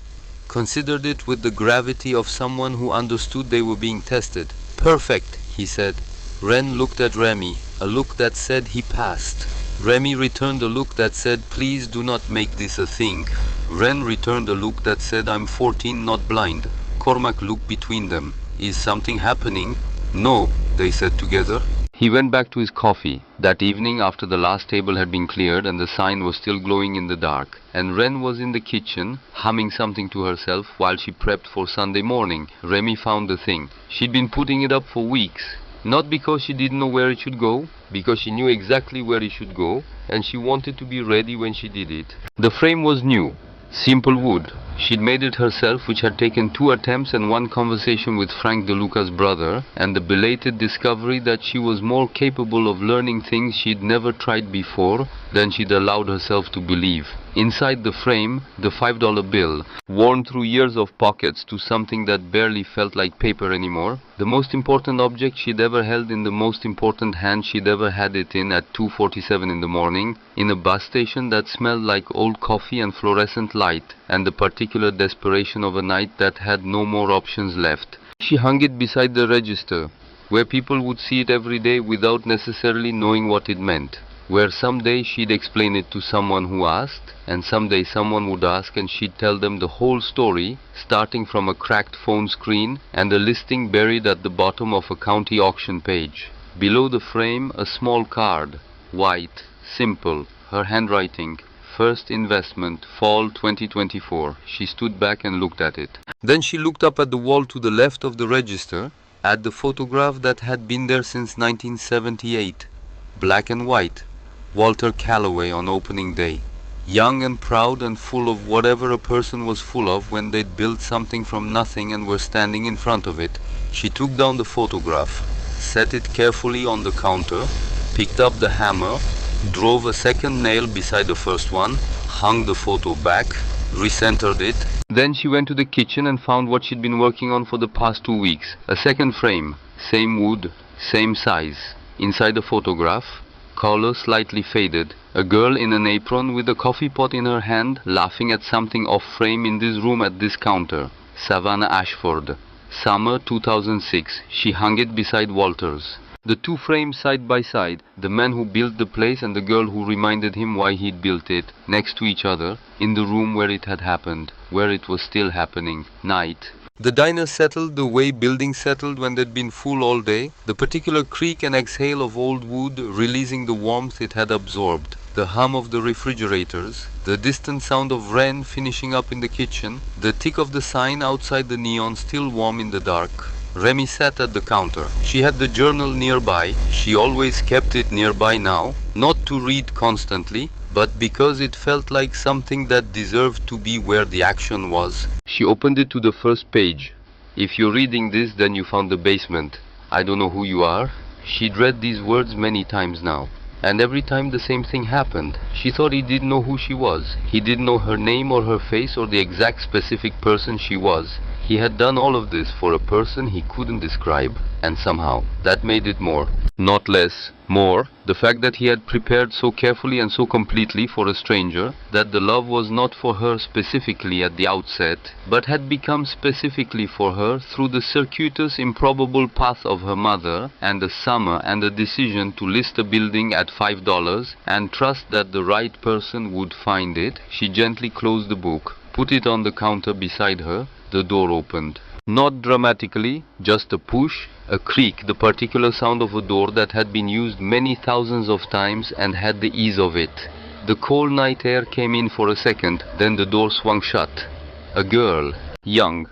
considered it with the gravity of someone who understood they were being tested. "Perfect," he said. Ren looked at Remy, a look that said he passed. Remy returned a look that said, "Please do not make this a thing." Ren returned a look that said, "I'm 14, not blind." Cormac looked between them. "Is something happening?" "No," they said together. He went back to his coffee. That evening, after the last table had been cleared and the sign was still glowing in the dark, and Ren was in the kitchen, humming something to herself while she prepped for Sunday morning, Remy found the thing. She'd been putting it up for weeks. Not because she didn't know where it should go, because she knew exactly where it should go, and she wanted to be ready when she did it. The frame was new. Simple wood. She'd made it herself, which had taken 2 attempts and 1 conversation with Frank DeLuca's brother, and the belated discovery that she was more capable of learning things she'd never tried before than she'd allowed herself to believe. Inside the frame, the $5 bill, worn through years of pockets to something that barely felt like paper anymore, the most important object she'd ever held in the most important hand she'd ever had it in at 2:47 in the morning, in a bus station that smelled like old coffee and fluorescent light, and the particular desperation of a night that had no more options left. She hung it beside the register, where people would see it every day without necessarily knowing what it meant. Where someday she'd explain it to someone who asked, and someday someone would ask and she'd tell them the whole story, starting from a cracked phone screen and a listing buried at the bottom of a county auction page. Below the frame, a small card, white, simple, her handwriting, "First investment, fall 2024. She stood back and looked at it. Then she looked up at the wall to the left of the register, at the photograph that had been there since 1978. Black and white. Walter Calloway on opening day. Young and proud and full of whatever a person was full of when they'd built something from nothing and were standing in front of it. She took down the photograph, set it carefully on the counter, picked up the hammer, drove a second nail beside the first one, hung the photo back, recentered it. Then she went to the kitchen and found what she'd been working on for the past 2 weeks. A second frame, same wood, same size. Inside the photograph, color slightly faded, a girl in an apron with a coffee pot in her hand, laughing at something off frame in this room at this counter. Savannah Ashford. Summer 2006. She hung it beside Walter's. The 2 frames side by side, the man who built the place and the girl who reminded him why he'd built it, next to each other, in the room where it had happened, where it was still happening. Night. The diner settled the way buildings settled when they'd been full all day, the particular creak and exhale of old wood releasing the warmth it had absorbed, the hum of the refrigerators, the distant sound of Ren finishing up in the kitchen, the tick of the sign outside the neon still warm in the dark. Remy sat at the counter. She had the journal nearby. She always kept it nearby now, not to read constantly, but because it felt like something that deserved to be where the action was. She opened it to the first page. "If you're reading this, then you found the basement. I don't know who you are." She'd read these words many times now, and every time the same thing happened. She thought he didn't know who she was. He didn't know her name or her face or the exact specific person she was. He had done all of this for a person he couldn't describe, and somehow that made it more, not less, more, the fact that he had prepared so carefully and so completely for a stranger, that the love was not for her specifically at the outset, but had become specifically for her through the circuitous, improbable path of her mother, and a summer and a decision to list a building at $5 and trust that the right person would find it. She gently closed the book, put it on the counter beside her. The door opened. Not dramatically, just a push, a creak, the particular sound of a door that had been used many thousands of times and had the ease of it. The cold night air came in for a second, then the door swung shut. A girl, young,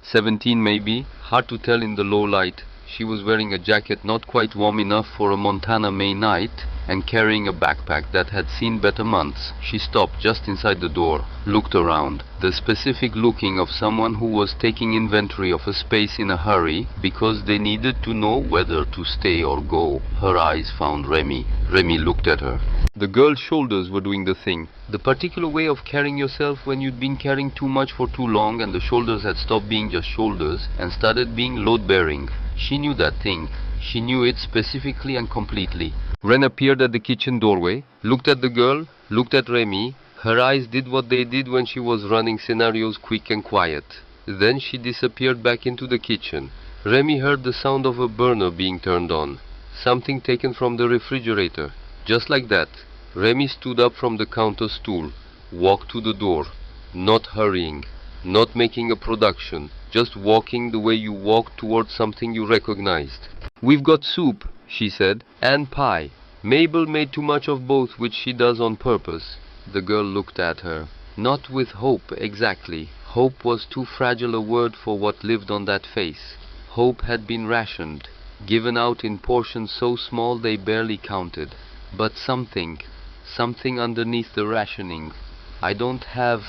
17 maybe, hard to tell in the low light. She was wearing a jacket not quite warm enough for a Montana May night and carrying a backpack that had seen better months. She stopped just inside the door, looked around. The specific looking of someone who was taking inventory of a space in a hurry because they needed to know whether to stay or go. Her eyes found Remy. Remy looked at her. The girl's shoulders were doing the thing. The particular way of carrying yourself when you'd been carrying too much for too long and the shoulders had stopped being just shoulders and started being load-bearing. She knew that thing. She knew it specifically and completely. Ren appeared at the kitchen doorway, looked at the girl, looked at Remy. Her eyes did what they did when she was running scenarios quick and quiet. Then she disappeared back into the kitchen. Remy heard the sound of a burner being turned on. Something taken from the refrigerator. Just like that, Remy stood up from the counter stool, walked to the door, not hurrying, not making a production, just walking the way you walk towards something you recognized. "We've got soup," she said, "and pie. Mabel made too much of both, which she does on purpose." The girl looked at her. Not with hope, exactly. Hope was too fragile a word for what lived on that face. Hope had been rationed, given out in portions so small they barely counted. But something underneath the rationing. "I don't have—"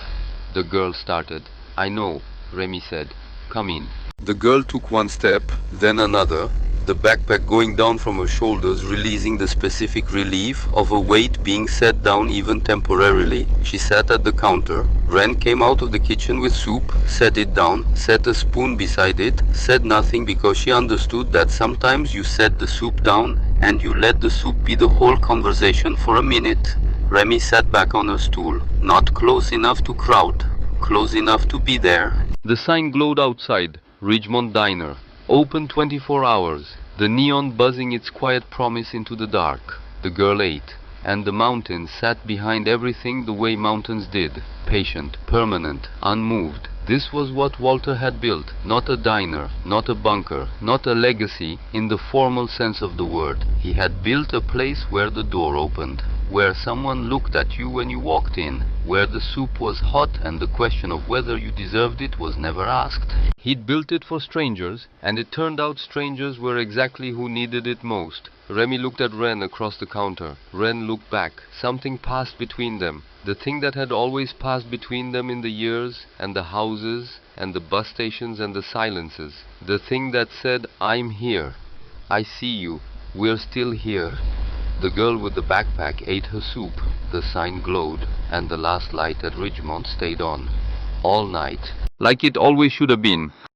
the girl started. "I know," Remy said. "Come in." The girl took one step, then another, the backpack going down from her shoulders, releasing the specific relief of a weight being set down even temporarily. She sat at the counter. Ren came out of the kitchen with soup, set it down, set a spoon beside it, said nothing because she understood that sometimes you set the soup down and you let the soup be the whole conversation for a minute. Remy sat back on her stool, not close enough to crowd, close enough to be there. The sign glowed outside, Ridgemont Diner, open 24 hours, the neon buzzing its quiet promise into the dark. The girl ate, and the mountains sat behind everything the way mountains did, patient, permanent, unmoved. This was what Walter had built, not a diner, not a bunker, not a legacy in the formal sense of the word. He had built a place where the door opened, where someone looked at you when you walked in, where the soup was hot and the question of whether you deserved it was never asked. He'd built it for strangers, and it turned out strangers were exactly who needed it most. Remy looked at Ren across the counter. Ren looked back. Something passed between them. The thing that had always passed between them in the years, and the houses, and the bus stations, and the silences. The thing that said, "I'm here. I see you. We're still here." The girl with the backpack ate her soup. The sign glowed, and the last light at Ridgemont stayed on. All night. Like it always should have been.